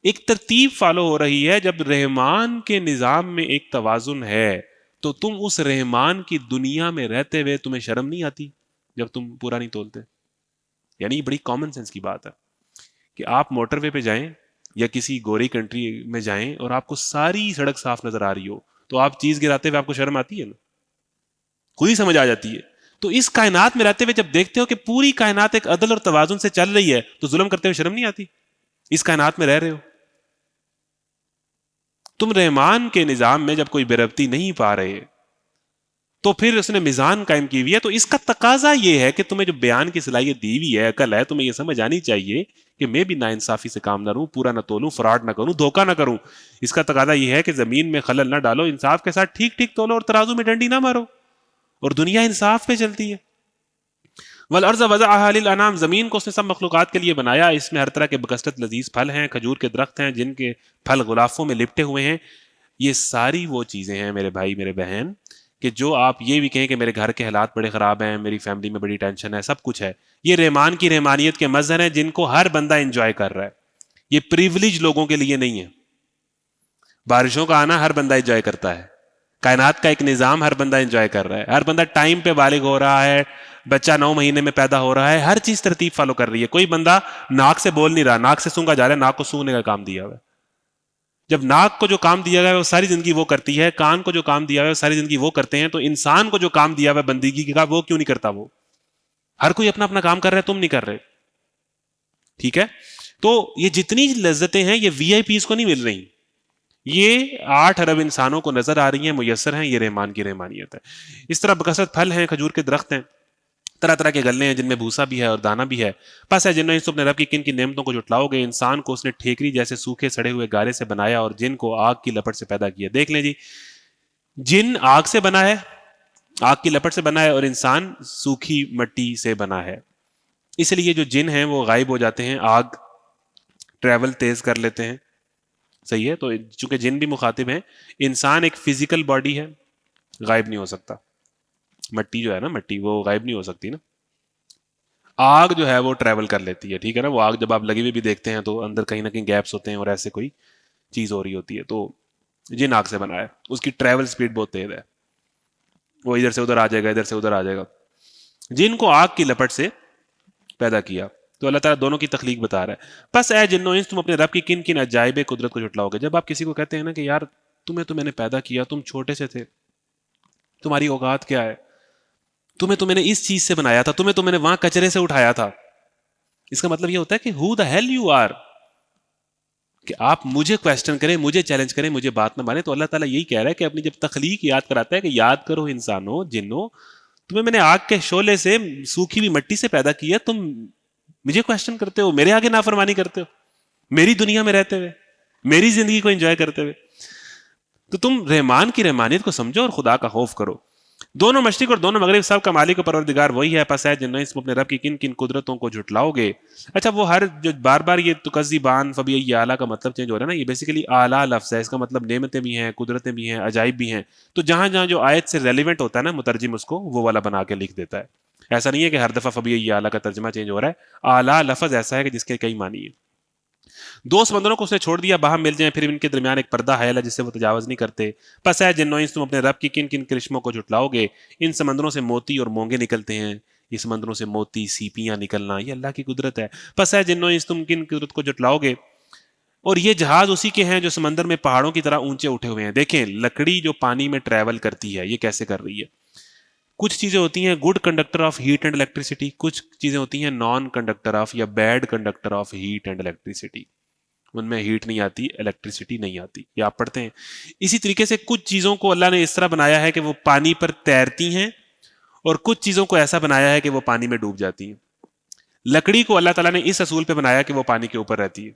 ایک ترتیب فالو ہو رہی ہے۔ جب رحمان کے نظام میں ایک توازن ہے تو تم اس رحمان کی دنیا میں رہتے ہوئے تمہیں شرم نہیں آتی جب تم پورا نہیں تولتے؟ یعنی یہ بڑی کامن سینس کی بات ہے کہ آپ موٹر وے پہ جائیں یا کسی گوری کنٹری میں جائیں اور آپ کو ساری سڑک صاف نظر آ رہی ہو تو آپ چیز گراتے ہوئے آپ کو شرم آتی ہے نا؟ خود ہی سمجھ آ جاتی ہے۔ تو اس کائنات میں رہتے ہوئے جب دیکھتے ہو کہ پوری کائنات ایک عدل اور توازن سے چل رہی ہے تو ظلم کرتے ہوئے شرم نہیں آتی؟ اس کائنات میں رہ رہے ہو تم، رحمان کے نظام میں جب کوئی بے-ربطی نہیں پا رہے تو پھر اس نے میزان قائم کی ہوئی ہے، تو اس کا تقاضا یہ ہے کہ تمہیں جو بیان کی صلاحیت دی ہوئی ہے، عقل ہے، تمہیں یہ سمجھ آنی چاہیے کہ میں بھی ناانصافی سے کام نہ رہوں، پورا نہ تولوں، فراڈ نہ کروں، دھوکہ نہ کروں۔ اس کا تقاضا یہ ہے کہ زمین میں خلل نہ ڈالو، انصاف کے ساتھ ٹھیک ٹھیک تولو اور ترازو میں ڈنڈی نہ مارو، اور دنیا انصاف پہ چلتی ہے۔ والارض وضعها للانام، زمین کو اس نے سب مخلوقات کے لیے بنایا، اس میں ہر طرح کے بکثرت لذیذ پھل ہیں، کھجور کے درخت ہیں جن کے پھل غلافوں میں لپٹے ہوئے ہیں. یہ ساری وہ چیزیں ہیں میرے بھائی میرے بہن کہ جو آپ یہ بھی کہیں کہ میرے گھر کے حالات بڑے خراب ہیں، میری فیملی میں بڑی ٹینشن ہے، سب کچھ ہے، یہ رحمان کی رحمانیت کے مظہر ہیں جن کو ہر بندہ انجوائے کر رہا ہے. یہ پریویلیج لوگوں کے لیے نہیں ہے. بارشوں کا آنا ہر بندہ انجوائے کرتا ہے، کائنات کا ایک نظام ہر بندہ انجوائے کر رہا ہے، ہر بندہ ٹائم پہ بالغ ہو رہا ہے، بچہ 9 مہینے میں پیدا ہو رہا ہے، ہر چیز ترتیب فالو کر رہی ہے. کوئی بندہ ناک سے بول نہیں رہا، ناک سے سونگا جا رہا ہے، ناک کو سونگنے کا کام دیا ہوا ہے. جب ناک کو جو کام دیا گیا ہے وہ ساری زندگی وہ کرتی ہے، کان کو جو کام دیا ہوا ہے وہ ساری زندگی وہ کرتے ہیں، تو انسان کو جو کام دیا ہوا ہے بندگی کا وہ کیوں نہیں کرتا؟ وہ ہر کوئی اپنا اپنا کام کر رہا ہے، تم نہیں کر رہے. ٹھیک ہے، تو یہ جتنی لذتیں ہیں یہ وی آئی پیز کو نہیں مل رہی، یہ 8 ارب انسانوں کو نظر آ رہی ہیں، میسر ہیں. یہ رحمان کی رحمانیت ہے. اس طرح بکثرت پھل ہیں، کھجور کے درخت ہیں، طرح طرح کے غلے ہیں جن میں بھوسا بھی ہے اور دانا بھی ہے. پس ہے جنہوں نے اپنے رب کی کن کی نعمتوں کو جھٹلاؤ گے. انسان کو اس نے ٹھیکری جیسے سوکھے سڑے ہوئے گارے سے بنایا اور جن کو آگ کی لپٹ سے پیدا کیا. دیکھ لیں جی، جن آگ سے بنا ہے، آگ کی لپٹ سے بنا ہے، اور انسان سوکھی مٹی سے بنا ہے. اس لیے جو جن ہیں وہ غائب ہو جاتے ہیں، آگ ٹریول تیز کر لیتے ہیں. صحیح ہے، تو چونکہ جن بھی مخاطب ہیں، انسان ایک فزیکل باڈی ہے، غائب نہیں ہو سکتا. مٹی جو ہے نا، مٹی وہ غائب نہیں ہو سکتی نا. آگ جو ہے وہ ٹریول کر لیتی ہے. ٹھیک ہے نا، وہ آگ جب آپ لگی ہوئی بھی دیکھتے ہیں تو اندر کہیں نہ کہیں گیپس ہوتے ہیں اور ایسے کوئی چیز ہو رہی ہوتی ہے. تو جن آگ سے بنا ہے، اس کی ٹریول سپیڈ بہت تیز ہے، وہ ادھر سے ادھر آ جائے گا، ادھر سے ادھر آ جائے گا. جن کو آگ کی لپٹ سے پیدا کیا. تو اللہ تعالیٰ دونوں کی تخلیق بتا رہا ہے. پس اے جنو انس، تم اپنے رب کی کن کن عجائب قدرت کو جھٹلاؤ گے. جب آپ کسی کو کہتے ہیں نا کہ یار تمہیں تو میں نے پیدا کیا، تم چھوٹے سے تھے، تمہاری اوقات کیا ہے، تمہیں تو میں نے اس چیز سے بنایا تھا، تمہیں تو میں نے وہاں کچرے سے اٹھایا تھا. اس کا مطلب یہ ہوتا ہے کہ who the hell you are، کہ آپ مجھے کوشچن کریں، مجھے چیلنج کریں، مجھے بات نہ مانیں. تو اللہ تعالیٰ یہی کہہ رہا ہے کہ اپنی جب تخلیق یاد کراتا ہے کہ یاد کرو انسانوں، جنوں، تمہیں میں نے آگ کے شعلے سے سوکھی ہوئی مٹی سے پیدا کیا، تم مجھے کوشچن کرتے ہو، میرے آگے نافرمانی کرتے ہو، میری دنیا میں رہتے ہوئے، میری زندگی کو انجوائے کرتے ہوئے. تو تم رحمان کی رحمانیت کو سمجھو اور خدا کا خوف کرو. دونوں مشرق اور دونوں مغرب سب کا مالک و پروردگار وہی ہے. پس ہے جنوں اس اپنے رب کی کن کن قدرتوں کو جھٹلاؤ گے. اچھا، وہ ہر جو بار بار یہ تکذبان فبی اعلیٰ کا مطلب چینج ہو رہا ہے نا، یہ بیسیکلی اعلیٰ لفظ ہے. اس کا مطلب نعمتیں بھی ہیں، قدرتیں بھی ہیں، عجائب بھی ہیں. تو جہاں جہاں جو آیت سے ریلیونٹ ہوتا ہے نا، مترجم اس کو وہ والا بنا کے لکھ دیتا ہے. ایسا نہیں ہے کہ ہر دفعہ فبی اعلیٰ کا ترجمہ چینج ہو رہا ہے. اعلیٰ لفظ ایسا ہے کہ جس کے کئی معنی ہیں. 2 سمندروں کو اس نے چھوڑ دیا، باہم مل جائیں، پھر ان کے درمیان ایک پردہ حائل ہے جس سے وہ تجاوز نہیں کرتے. پس ہے جنوں انس، تم اپنے رب کی کن کن کرشموں کو جھٹلاؤ گے. ان سمندروں سے موتی اور مونگے نکلتے ہیں. یہ سمندروں سے موتی، سیپیاں نکلنا، یہ اللہ کی قدرت ہے. پس ہے جنوں انس، تم کن قدرت کو جھٹلاؤ گے. اور یہ جہاز اسی کے ہیں جو سمندر میں پہاڑوں کی طرح اونچے اٹھے ہوئے ہیں. دیکھیں، لکڑی جو پانی میں ٹریول کرتی ہے، یہ کیسے کر رہی ہے. کچھ چیزیں ہوتی ہیں good conductor of heat and electricity, کچھ چیزیں ہوتی ہیں نان کنڈکٹر آف یا bad conductor of heat and electricity. ان میں ہیٹ نہیں آتی، الیکٹریسٹی نہیں آتی، یہ آپ پڑھتے ہیں. اسی طریقے سے کچھ چیزوں کو اللہ نے اس طرح بنایا ہے کہ وہ پانی پر تیرتی ہیں، اور کچھ چیزوں کو ایسا بنایا ہے کہ وہ پانی میں ڈوب جاتی ہیں. لکڑی کو اللہ تعالیٰ نے اس اصول پہ بنایا کہ وہ پانی کے اوپر رہتی ہے.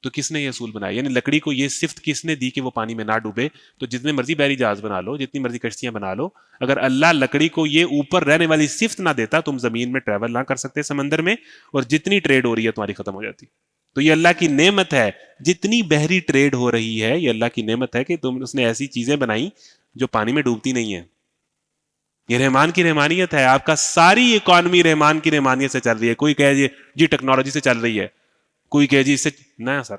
تو کس نے یہ اصول بنایا؟ یعنی لکڑی کو یہ صفت کس نے دی کہ وہ پانی میں نہ ڈوبے؟ تو جتنے مرضی بحری جہاز بنا لو، جتنی مرضی کشتیاں بنا لو، اگر اللہ لکڑی کو یہ اوپر رہنے والی صفت نہ دیتا، تم زمین میں ٹریول نہ کر سکتے سمندر میں، اور جتنی ٹریڈ ہو رہی ہے تمہاری ختم ہو جاتی. تو یہ اللہ کی نعمت ہے. جتنی بحری ٹریڈ ہو رہی ہے، یہ اللہ کی نعمت ہے کہ اس نے ایسی چیزیں بنائی جو پانی میں ڈوبتی نہیں ہیں. یہ رحمان کی رحمانیت ہے. آپ کا ساری اکانومی رحمان کی رحمانیت سے چل رہی ہے. کوئی کہے جی ٹیکنالوجی سے چل رہی ہے، کوئی کہے جی اس سے نہ. سر،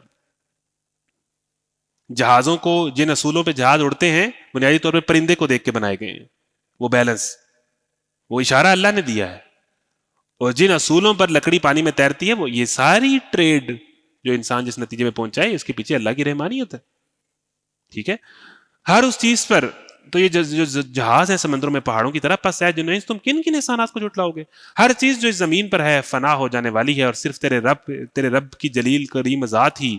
جہازوں کو، جن اصولوں پہ جہاز اڑتے ہیں، بنیادی طور پہ پرندے کو دیکھ کے بنائے گئے ہیں. وہ بیلنس، وہ اشارہ اللہ نے دیا ہے. اور جن اصولوں پر لکڑی پانی میں تیرتی ہے، وہ یہ ساری ٹریڈ جو انسان جس نتیجے میں پہنچا ہے، اس کے پیچھے اللہ کی رحمانیت ہے. ٹھیک ہے، ہر اس چیز پر. تو یہ جو جہاز ہے سمندروں میں پہاڑوں کی طرح. پس ہے جنوں تم کن کن احسانات کو جھٹلاؤ گے. ہر چیز جو اس زمین پر ہے فنا ہو جانے والی ہے، اور صرف تیرے رب کی جلیل کریم ذات ہی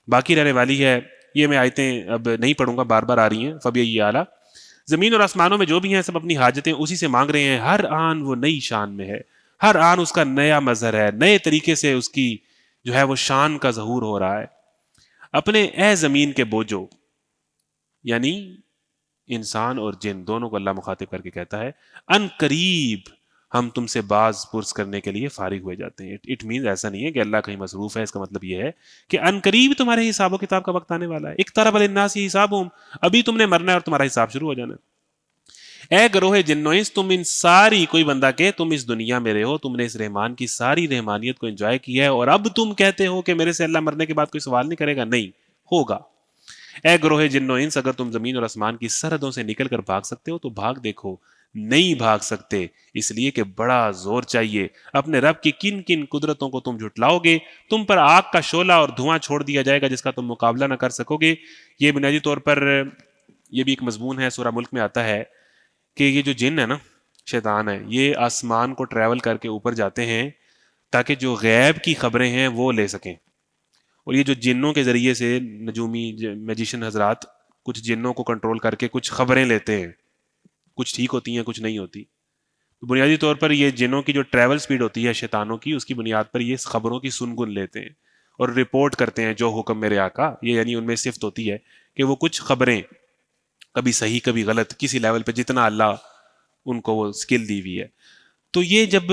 باقی رہنے والی ہے. یہ میں آیتیں اب نہیں پڑھوں گا، بار بار آ رہی ہیں. فبی اعلیٰ، زمین اور آسمانوں میں جو بھی ہیں سب اپنی حاجتیں اسی سے مانگ رہے ہیں. ہر آن وہ نئی شان میں ہے، ہر آن اس کا نیا مظہر ہے، نئے طریقے سے اس کی جو ہے وہ شان کا ظہور ہو رہا ہے. اپنے اے زمین کے بوجھو، یعنی انسان اور جن دونوں کو اللہ مخاطب کر کے کہتا ہے، ان قریب ہم تم سے باز پرس کرنے کے لیے فارغ ہوئے جاتے ہیں. اٹ مینز ایسا نہیں ہے کہ اللہ کہیں مصروف ہے، اس کا مطلب یہ ہے کہ ان قریب تمہارے حساب و کتاب کا وقت آنے والا ہے. اقترب للناس حسابهم، ابھی تم نے مرنا ہے اور تمہارا حساب شروع ہو جانا ہے. اے گروہ جن و انس، تم ان ساری، کوئی بندہ کہ تم اس دنیا میں رہو، تم نے اس رحمان کی ساری رحمانیت کو انجوائے کیا ہے، اور اب تم کہتے ہو کہ میرے سے اللہ مرنے کے بعد کوئی سوال نہیں کرے گا. نہیں ہوگا. اے گروہ جن و انس، اگر تم زمین اور آسمان کی سرحدوں سے نکل کر بھاگ سکتے ہو تو بھاگ دیکھو. نہیں بھاگ سکتے، اس لیے کہ بڑا زور چاہیے. اپنے رب کی کن کن قدرتوں کو تم جھٹلاؤ گے؟ تم پر آگ کا شعلہ اور دھواں چھوڑ دیا جائے گا جس کا تم مقابلہ نہ کر سکو گے. یہ بنیادی طور پر یہ بھی ایک مضمون ہے، سورہ ملک میں آتا ہے کہ یہ جو جن ہے نا، شیطان ہے، یہ آسمان کو ٹریول کر کے اوپر جاتے ہیں تاکہ جو غیب کی خبریں ہیں وہ لے سکیں. اور یہ جو جنوں کے ذریعے سے نجومی میجیشن حضرات کچھ جنوں کو کنٹرول کر کے کچھ خبریں لیتے ہیں، کچھ ٹھیک ہوتی ہیں کچھ نہیں ہوتی. بنیادی طور پر یہ جنوں کی جو ٹریول سپیڈ ہوتی ہے شیطانوں کی، اس کی بنیاد پر یہ خبروں کی سنگن لیتے ہیں اور رپورٹ کرتے ہیں جو حکم میرے آقا. یہ یعنی ان میں صفت ہوتی ہے کہ وہ کچھ خبریں کبھی صحیح کبھی غلط، کسی لیول پہ جتنا اللہ ان کو وہ سکل دی ہوئی ہے. تو یہ جب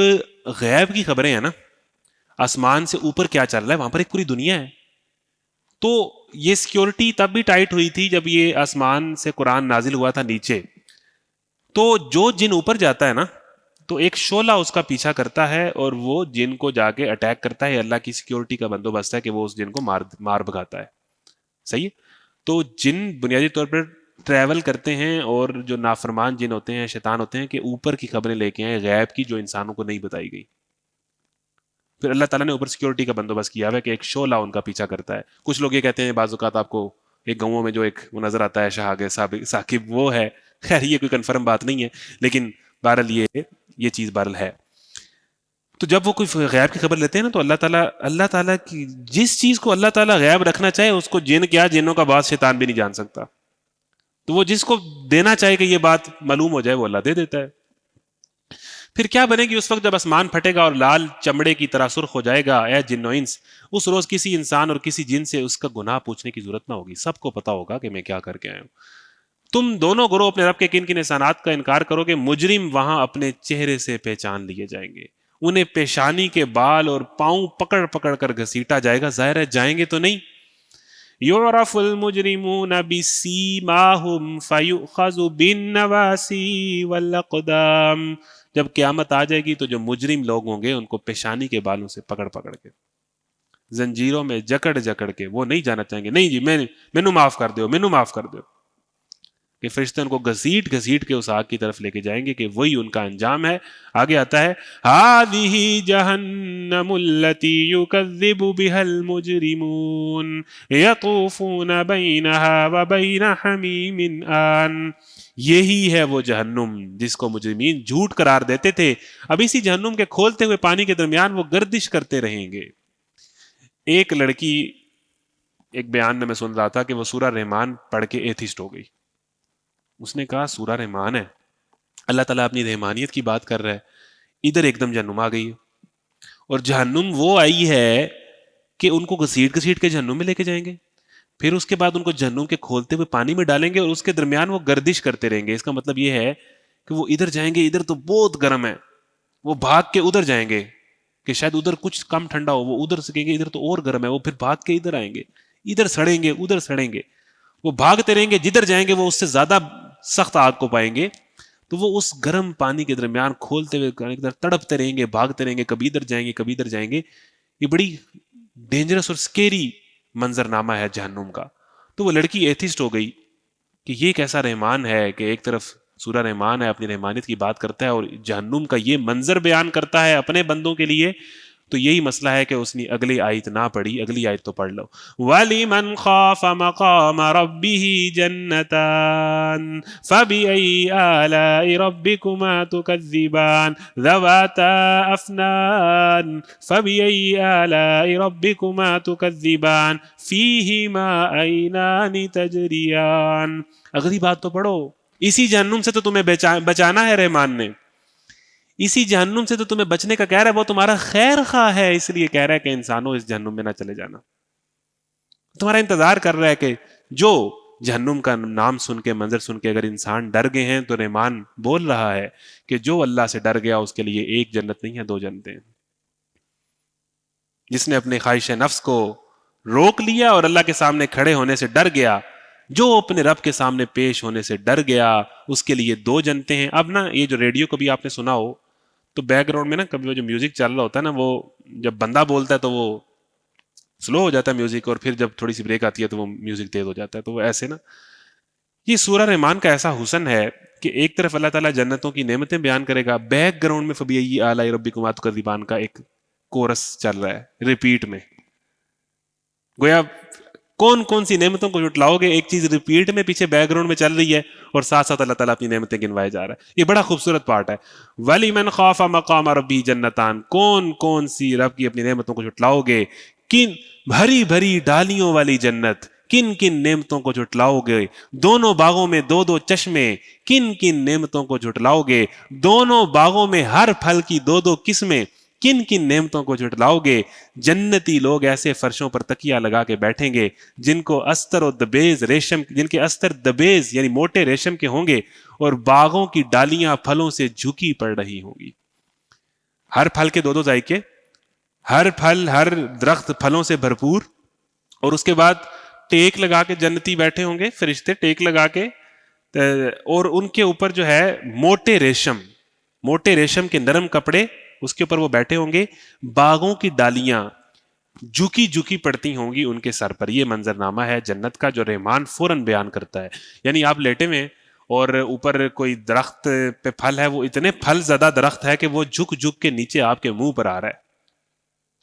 غیب کی خبریں ہیں نا، آسمان سے اوپر کیا چل رہا ہے، وہاں پر ایک پوری دنیا ہے. تو یہ سیکیورٹی تب بھی ٹائٹ ہوئی تھی جب یہ آسمان سے قرآن نازل ہوا تھا نیچے. تو جو جن اوپر جاتا ہے نا، تو ایک شعلہ اس کا پیچھا کرتا ہے اور وہ جن کو جا کے اٹیک کرتا ہے. اللہ کی سیکیورٹی کا بندوبست ہے کہ وہ اس جن کو مار بھگاتا ہے. صحیح ہے. تو جن بنیادی طور پر ٹریول کرتے ہیں، اور جو نافرمان جن ہوتے ہیں، شیطان ہوتے ہیں، کہ اوپر کی خبریں لے کے آئیں غیب کی جو انسانوں کو نہیں بتائی گئی. پھر اللہ تعالیٰ نے اوپر سیکیورٹی کا بندوبست کیا ہوا ہے کہ ایک شعلہ ان کا پیچھا کرتا ہے. کچھ لوگ یہ کہتے ہیں بعض اوقات آپ کو ایک گاؤں میں جو ایک وہ نظر آتا ہے شہاگ ثاقب، وہ ہے. خیر یہ کوئی کنفرم بات نہیں ہے، لیکن بہرحال یہ چیز بہرحال ہے. تو جب وہ کوئی غیب کی خبر لیتے ہیں نا، تو اللہ تعالیٰ کی جس چیز کو اللہ تعالیٰ غیب رکھنا چاہے اس کو جن کیا، جنوں کا باز شیطان بھی نہیں جان سکتا. تو وہ جس کو دینا چاہے کہ یہ بات معلوم ہو جائے وہ اللہ دے دیتا ہے. پھر کیا بنے گی اس وقت جب آسمان پھٹے گا اور لال چمڑے کی طرح سرخ ہو جائے گا. اے جن و انس، اس روز کسی انسان اور کسی جن سے اس کا گناہ پوچھنے کی ضرورت نہ ہوگی. سب کو پتا ہوگا کہ میں کیا کر کے آیا ہوں. تم دونوں گروہ اپنے رب کے کن کن احسانات کا انکار کرو گے. مجرم وہاں اپنے چہرے سے پہچان لیے جائیں گے. انہیں پیشانی کے بال اور پاؤں پکڑ پکڑ کر گھسیٹا جائے گا. ظاہر ہے جائیں گے تو نہیں. یعرف المجرمون بسیماہم فیؤخذ بالنواسی والاقدام. جب قیامت آ جائے گی تو جو مجرم لوگ ہوں گے ان کو پیشانی کے بالوں سے پکڑ پکڑ کے زنجیروں میں جکڑ جکڑ کے وہ نہیں جانا چاہیں گے. نہیں جی مینو معاف کر دیو، مینو معاف کر دیو. کہ فرشتے ان کو گھسیٹ گھسیٹ کے اس آگ کی طرف لے کے جائیں گے کہ وہی ان کا انجام ہے. آگے آتا ہے ہذہ جہنم التی یکذب بها المجرمون یطوفون بینہا وبین حمیم آن. یہی ہے وہ جہنم جس کو مجرمین جھوٹ قرار دیتے تھے. اب اسی جہنم کے کھولتے ہوئے پانی کے درمیان وہ گردش کرتے رہیں گے. ایک لڑکی ایک بیان میں سن رہا تھا کہ وہ سورہ رحمان پڑھ کے ایتھسٹ ہو گئی. اس نے کہا سورہ رحمان ہے، اللہ تعالیٰ اپنی رحمانیت کی بات کر رہا ہے، ادھر ایک دم جہنم آ گئی ہے. اور جہنم وہ آئی ہے کہ ان کو گھسیٹ گھسیٹ کے جہنم میں لے کے جائیں گے. پھر اس کے بعد ان کو جہنم کے کھولتے ہوئے پانی میں ڈالیں گے اور اس کے درمیان وہ گردش کرتے رہیں گے. اس کا مطلب یہ ہے کہ وہ ادھر جائیں گے، ادھر تو بہت گرم ہے، وہ بھاگ کے ادھر جائیں گے کہ شاید ادھر کچھ کم ٹھنڈا ہو. وہ ادھر سے کہیں گے ادھر تو اور گرم ہے، وہ پھر بھاگ کے ادھر آئیں گے، ادھر سڑیں گے ادھر سڑیں گے. وہ بھاگتے رہیں گے، جدھر جائیں گے وہ اس سے زیادہ سخت آگ کو پائیں گے. تو وہ اس گرم پانی کے درمیان کھولتے ہوئے تڑپتے رہیں گے، بھاگتے رہیں گے، کبھی ادھر جائیں گے کبھی ادھر جائیں گے. یہ بڑی ڈینجرس اور سکیری منظرنامہ ہے جہنم کا. تو وہ لڑکی ایتھسٹ ہو گئی کہ یہ کیسا رحمان ہے کہ ایک طرف سورہ رحمان ہے، اپنی رحمانیت کی بات کرتا ہے، اور جہنم کا یہ منظر بیان کرتا ہے اپنے بندوں کے لیے. تو یہی مسئلہ ہے کہ اس نے اگلی آیت نہ پڑھی. اگلی آیت تو پڑھ لو. وَلِمَنْ خَافَ مَقَامَ رَبِّهِ جَنَّتَانِ فَبِأَيِّ آلَاءِ رَبِّكُمَا تُكَذِّبَانِ ذَوَاتَا أَفْنَانٍ فَبِأَيِّ آلَاءِ رَبِّكُمَا تُكَذِّبَانِ فِيهِمَا عَيْنَانِ تَجْرِيَانِ. اگلی بات تو پڑھو. اسی جہنم سے تو تمہیں بچانا ہے رحمان نے. اسی جہنم سے تو تمہیں بچنے کا کہہ رہا ہے، وہ تمہارا خیر خواہ ہے، اس لیے کہہ رہا ہے کہ انسانوں اس جہنم میں نہ چلے جانا. تمہارا انتظار کر رہا ہے کہ جو جہنم کا نام سن کے منظر سن کے اگر انسان ڈر گئے ہیں تو رحمان بول رہا ہے کہ جو اللہ سے ڈر گیا اس کے لیے ایک جنت نہیں ہے 2 جنتیں. جس نے اپنے خواہش نفس کو روک لیا اور اللہ کے سامنے کھڑے ہونے سے ڈر گیا, جو اپنے رب کے سامنے پیش ہونے سے ڈر گیا, اس کے لیے 2 جنتیں ہیں. اب نا یہ جو ریڈیو کبھی آپ نے سنا ہو تو بیک گراؤنڈ میں نا کبھی وہ جو میوزک چل رہا ہوتا ہے نا, وہ جب بندہ بولتا ہے تو وہ سلو ہو جاتا ہے میوزک, اور پھر جب تھوڑی سی بریک آتی ہے تو وہ میوزک تیز ہو جاتا ہے. تو وہ ایسے نا, یہ سورہ رحمان کا ایسا حسن ہے کہ ایک طرف اللہ تعالیٰ جنتوں کی نعمتیں بیان کرے گا, بیک گراؤنڈ میں فبأي آلاء ربكما تكذبان کا ایک کورس چل رہا ہے ریپیٹ میں. گویا کون کون سی نعمتوں کو جھٹلاؤ گے, ایک چیز ریپیٹ میں پیچھے بیک گراؤنڈ میں چل رہی ہے اور ساتھ ساتھ اللہ تعالیٰ اپنی نعمتیں گنوائے جا رہا ہے. یہ بڑا خوبصورت پارٹ ہے. وَلِمَنْ خَافَ مَقَامَ رَبِّهِ جَنَّتَانِ, کون کون سی رب کی اپنی نعمتوں کو جھٹلاؤ گے, کن بھری بھری ڈالیوں والی جنت, کن کن نعمتوں کو جھٹلاؤ گے, دونوں باغوں میں 2 چشمے, کن کن نعمتوں کو جھٹلاؤ گے, دونوں باغوں میں ہر پھل کی 2 قسمیں, کن کن نعمتوں کو جھٹلاؤ گے. جنتی لوگ ایسے فرشوں پر تکیہ لگا کے بیٹھیں گے جن کو استر و دبیز ریشم, جن کے استر دبیز یعنی موٹے ریشم کے ہوں گے, اور باغوں کی ڈالیاں پھلوں سے جھکی پڑ رہی ہوں گی. ہر پھل کے 2 ذائقے, ہر پھل ہر درخت پھلوں سے بھرپور, اور اس کے بعد ٹیک لگا کے جنتی بیٹھے ہوں گے, فرشتے ٹیک لگا کے, اور ان کے اوپر جو ہے موٹے ریشم کے نرم کپڑے, اس کے اوپر وہ بیٹھے ہوں گے. باغوں کی ڈالیاں جھکی پڑتی ہوں گی ان کے سر پر. یہ منظر نامہ ہے جنت کا جو رحمان فوراً بیان کرتا ہے. یعنی آپ لیٹے میں اور اوپر کوئی درخت پہ پھل ہے, وہ اتنے پھل زدہ درخت ہے کہ وہ جھک کے نیچے آپ کے منہ پر آ رہا ہے,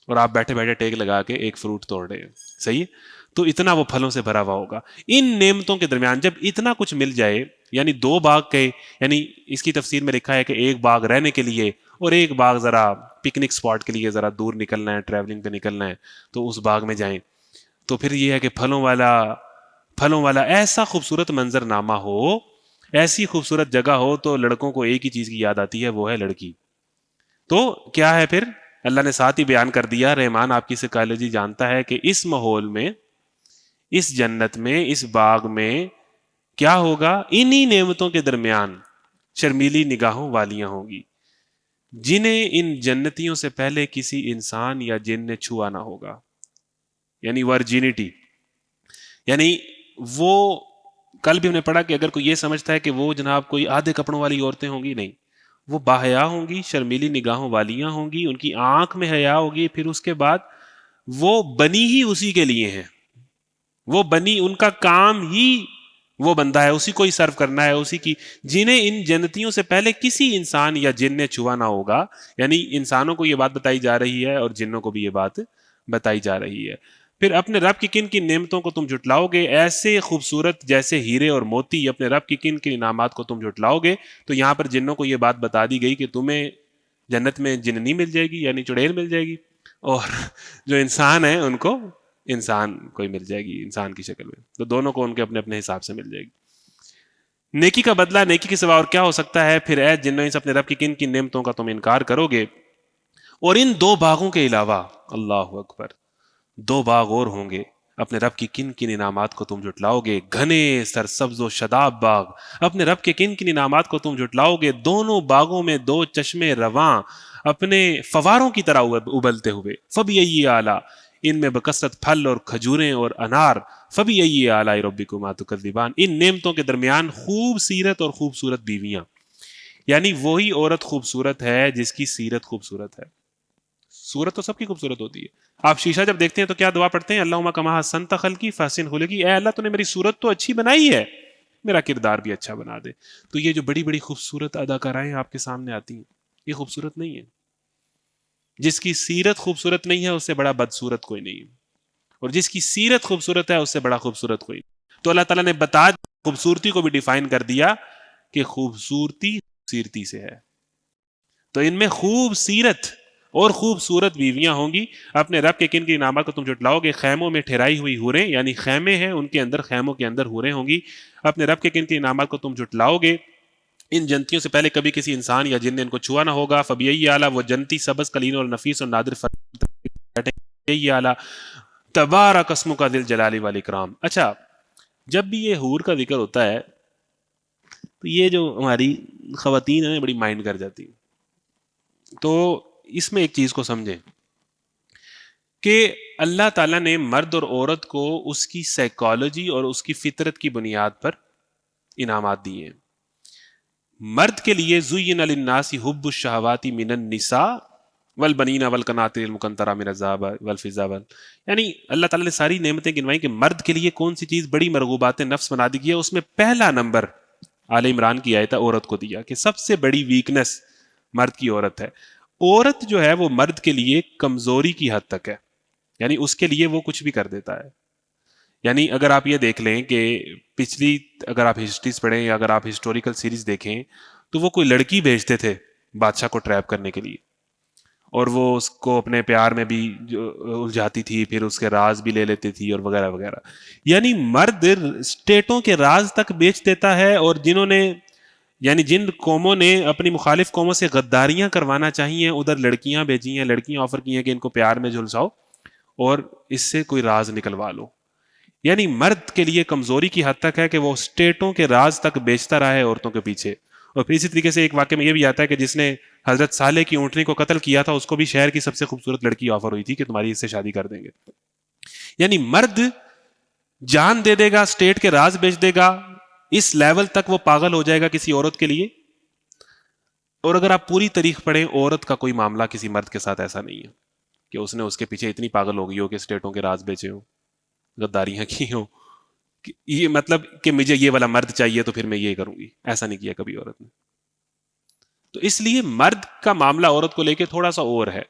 اور آپ بیٹھے بیٹھے ٹیک لگا کے ایک فروٹ توڑ رہے ہیں. صحیح ہے, تو اتنا وہ پھلوں سے بھرا ہوا ہوگا. ان نعمتوں کے درمیان جب اتنا کچھ مل جائے, یعنی 2 باغ کے, یعنی اس کی تفسیر میں لکھا ہے کہ ایک باغ رہنے کے لیے اور ایک باغ ذرا پکنک سپاٹ کے لیے ذرا دور نکلنا ہے, ٹریولنگ پہ نکلنا ہے, تو اس باغ میں جائیں. تو پھر یہ ہے کہ پھلوں والا ایسا خوبصورت منظر نامہ ہو, ایسی خوبصورت جگہ ہو, تو لڑکوں کو ایک ہی چیز کی یاد آتی ہے, وہ ہے لڑکی. تو کیا ہے پھر اللہ نے ساتھ ہی بیان کر دیا, رحمان آپ کی سائیکالوجی جانتا ہے کہ اس ماحول میں, اس جنت میں, اس باغ میں کیا ہوگا, انہی نعمتوں کے درمیان شرمیلی نگاہوں والیاں ہوں گی جنہیں ان جنتیوں سے پہلے کسی انسان یا جن نے چھوا نہ ہوگا. یعنی ورجینٹی, یعنی وہ کل بھی ہم نے پڑھا کہ اگر کوئی یہ سمجھتا ہے کہ وہ جناب کوئی آدھے کپڑوں والی عورتیں ہوں گی, نہیں, وہ باحیا ہوں گی, شرمیلی نگاہوں والیاں ہوں گی, ان کی آنکھ میں حیا ہوگی. پھر اس کے بعد وہ بنی ہی اسی کے لیے ہیں, وہ بنی, ان کا کام ہی وہ بندہ ہے, اسی کو ہی سرو کرنا ہے, اسی کی, جنہیں ان جنتیوں سے پہلے کسی انسان یا جن نے چھوا نہ ہوگا. یعنی انسانوں کو یہ بات بتائی جا رہی ہے اور جنوں کو بھی یہ بات بتائی جا رہی ہے. پھر اپنے رب کی کن کن نعمتوں کو تم جھٹلاؤ گے, ایسے خوبصورت جیسے ہیرے اور موتی, اپنے رب کی کن کن انعامات کو تم جھٹلاؤ گے. تو یہاں پر جنوں کو یہ بات بتا دی گئی کہ تمہیں جنت میں جننی مل جائے گی, یعنی چڑیل مل جائے گی, اور جو انسان ہیں ان کو انسان کوئی مل جائے گی انسان کی شکل میں. تو دونوں کو ان کے اپنے اپنے حساب سے مل جائے گی. نیکی کا بدلہ نیکی کے سوا اور کیا ہو سکتا ہے. پھر اے جنوں سے اپنے رب کی کن کن نعمتوں کا تم انکار کرو گے, اور ان 2 باغوں کے علاوہ, اللہ اکبر, 2 باغ اور ہوں گے, اپنے رب کی کن کن انعامات کو تم جھٹلاؤ گے. گھنے سرسبز و شاداب باغ, اپنے رب کے کن کن انعامات کو تم جھٹلاؤ گے. دونوں باغوں میں 2 چشمے رواں اپنے فواروں کی طرح ابلتے ہوئے. فبأي آلاء, ان میں بکثرت پھل اور کھجوریں اور انار. فبأي آلاء ربكما تكذبان, ان نعمتوں کے درمیان خوب سیرت اور خوبصورت بیویاں. یعنی وہی عورت خوبصورت ہے جس کی سیرت خوبصورت ہے. صورت تو سب کی خوبصورت ہوتی ہے. آپ شیشہ جب دیکھتے ہیں تو کیا دعا پڑھتے ہیں, اللہم کما حسنت خلقی فاحسن خلقی, اے اللہ تو نے میری صورت تو اچھی بنائی ہے, میرا کردار بھی اچھا بنا دے. تو یہ جو بڑی بڑی خوبصورت اداکارائیں آپ کے سامنے آتی ہیں, یہ خوبصورت نہیں ہے. جس کی سیرت خوبصورت نہیں ہے اس سے بڑا بدصورت کوئی نہیں, اور جس کی سیرت خوبصورت ہے اس سے بڑا خوبصورت کوئی. تو اللہ تعالیٰ نے بتا خوبصورتی کو بھی ڈیفائن کر دیا کہ خوبصورتی سیرتی سے ہے. تو ان میں خوب سیرت اور خوبصورت بیویاں ہوں گی. اپنے رب کے کن کی انعامات کو تم جھٹلاؤ گے. خیموں میں ٹھہرائی ہوئی حوریں, یعنی خیمے ہیں ان کے اندر, خیموں کے اندر حوریں ہوں گی. اپنے رب کے کن کی انعامات کو تم جھٹلاؤ گے. ان جنتیوں سے پہلے کبھی کسی انسان یا جن نے ان کو چھوا نہ ہوگا. فبأي آلاء, وہ جنتی سبز کلین اور نفیس اور نادر فبأي آلاء تبارک اسمک ذی الجلال والاکرام. اچھا, جب بھی یہ حور کا ذکر ہوتا ہے تو یہ جو ہماری خواتین ہیں بڑی مائنڈ کر جاتی. تو اس میں ایک چیز کو سمجھیں کہ اللہ تعالیٰ نے مرد اور عورت کو اس کی سائیکالوجی اور اس کی فطرت کی بنیاد پر انعامات دیے ہیں. مرد کے لیے زُيِّنَ لِلنَّاسِ حُبُّ الشَّهَوَاتِ مِنَ النِّسَاءِ والبنین والقناطر المقنطرہ من الذهب والفضة یعنی اللہ تعالیٰ نے ساری نعمتیں گنوائی کہ مرد کے لیے کون سی چیز بڑی مرغوبات نفس بنا دی گئی ہے. اس میں پہلا نمبر آل عمران کی آیت عورت کو دیا کہ سب سے بڑی ویکنس مرد کی عورت ہے. عورت جو ہے وہ مرد کے لیے کمزوری کی حد تک ہے, یعنی اس کے لیے وہ کچھ بھی کر دیتا ہے. یعنی اگر آپ یہ دیکھ لیں کہ پچھلی اگر آپ ہسٹریز پڑھیں یا اگر آپ ہسٹوریکل سیریز دیکھیں تو وہ کوئی لڑکی بھیجتے تھے بادشاہ کو ٹریپ کرنے کے لیے, اور وہ اس کو اپنے پیار میں بھی الجھاتی تھی, پھر اس کے راز بھی لے لیتی تھی اور وغیرہ وغیرہ. یعنی مرد اسٹیٹوں کے راز تک بیچ دیتا ہے, اور جنہوں نے یعنی جن قوموں نے اپنی مخالف قوموں سے غداریاں کروانا چاہیے ادھر لڑکیاں بھیجی ہیں, لڑکیاں آفر کی ہیں کہ ان کو پیار میں جھلساؤ اور اس سے کوئی راز نکلوا لو. یعنی مرد کے لیے کمزوری کی حد تک ہے کہ وہ اسٹیٹوں کے راز تک بیچتا رہا ہے عورتوں کے پیچھے. اور پھر اسی طریقے سے ایک واقعہ میں یہ بھی آتا ہے کہ جس نے حضرت صالح کی اونٹنی کو قتل کیا تھا اس کو بھی شہر کی سب سے خوبصورت لڑکی آفر ہوئی تھی کہ تمہاری اس سے شادی کر دیں گے. یعنی مرد جان دے دے گا, اسٹیٹ کے راز بیچ دے گا, اس لیول تک وہ پاگل ہو جائے گا کسی عورت کے لیے. اور اگر آپ پوری تاریخ پڑھیں عورت کا کوئی معاملہ کسی مرد کے ساتھ ایسا نہیں ہے کہ اس نے اس کے پیچھے اتنی پاگل ہو گئی ہو کہ اسٹیٹوں کے راز بیچے ہوں, غداریاں کی ہوں, یہ مطلب کہ مجھے یہ والا مرد چاہیے تو پھر میں یہ کروں گی. ایسا نہیں کیا کبھی عورت نے. تو اس لیے مرد کا معاملہ عورت کو لے کے تھوڑا سا اور ہے.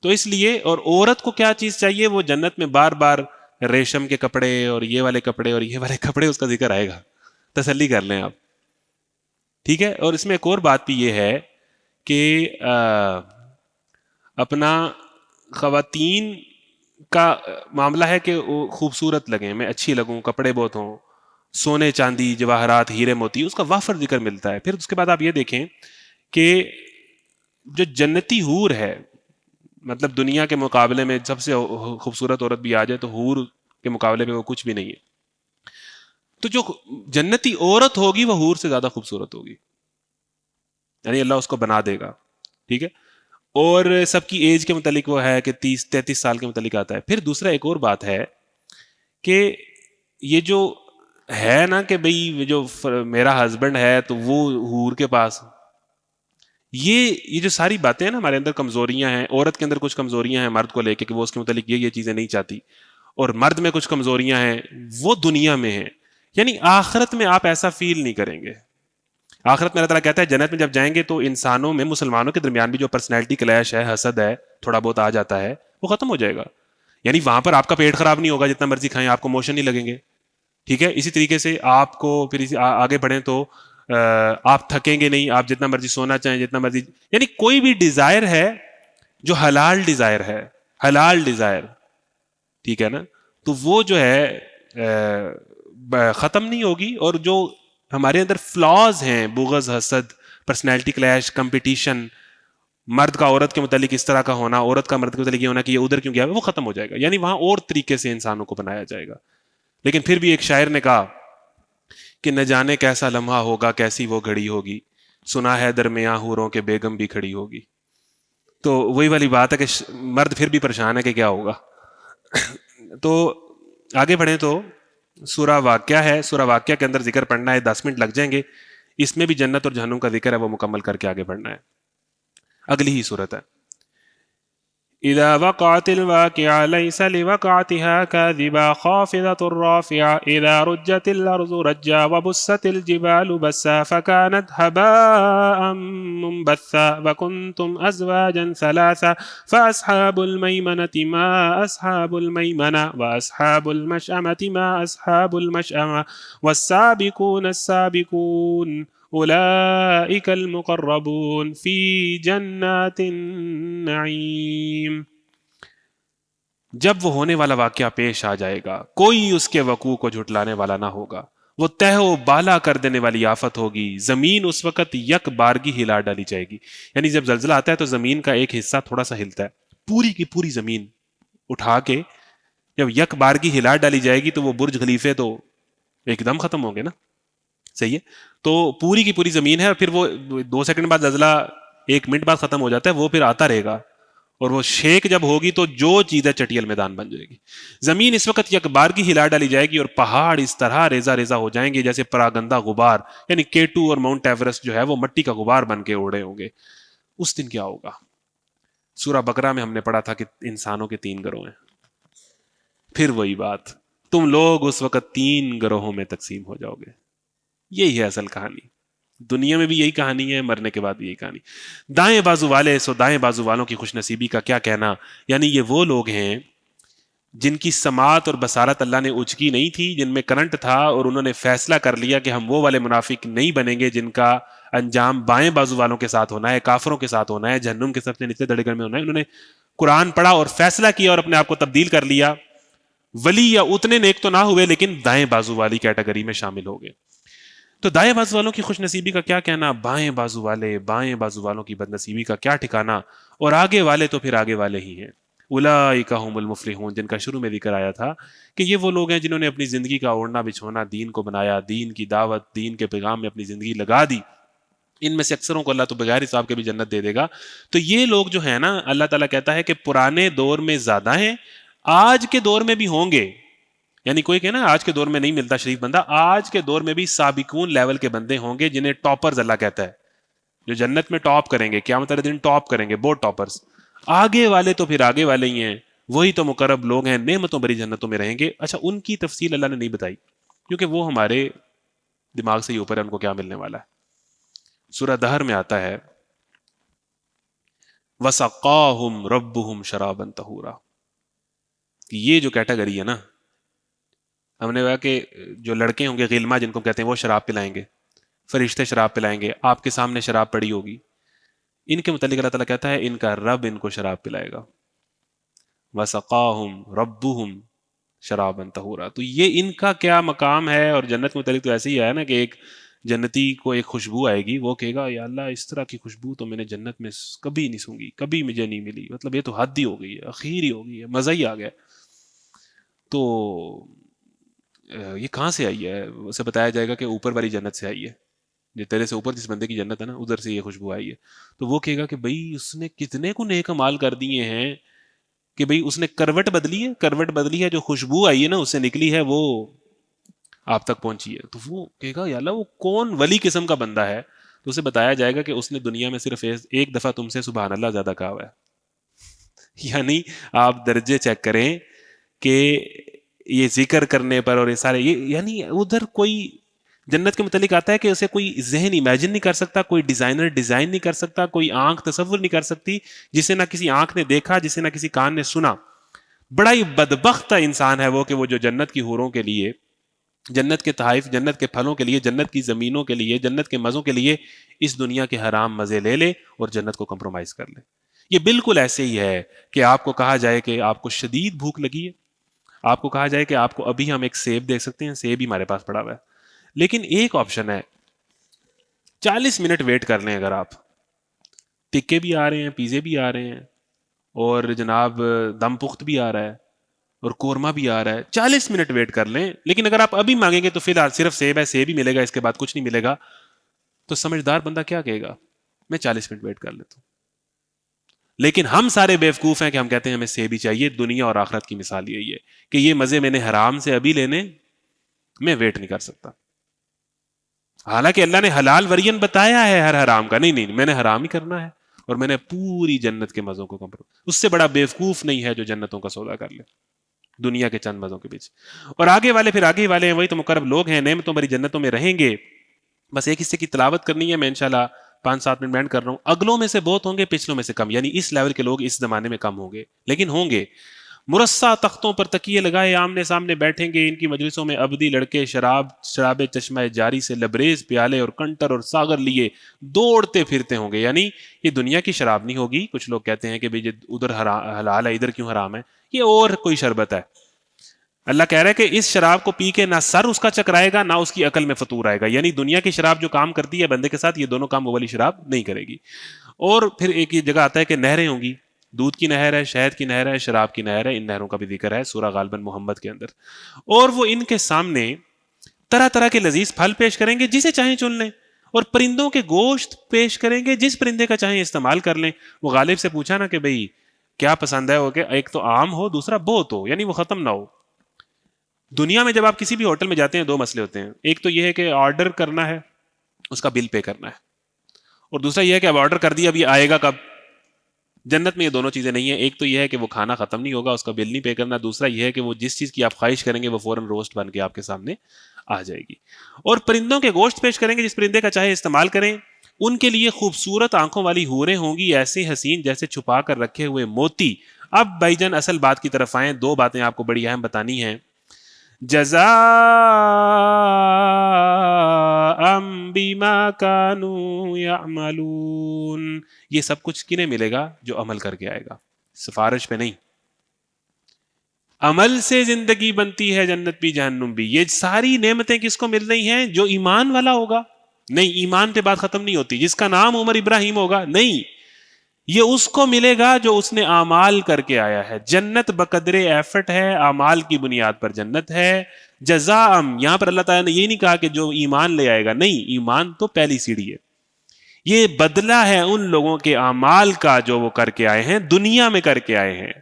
تو اس لیے اور عورت کو کیا چیز چاہیے, وہ جنت میں بار بار ریشم کے کپڑے اور یہ والے کپڑے اور یہ والے کپڑے اس کا ذکر آئے گا, تسلی کر لیں آپ, ٹھیک ہے. اور اس میں ایک اور بات بھی یہ ہے کہ اپنا خواتین کا معاملہ ہے کہ وہ خوبصورت لگیں, میں اچھی لگوں, کپڑے بہت ہوں, سونے چاندی جواہرات ہیرے موتی, اس کا وافر ذکر ملتا ہے. پھر اس کے بعد آپ یہ دیکھیں کہ جو جنتی حور ہے, مطلب دنیا کے مقابلے میں سب سے خوبصورت عورت بھی آ جائے تو حور کے مقابلے میں وہ کچھ بھی نہیں ہے. تو جو جنتی عورت ہوگی وہ حور سے زیادہ خوبصورت ہوگی, یعنی اللہ اس کو بنا دے گا, ٹھیک ہے. اور سب کی ایج کے متعلق وہ ہے کہ 30-33 سال کے متعلق آتا ہے. پھر دوسرا ایک اور بات ہے کہ یہ جو ہے نا کہ بھئی جو میرا ہسبینڈ ہے تو وہ حور کے پاس, یہ جو ساری باتیں ہیں نا ہمارے اندر کمزوریاں ہیں. عورت کے اندر کچھ کمزوریاں ہیں مرد کو لے کے کہ وہ اس کے متعلق یہ چیزیں نہیں چاہتی, اور مرد میں کچھ کمزوریاں ہیں وہ دنیا میں ہیں. یعنی آخرت میں آپ ایسا فیل نہیں کریں گے. آخرت میں اللہ تعالیٰ کہتا ہے جنت میں جب جائیں گے تو انسانوں میں مسلمانوں کے درمیان بھی جو پرسنالٹی کلیش ہے, حسد ہے, تھوڑا بہت آ جاتا ہے, وہ ختم ہو جائے گا. یعنی وہاں پر آپ کا پیٹ خراب نہیں ہوگا, جتنا مرضی کھائیں آپ کو موشن نہیں لگیں گے, ٹھیک ہے. اسی طریقے سے آپ کو پھر آگے بڑھیں تو آپ تھکیں گے نہیں, آپ جتنا مرضی سونا چاہیں, جتنا مرضی, یعنی کوئی بھی ڈیزائر ہے جو حلال ڈیزائر ہے, حلال ڈیزائر, ٹھیک ہے نا, تو وہ جو ہے ختم نہیں ہوگی. اور جو ہمارے اندر فلاز ہیں, بغض, حسد, پرسنالٹی کلیش, کمپٹیشن, مرد کا عورت کے متعلق اس طرح کا ہونا, عورت کا مرد کے متعلق یہ ہونا کہ یہ ادھر کیوں گیا, وہ ختم ہو جائے گا. یعنی وہاں اور طریقے سے انسانوں کو بنایا جائے گا. لیکن پھر بھی ایک شاعر نے کہا کہ نہ جانے کیسا لمحہ ہوگا, کیسی وہ گھڑی ہوگی, سنا ہے درمیاں حوروں کے بیگم بھی کھڑی ہوگی. تو وہی والی بات ہے کہ مرد پھر بھی پریشان ہے کہ کیا ہوگا. تو آگے بڑھیں تو سورہ واقعہ ہے, سورہ واقعہ کے اندر ذکر پڑھنا ہے, 10 منٹ لگ جائیں گے. اس میں بھی جنت اور جہنم کا ذکر ہے, وہ مکمل کر کے آگے بڑھنا ہے. اگلی ہی صورت ہے اذا وقعت الواقعة ليس لوقعتها كاذبة خافضة رافعة اذا رجت الارض رجا وبست الجبال بسا فكانت هباء منبثا وكنتم ازواجا ثلاثا فاصحاب الميمنة ما اصحاب الميمنة واصحاب المشأمة ما اصحاب المشأمة والسابقون السابقون اولئک المقربون فی جنات النعیم. جب وہ ہونے والا واقعہ پیش آ جائے گا کوئی اس کے وقوع کو جھٹلانے والا نہ ہوگا. وہ تہ و بالا کر دینے والی آفت ہوگی. زمین اس وقت یک بارگی ہلا ڈالی جائے گی. یعنی جب زلزلہ آتا ہے تو زمین کا ایک حصہ تھوڑا سا ہلتا ہے, پوری کی پوری زمین اٹھا کے جب یک بارگی ہلا ڈالی جائے گی تو وہ برج خلیفے تو ایک دم ختم ہوں گے نا. صحیح ہے. تو پوری کی پوری زمین ہے اور پھر وہ 2 سیکنڈ بعد زلزلہ 1 منٹ بعد ختم ہو جاتا ہے, وہ پھر آتا رہے گا, اور وہ شیک جب ہوگی تو جو چیز ہے چٹیل میدان بن جائے گی. زمین اس وقت یک بار کی ہلا ڈالی جائے گی اور پہاڑ اس طرح ریزہ ریزہ ہو جائیں گے جیسے پراگندہ غبار, یعنی K2 اور ماؤنٹ ایورسٹ جو ہے وہ مٹی کا غبار بن کے اڑے ہوں گے. اس دن کیا ہوگا؟ سورہ بقرہ میں ہم نے پڑھا تھا کہ انسانوں کے 3 گروہ ہیں. پھر وہی بات, تم لوگ اس وقت 3 گروہوں میں تقسیم ہو جاؤ گے. یہی ہے اصل کہانی. دنیا میں بھی یہی کہانی ہے, مرنے کے بعد بھی یہی کہانی. دائیں بازو والے سو دائیں بازو والوں کی خوش نصیبی کا کیا کہنا. یعنی یہ وہ لوگ ہیں جن کی سماعت اور بصارت اللہ نے اچکی نہیں تھی, جن میں کرنٹ تھا, اور انہوں نے فیصلہ کر لیا کہ ہم وہ والے منافق نہیں بنیں گے جن کا انجام بائیں بازو والوں کے ساتھ ہونا ہے, کافروں کے ساتھ ہونا ہے, جہنم کے سب سے نچلے درجے میں ہونا ہے. انہوں نے قرآن پڑھا اور فیصلہ کیا اور اپنے آپ کو تبدیل کر لیا. ولی یا اتنے نیک تو نہ ہوئے لیکن دائیں بازو والی کیٹیگری میں شامل ہو گئے. تو دائیں بازو والوں کی خوش نصیبی کا کیا کہنا, بائیں بازو والوں کی بد نصیبی کا کیا ٹھکانا, اور آگے والے تو پھر آگے والے ہی ہیں. اولئک هم المفلحون, جن کا شروع میں ذکر آیا تھا کہ یہ وہ لوگ ہیں جنہوں نے اپنی زندگی کا اوڑھنا بچھونا دین کو بنایا, دین کی دعوت, دین کے پیغام میں اپنی زندگی لگا دی. ان میں سے اکثروں کو اللہ تو بغیر حساب کے بھی جنت دے دے گا. تو یہ لوگ جو ہیں نا, اللہ تعالیٰ کہتا ہے کہ پرانے دور میں زیادہ ہیں, آج کے دور میں بھی ہوں گے. یعنی کوئی کہ نا آج کے دور میں نہیں ملتا شریف بندہ, آج کے دور میں بھی سابقون لیول کے بندے ہوں گے جنہیں ٹاپرز اللہ کہتا ہے, جو جنت میں ٹاپ کریں گے, قیامت والے دن ٹاپ کریں گے, بہت ٹاپرز. آگے والے تو پھر آگے والے ہی ہیں, وہی تو مقرب لوگ ہیں, نعمتوں بری جنتوں میں رہیں گے. اچھا, ان کی تفصیل اللہ نے نہیں بتائی کیونکہ وہ ہمارے دماغ سے ہی اوپر ہے ان کو کیا ملنے والا ہے. سورہ دہر میں آتا ہے وَسَقَاهُمْ رَبُّهُمْ شَرَابًا طَهُورًا, کہ یہ جو کیٹیگری ہے نا, ہم نے کہا کہ جو لڑکے ہوں گے غلما جن کو کہتے ہیں وہ شراب پلائیں گے, فرشتے شراب پلائیں گے, آپ کے سامنے شراب پڑی ہوگی. ان کے متعلق اللہ تعالیٰ کہتا ہے ان کا رب ان کو شراب پلائے گا. وَسَقَاهُمْ رَبُّهُمْ شَرَابًا طَهُورًا. تو یہ ان کا کیا مقام ہے. اور جنت کے متعلق تو ایسے ہی ہے نا کہ ایک جنتی کو ایک خوشبو آئے گی, وہ کہے گا یا اللہ اس طرح کی خوشبو تو میں نے جنت میں کبھی نہیں سونگی, کبھی مجھے نہیں ملی. مطلب یہ تو حد ہی ہو گئی ہے, اخیر ہی ہو گئی ہے, مزہ ہی آ گیا. تو یہ کہاں سے آئی ہے؟ اسے بتایا جائے گا کہ اوپر والی جنت سے آئی ہے, جو تیرے سے اوپر جس بندے کی جنت ہے نا, ادھر سے یہ خوشبو آئی ہے. تو وہ کہے گا کہ بھئی اس نے کتنے کو نیک اعمال کر دیے ہیں کہ بھئی اس نے کروٹ بدلی ہے, جو خوشبو آئی ہے نا اس سے نکلی ہے وہ آپ تک پہنچی ہے. تو وہ کہے گا یا اللہ وہ کون ولی قسم کا بندہ ہے. تو اسے بتایا جائے گا کہ اس نے دنیا میں صرف ایک دفعہ تم سے سبحان اللہ زیادہ کہا ہوا ہے. یعنی آپ درجے چیک کریں کہ یہ ذکر کرنے پر اور یہ سارے یعنی ادھر کوئی جنت کے متعلق آتا ہے کہ اسے کوئی ذہن امیجن نہیں کر سکتا, کوئی ڈیزائنر ڈیزائن نہیں کر سکتا, کوئی آنکھ تصور نہیں کر سکتی جسے نہ کسی آنکھ نے دیکھا, جسے نہ کسی کان نے سنا. بڑا ہی بدبخت انسان ہے وہ کہ وہ جو جنت کی حوروں کے لیے, جنت کے تحائف, جنت کے پھلوں کے لیے, جنت کی زمینوں کے لیے, جنت کے مزوں کے لیے اس دنیا کے حرام مزے لے لے اور جنت کو کمپرومائز کر لے. یہ بالکل ایسے ہی ہے کہ آپ کو کہا جائے کہ آپ کو شدید بھوک لگی ہے, آپ کو کہا جائے کہ آپ کو ابھی ہم ایک سیب دیکھ سکتے ہیں, سیب ہی ہمارے پاس پڑا ہوا ہے, لیکن ایک آپشن ہے 40 منٹ ویٹ کر لیں. اگر آپ ٹکے بھی آ رہے ہیں, پیزے بھی آ رہے ہیں, اور جناب دم پخت بھی آ رہا ہے, اور قورمہ بھی آ رہا ہے, 40 منٹ ویٹ کر لیں. لیکن اگر آپ ابھی مانگیں گے تو فی الحال صرف سیب ہے, سیب ہی ملے گا, اس کے بعد کچھ نہیں ملے گا. تو سمجھدار بندہ کیا کہے گا, میں 40 منٹ ویٹ کر لیتا ہوں. لیکن ہم سارے بیوقوف ہیں کہ ہم کہتے ہیں ہمیں سیب ہی چاہیے. دنیا اور آخرت کی مثال یہی ہے کہ یہ مزے میں نے حرام سے ابھی لینے, میں ویٹ نہیں کر سکتا. حالانکہ اللہ نے حلال ورین بتایا ہے ہر حرام کا, نہیں میں نے حرام ہی کرنا ہے اور میں نے پوری جنت کے مزوں کو اس سے بڑا بیوقوف نہیں ہے جو جنتوں کا سودا کر لے دنیا کے چند مزوں کے بیچ. اور آگے والے پھر آگے والے ہیں, وہی تو مقرب لوگ ہیں, نعمتوں بری جنتوں میں رہیں گے. بس ایک حصے کی تلاوت کرنی ہے, میں انشاءاللہ 5-7 منٹ مینڈ کر رہا ہوں. اگلوں میں سے بہت ہوں گے, پچھلوں میں سے کم, یعنی اس لیول کے لوگ اس زمانے میں کم ہوں گے, لیکن ہوں گے. مرصع تختوں پر تکیے لگائے آمنے سامنے بیٹھیں گے, ان کی مجلسوں میں ابدی لڑکے شراب چشمہ جاری سے لبریز پیالے اور کنٹر اور ساغر لیے دوڑتے پھرتے ہوں گے. یعنی یہ دنیا کی شراب نہیں ہوگی. کچھ لوگ کہتے ہیں کہ بھئی ادھر حلال ہے ادھر کیوں حرام ہے, یہ اور کوئی شربت ہے. اللہ کہہ رہا ہے کہ اس شراب کو پی کے نہ سر اس کا چکرائے گا نہ اس کی عقل میں فطور آئے گا. یعنی دنیا کی شراب جو کام کرتی ہے بندے کے ساتھ, یہ دونوں کام وہ والی شراب نہیں کرے گی. اور پھر ایک یہ جگہ آتا ہے کہ نہریں ہوں گی, دودھ کی نہر ہے, شہد کی نہر ہے, شراب کی نہر ہے. ان نہروں کا بھی ذکر ہے سورہ غالباً محمد کے اندر. اور وہ ان کے سامنے طرح طرح کے لذیذ پھل پیش کریں گے، جسے چاہیں چن لیں، اور پرندوں کے گوشت پیش کریں گے، جس پرندے کا چاہیں استعمال کر لیں۔ وہ غالب سے پوچھا نا کہ بھئی کیا پسند ہے، وہ کہ ایک تو عام ہو، دوسرا بہت ہو، یعنی وہ ختم نہ ہو۔ دنیا میں جب آپ کسی بھی ہوٹل میں جاتے ہیں دو مسئلے ہوتے ہیں، ایک تو یہ ہے کہ آرڈر کرنا ہے، اس کا بل پے کرنا ہے، اور دوسرا یہ ہے کہ اب آرڈر کر دیا، اب یہ آئے گا کب؟ جنت میں یہ دونوں چیزیں نہیں ہیں۔ ایک تو یہ ہے کہ وہ کھانا ختم نہیں ہوگا، اس کا بل نہیں پے کرنا، دوسرا یہ ہے کہ وہ جس چیز کی آپ خواہش کریں گے وہ فوراً روسٹ بن کے آپ کے سامنے آ جائے گی۔ اور پرندوں کے گوشت پیش کریں گے، جس پرندے کا چاہے استعمال کریں۔ ان کے لیے خوبصورت آنکھوں والی حوریں ہوں گی، ایسے حسین جیسے چھپا کر رکھے ہوئے موتی۔ اب بھائی جان اصل بات کی طرف آئیں، دو باتیں آپ کو بڑی اہم بتانی ہیں۔ جزاء بما كانوا يعملون، یہ سب کچھ کنہیں ملے گا؟ جو عمل کر کے آئے گا، سفارش پہ نہیں۔ عمل سے زندگی بنتی ہے، جنت بھی جہنم بھی۔ یہ ساری نعمتیں کس کو مل رہی ہیں؟ جو ایمان والا ہوگا۔ نہیں، ایمان پہ بات ختم نہیں ہوتی۔ جس کا نام عمر ابراہیم ہوگا، نہیں، یہ اس کو ملے گا جو اس نے اعمال کر کے آیا ہے۔ جنت بقدر ایفٹ ہے، اعمال کی بنیاد پر جنت ہے۔ جزاء، یہاں پر اللہ تعالیٰ نے یہ نہیں کہا کہ جو ایمان لے آئے گا، نہیں، ایمان تو پہلی سیڑھی ہے۔ یہ بدلہ ہے ان لوگوں کے اعمال کا جو وہ کر کے آئے ہیں، دنیا میں کر کے آئے ہیں،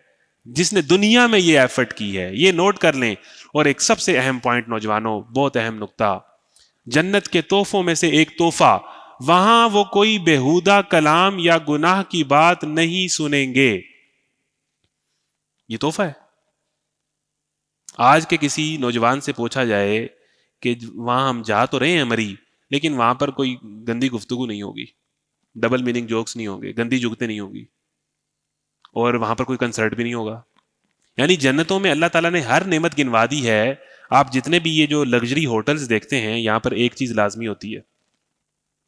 جس نے دنیا میں یہ ایفرٹ کی ہے۔ یہ نوٹ کر لیں۔ اور ایک سب سے اہم پوائنٹ نوجوانوں، بہت اہم نقطہ، جنت کے تحفوں میں سے ایک تحفہ، وہاں وہ کوئی بےہودہ کلام یا گناہ کی بات نہیں سنیں گے۔ یہ تحفہ ہے۔ آج کے کسی نوجوان سے پوچھا جائے کہ وہاں ہم جا تو رہے ہیں مری، لیکن وہاں پر کوئی گندی گفتگو نہیں ہوگی، ڈبل میننگ جوکس نہیں ہوں گے، گندی جگتیں نہیں ہوگی، اور وہاں پر کوئی کنسرٹ بھی نہیں ہوگا۔ یعنی جنتوں میں اللہ تعالیٰ نے ہر نعمت گنوا دی ہے۔ آپ جتنے بھی یہ جو لگژری ہوٹلز دیکھتے ہیں، یہاں پر ایک چیز لازمی ہوتی ہے،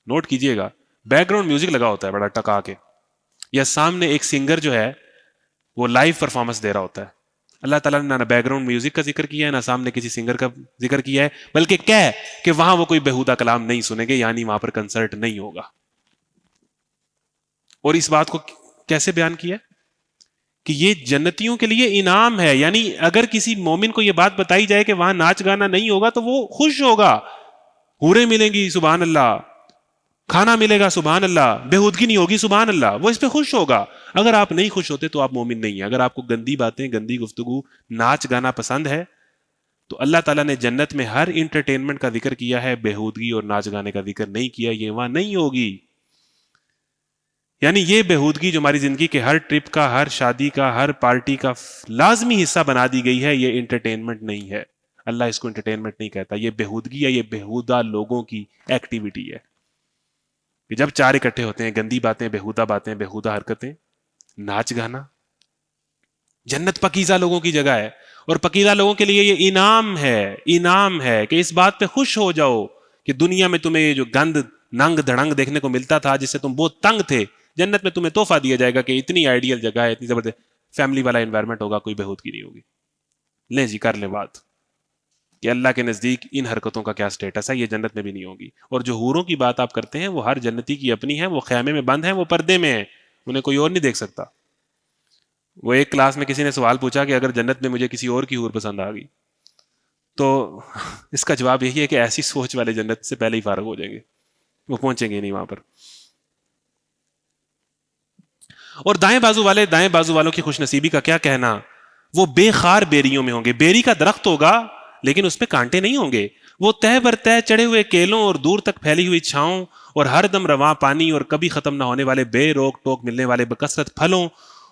نوٹ کیجئے گا، بیک گراؤنڈ میوزک لگا ہوتا ہے بڑا ٹکا کے، یا سامنے ایک سنگر جو ہے وہ لائیو پرفارمنس دے رہا ہوتا ہے۔ اللہ تعالیٰ نے نہ بیک گراؤنڈ میوزک کا ذکر کیا ہے، نہ سامنے کسی سنگر کا ذکر کیا ہے، بلکہ کیا ہے کہ وہاں وہ کوئی بےہودہ کلام نہیں سنیں گے، یعنی وہاں پر کنسرٹ نہیں ہوگا۔ اور اس بات کو کیسے بیان کیا کہ یہ جنتیوں کے لیے انعام ہے۔ یعنی اگر کسی مومن کو یہ بات بتائی جائے کہ وہاں ناچ گانا نہیں ہوگا تو وہ خوش ہوگا، حوریں ملیں گی، سبحان اللہ، کھانا ملے گا، سبحان اللہ، بےہودگی نہیں ہوگی، سبحان اللہ، وہ اس پہ خوش ہوگا۔ اگر آپ نہیں خوش ہوتے تو آپ مومن نہیں ہیں۔ اگر آپ کو گندی باتیں، گندی گفتگو، ناچ گانا پسند ہے تو اللہ تعالیٰ نے جنت میں ہر انٹرٹینمنٹ کا ذکر کیا ہے، بےہودگی اور ناچ گانے کا ذکر نہیں کیا، یہ وہاں نہیں ہوگی۔ یعنی یہ بےہودگی جو ہماری زندگی کے ہر ٹرپ کا، ہر شادی کا، ہر پارٹی کا لازمی حصہ بنا دی گئی ہے، یہ انٹرٹینمنٹ نہیں ہے۔ اللہ اس کو انٹرٹینمنٹ نہیں کہتا، یہ بےہودگی ہے، یہ بےہودہ لوگوں کی ایکٹیویٹی ہے کہ جب چار اکٹھے ہوتے ہیں، گندی باتیں، بےہودہ حرکتیں، ناچ گانا۔ جنت پکیزہ لوگوں کی جگہ ہے، اور پکیزہ لوگوں کے لیے یہ انعام ہے کہ اس بات پہ خوش ہو جاؤ کہ دنیا میں تمہیں یہ جو گند، ننگ دھڑنگ دیکھنے کو ملتا تھا، جس سے تم بہت تنگ تھے، جنت میں تمہیں تحفہ دیا جائے گا کہ اتنی آئیڈیل جگہ ہے، اتنی زبردست فیملی والا انوائرمنٹ ہوگا، کوئی بےہودگی نہیں ہوگی۔ لیں جی، کر لیں بات کہ اللہ کے نزدیک ان حرکتوں کا کیا سٹیٹس ہے، یہ جنت میں بھی نہیں ہوگی۔ اور جو حوروں کی بات آپ کرتے ہیں، وہ ہر جنتی کی اپنی ہیں، وہ خیمے میں بند ہیں، وہ پردے میں ہیں، انہیں کوئی اور نہیں دیکھ سکتا۔ وہ ایک کلاس میں کسی نے سوال پوچھا کہ اگر جنت میں مجھے کسی اور کی حور پسند آ گئی تو اس کا جواب یہی ہے کہ ایسی سوچ والے جنت سے پہلے ہی فارغ ہو جائیں گے، وہ پہنچیں گے نہیں وہاں پر۔ اور دائیں بازو والوں کی خوش نصیبی کا کیا کہنا، وہ بے خار بیریوں میں ہوں گے۔ بیری کا درخت ہوگا لیکن اس پہ کانٹے نہیں ہوں گے، وہ تہ بر تہ چڑھے ہوئے کیلوں اور دور تک پھیلی ہوئی چھاؤں اور ہر دم رواں پانی اور کبھی ختم نہ ہونے والے بے روک ٹوک ملنے والے بکثرت پھلوں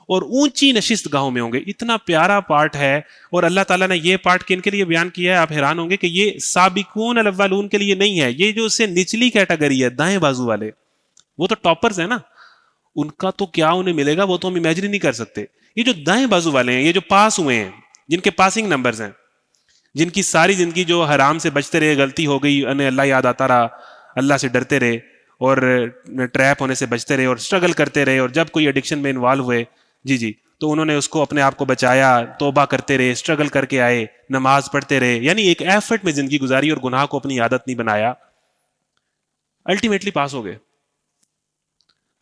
اور اونچی نشست گاہوں میں ہوں گے۔ اتنا پیارا پارٹ ہے، اور اللہ تعالیٰ نے یہ پارٹ کن کے لیے بیان کیا ہے؟ آپ حیران ہوں گے کہ یہ سابقون الاولون کے لیے نہیں ہے، یہ جو اس سے نچلی کیٹیگری ہے، دائیں بازو والے، وہ تو ٹاپرز ہیں نا، ان کا تو کیا انہیں ملے گا وہ تو ہم امیجن نہیں کر سکتے۔ یہ جو دائیں بازو والے ہیں، یہ جو پاس ہوئے ہیں، جن کے پاسنگ نمبرز ہیں، جن کی ساری زندگی جو حرام سے بچتے رہے، غلطی ہو گئی، انہیں اللہ یاد آتا رہا، اللہ سے ڈرتے رہے اور ٹریپ ہونے سے بچتے رہے اور اسٹرگل کرتے رہے، اور جب کوئی ایڈکشن میں انوالو ہوئے جی تو انہوں نے اس کو اپنے آپ کو بچایا، توبہ کرتے رہے، اسٹرگل کر کے آئے، نماز پڑھتے رہے، یعنی ایک ایفرٹ میں زندگی گزاری اور گناہ کو اپنی عادت نہیں بنایا، الٹیمیٹلی پاس ہو گئے۔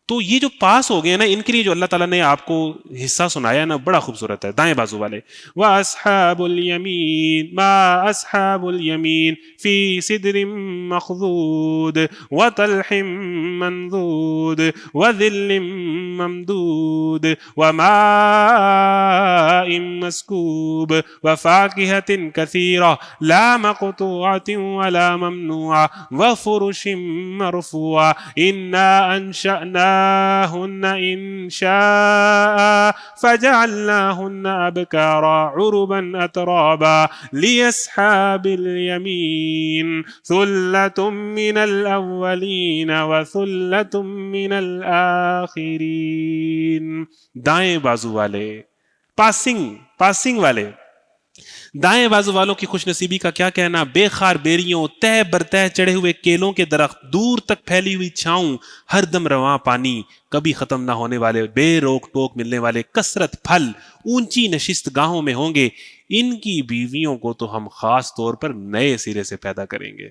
تو یہ جو پاس ہو گئے نا، ان کے لیے جو اللہ تعالیٰ نے آپ کو حصہ سنایا نا، بڑا خوبصورت ہے. دائیں بازو والے وَأَصْحَابُ الْيَمِينِ مَا أَصْحَابُ الْيَمِينِ فِي سِدْرٍ مَّخْضُودٍ وَطَلْحٍ مَّنضُودٍ وَظِلٍّ مَّمْدُودٍ وَمَاءٍ مَّسْكُوبٍ وَفَاكِهَةٍ كَثِيرَةٍ لَا مَقْطُوعَةٍ وَلَا مَمْنُوعَةٍ وَفُرُشٍ مَّرْفُوعَةٍ إِنَّا أنشأناهن إنشاء فجعلناهن أبكارا عربا أترابا لأصحاب اليمين ثلة من الأولين وثلة من الآخرين. دائیں بازو والے، پاسنگ والے، دائیں بازو والوں کی خوش نصیبی کا کیا کہنا. بے خار بیریوں، تہ برتہ چڑھے ہوئے کیلوں کے درخت، دور تک پھیلی ہوئی چھاؤں، ہر دم رواں پانی، کبھی ختم نہ ہونے والے بے روک ٹوک ملنے والے کثرت پھل، اونچی نشست گاہوں میں ہوں گے. ان کی بیویوں کو تو ہم خاص طور پر نئے سرے سے پیدا کریں گے.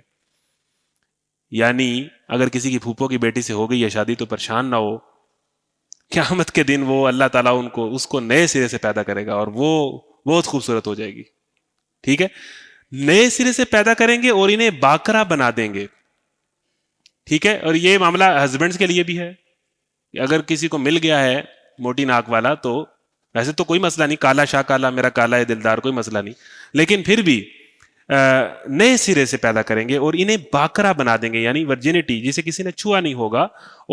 یعنی اگر کسی کی پھوپھو کی بیٹی سے ہو گئی ہے شادی تو پریشان نہ ہو، قیامت کے دن وہ اللہ تعالیٰ اس کو نئے سرے سے پیدا کرے گا اور وہ بہت خوبصورت ہو جائے گی. ٹھیک ہے، نئے سرے سے پیدا کریں گے اور انہیں باکرا بنا دیں گے. ٹھیک ہے، اور یہ معاملہ ہسبینڈز کے لیے بھی ہے. اگر کسی کو مل گیا ہے موٹی ناک والا تو ویسے تو کوئی مسئلہ نہیں، کالا شاہ کالا میرا کالا ہے دلدار، کوئی مسئلہ نہیں، لیکن پھر بھی نئے سرے سے پیدا کریں گے اور انہیں باکرا بنا دیں گے، یعنی ورجینٹی، جسے کسی نے چھوا نہیں ہوگا.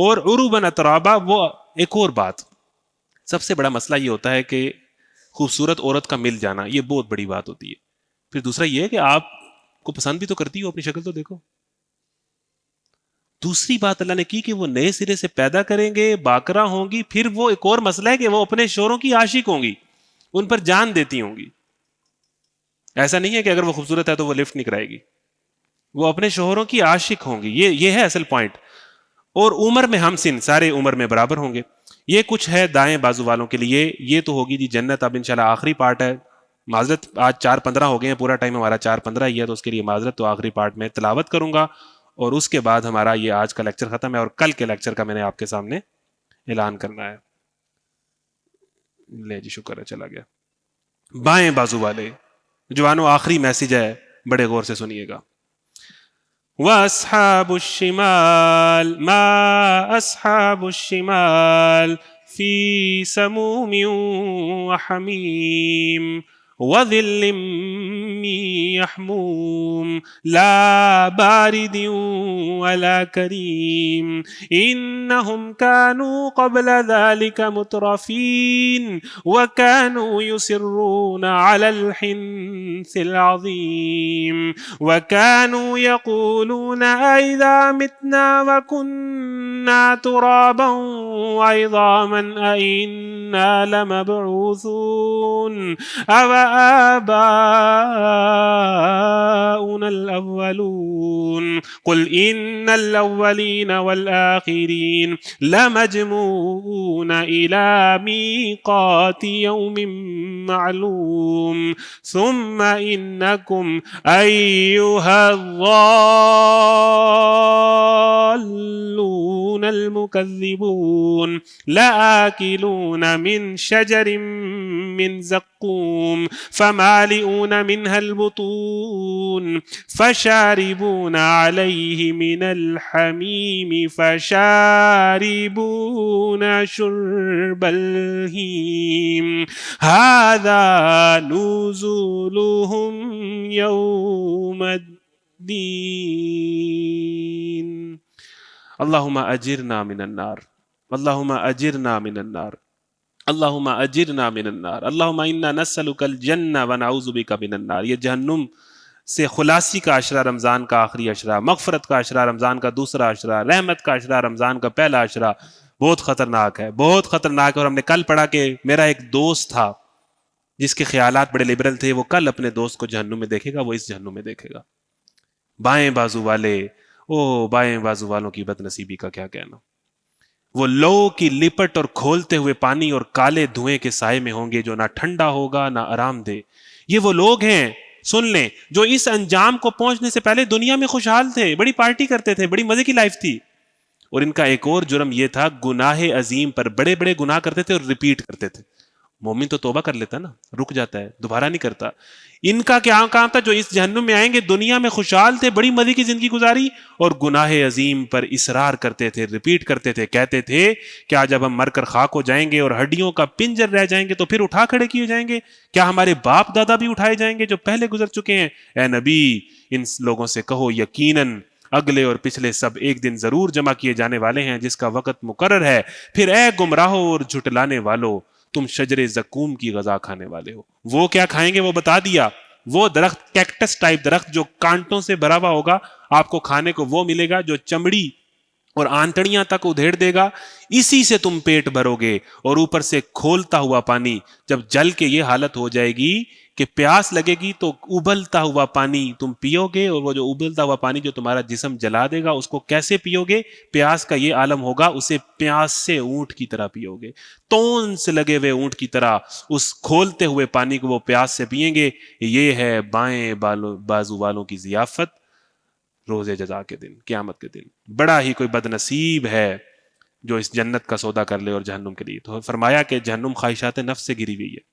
اور عروبن اترابا، وہ ایک اور بات، سب سے بڑا مسئلہ یہ ہوتا ہے کہ خوبصورت عورت کا مل جانا، یہ بہت بڑی بات ہوتی ہے. پھر دوسرا یہ ہے کہ آپ کو پسند بھی تو کرتی ہو، اپنی شکل تو دیکھو. دوسری بات اللہ نے کی کہ وہ نئے سرے سے پیدا کریں گے، باکرا ہوں گی. پھر وہ ایک اور مسئلہ ہے کہ وہ اپنے شوہروں کی عاشق ہوں گی، ان پر جان دیتی ہوں گی. ایسا نہیں ہے کہ اگر وہ خوبصورت ہے تو وہ لفٹ نہیں کرائے گی، وہ اپنے شوہروں کی عاشق ہوں گی. یہ ہے اصل پوائنٹ. اور عمر میں ہم سن، سارے عمر میں برابر ہوں گے. یہ کچھ ہے دائیں بازو والوں کے لیے. یہ تو ہوگی جی جنت. اب انشاءاللہ آخری پارٹ ہے. معذرت، آج 4:15 ہو گئے ہیں، پورا ٹائم ہمارا 4:15 ہی ہے، تو اس کے لیے معذرت. تو آخری پارٹ میں تلاوت کروں گا اور اس کے بعد ہمارا یہ آج کا لیکچر ختم ہے. اور کل کے لیکچر کا میں نے آپ کے سامنے اعلان کرنا ہے. لے جی، شکر ہے، چلا گیا. بائیں بازو والے جوانوں، آخری میسج ہے، بڑے غور سے سنیے گا. وَأَصْحَابُ الشِّمَالِ مَا أَصْحَابُ الشِّمَالِ فِي سَمُومٍ وَحَمِيمٍ وَظِلٍّ مِّن يَحْمُومٍ لَا بَارِدٍ وَلَا كَرِيمٍ إِنَّهُمْ كَانُوا قَبْلَ ذَلِكَ مُتْرَفِينَ وَكَانُوا يُصِرُّونَ عَلَى الْحِنثِ الْعَظِيمِ وَكَانُوا يَقُولُونَ أَإِذَا مِتْنَا وَكُنَّا تُرَابًا وَعِظَامًا أَإِنَّا لَمَبْعُوثُونَ أَوَآبَاؤُنَا الْأَوَّلُونَ قُلْ إِنَّ الْأَوَّلِينَ وَالْآخِرِينَ لَمَجْمُوعُونَ إِلَى مِيقَاتِ يَوْمٍ مَّعْلُومٍ ثُمَّ إِنَّكُمْ أَيُّهَا الضَّالُّونَ الْمُكَذِّبُونَ لَآكِلُونَ مِنْ شَجَرٍ مِّن زَقُّومٍ فَمَالِئُونَ مِنْهَا الْبُطُونَ فَشَارِبُونَ عَلَيْهِ مِنَ الْحَمِيمِ فَشَارِبُونَ شُرْبَ الْهِيمِ هَذَا نُزُولُهُمْ يَوْمَ الدِّينِ. اللهم أجرنا من النار، اللهم أجرنا من النار، اللهم أجرنا من النار، اللهم إنا نسألك الجنة ونعوذ بك من النار. یہ جہنم سے خلاصی کا عشرہ رمضان کا آخری عشرہ، مغفرت کا عشرہ رمضان کا دوسرا عشرہ، رحمت کا عشرہ رمضان کا پہلا عشرہ بہت خطرناک ہے، بہت خطرناک ہے. اور ہم نے کل پڑھا کہ میرا ایک دوست تھا جس کے خیالات بڑے لبرل تھے، وہ کل اپنے دوست کو جہنم میں دیکھے گا، وہ اس جہنم میں دیکھے گا. بائیں بازو والے، بائیں بازو والوں کی بد نصیبی کا کیا کہنا. وہ لو کی لپٹ اور کھولتے ہوئے پانی اور کالے دھوئیں کے سائے میں ہوں گے، جو نہ ٹھنڈا ہوگا نہ آرام دہ. یہ وہ لوگ ہیں، سن لیں، جو اس انجام کو پہنچنے سے پہلے دنیا میں خوشحال تھے، بڑی پارٹی کرتے تھے، بڑی مزے کی لائف تھی. اور ان کا ایک اور جرم یہ تھا گناہ عظیم پر بڑے بڑے گناہ کرتے تھے اور ریپیٹ کرتے تھے. مومن تو توبہ کر لیتا نا, رک جاتا ہے, دوبارہ نہیں کرتا. ان کا کیا کام تھا, جو اس جہنم میں آئیں گے دنیا میں خوشحال تھے, بڑی مزے کی زندگی گزاری, اور گناہ عظیم پر اصرار کرتے تھے, ریپیٹ کرتے تھے. کہتے تھے کیا جب ہم مر کر خاک ہو جائیں گے اور ہڈیوں کا پنجر رہ جائیں گے تو پھر اٹھا کھڑے کیے جائیں گے؟ کیا ہمارے باپ دادا بھی اٹھائے جائیں گے جو پہلے گزر چکے ہیں؟ اے نبی, ان لوگوں سے کہو یقیناً اگلے اور پچھلے سب ایک دن ضرور جمع کیے جانے والے ہیں جس کا وقت مقرر ہے. پھر اے گمراہو اور جھٹلانے والو, تم شجر زقوم کی غذا کھانے والے ہو. وہ کیا کھائیں گے وہ بتا دیا. وہ درخت, کیکٹس ٹائپ درخت جو کانٹوں سے بھرا ہوا ہوگا, آپ کو کھانے کو وہ ملے گا جو چمڑی اور آنتڑیاں تک ادھیڑ دے گا. اسی سے تم پیٹ بھرو گے, اور اوپر سے کھولتا ہوا پانی. جب جل کے یہ حالت ہو جائے گی کہ پیاس لگے گی تو ابلتا ہوا پانی تم پیو گے, اور وہ جو ابلتا ہوا پانی جو تمہارا جسم جلا دے گا اس کو کیسے پیو گے؟ پیاس کا یہ عالم ہوگا, اسے پیاس سے اونٹ کی طرح پیو گے, تون سے لگے ہوئے اونٹ کی طرح اس کھولتے ہوئے پانی کو وہ پیاس سے پیئیں گے. یہ ہے بائیں بازو والوں کی ضیافت روز جزا کے دن, قیامت کے دن. بڑا ہی کوئی بد نصیب ہے جو اس جنت کا سودا کر لے اور جہنم کے لیے. تو فرمایا کہ جہنم خواہشات نفس سے گری ہوئی ہے,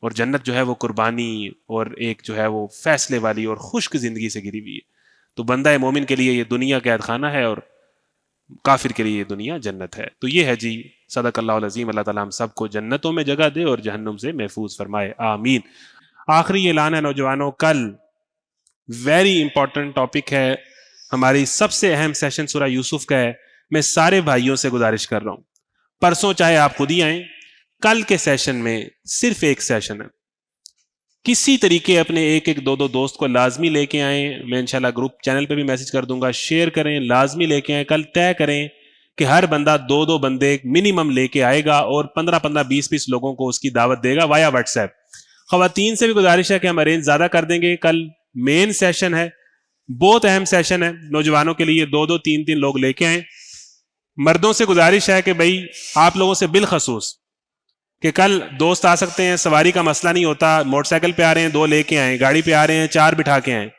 اور جنت جو ہے وہ قربانی اور ایک جو ہے وہ فیصلے والی اور خشک زندگی سے گری ہوئی ہے. تو بندہ مومن کے لیے یہ دنیا قید خانہ ہے, اور کافر کے لیے یہ دنیا جنت ہے. تو یہ ہے جی, صدق اللہ العظیم. اللہ تعالیٰ ہم سب کو جنتوں میں جگہ دے اور جہنم سے محفوظ فرمائے, آمین. آخری اعلان ہے نوجوانوں, کل ویری امپورٹنٹ ٹاپک ہے, ہماری سب سے اہم سیشن سورہ یوسف کا ہے. میں سارے بھائیوں سے گزارش کر رہا ہوں, پرسوں چاہے آپ خود ہی آئیں, کل کے سیشن میں صرف ایک سیشن ہے. کسی طریقے اپنے ایک ایک دو دوست کو لازمی لے کے آئیں. میں انشاءاللہ گروپ چینل پہ بھی میسج کر دوں گا, شیئر کریں, لازمی لے کے آئیں. کل طے کریں کہ ہر بندہ دو بندے منیمم لے کے آئے گا, اور 15-20 لوگوں کو اس کی دعوت دے گا وایا واٹس ایپ. خواتین سے بھی گزارش ہے کہ ہم ارینج زیادہ کر دیں گے. کل مین سیشن ہے, بہت اہم سیشن ہے نوجوانوں کے لیے, 2-3 لوگ لے کے آئیں. مردوں سے گزارش ہے کہ بھائی آپ لوگوں سے بالخصوص کہ کل دوست آ سکتے ہیں, سواری کا مسئلہ نہیں ہوتا, موٹر سائیکل پہ آ رہے ہیں 2 لے کے آئیں, گاڑی پہ آ رہے ہیں 4 بٹھا کے آئیں,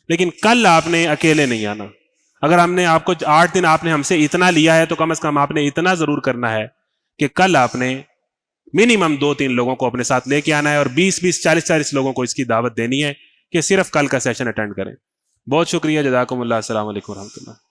لیکن کل آپ نے اکیلے نہیں آنا. اگر ہم نے آپ کو 8 دن آپ نے ہم سے اتنا لیا ہے تو کم از کم آپ نے اتنا ضرور کرنا ہے کہ کل آپ نے منیمم 2-3 لوگوں کو اپنے ساتھ لے کے آنا ہے, اور 20-20, 40-40 لوگوں کو اس کی دعوت دینی ہے کہ صرف کل کا سیشن اٹینڈ کریں. بہت شکریہ, جزاکم اللہ, السلام علیکم ورحمۃ اللہ.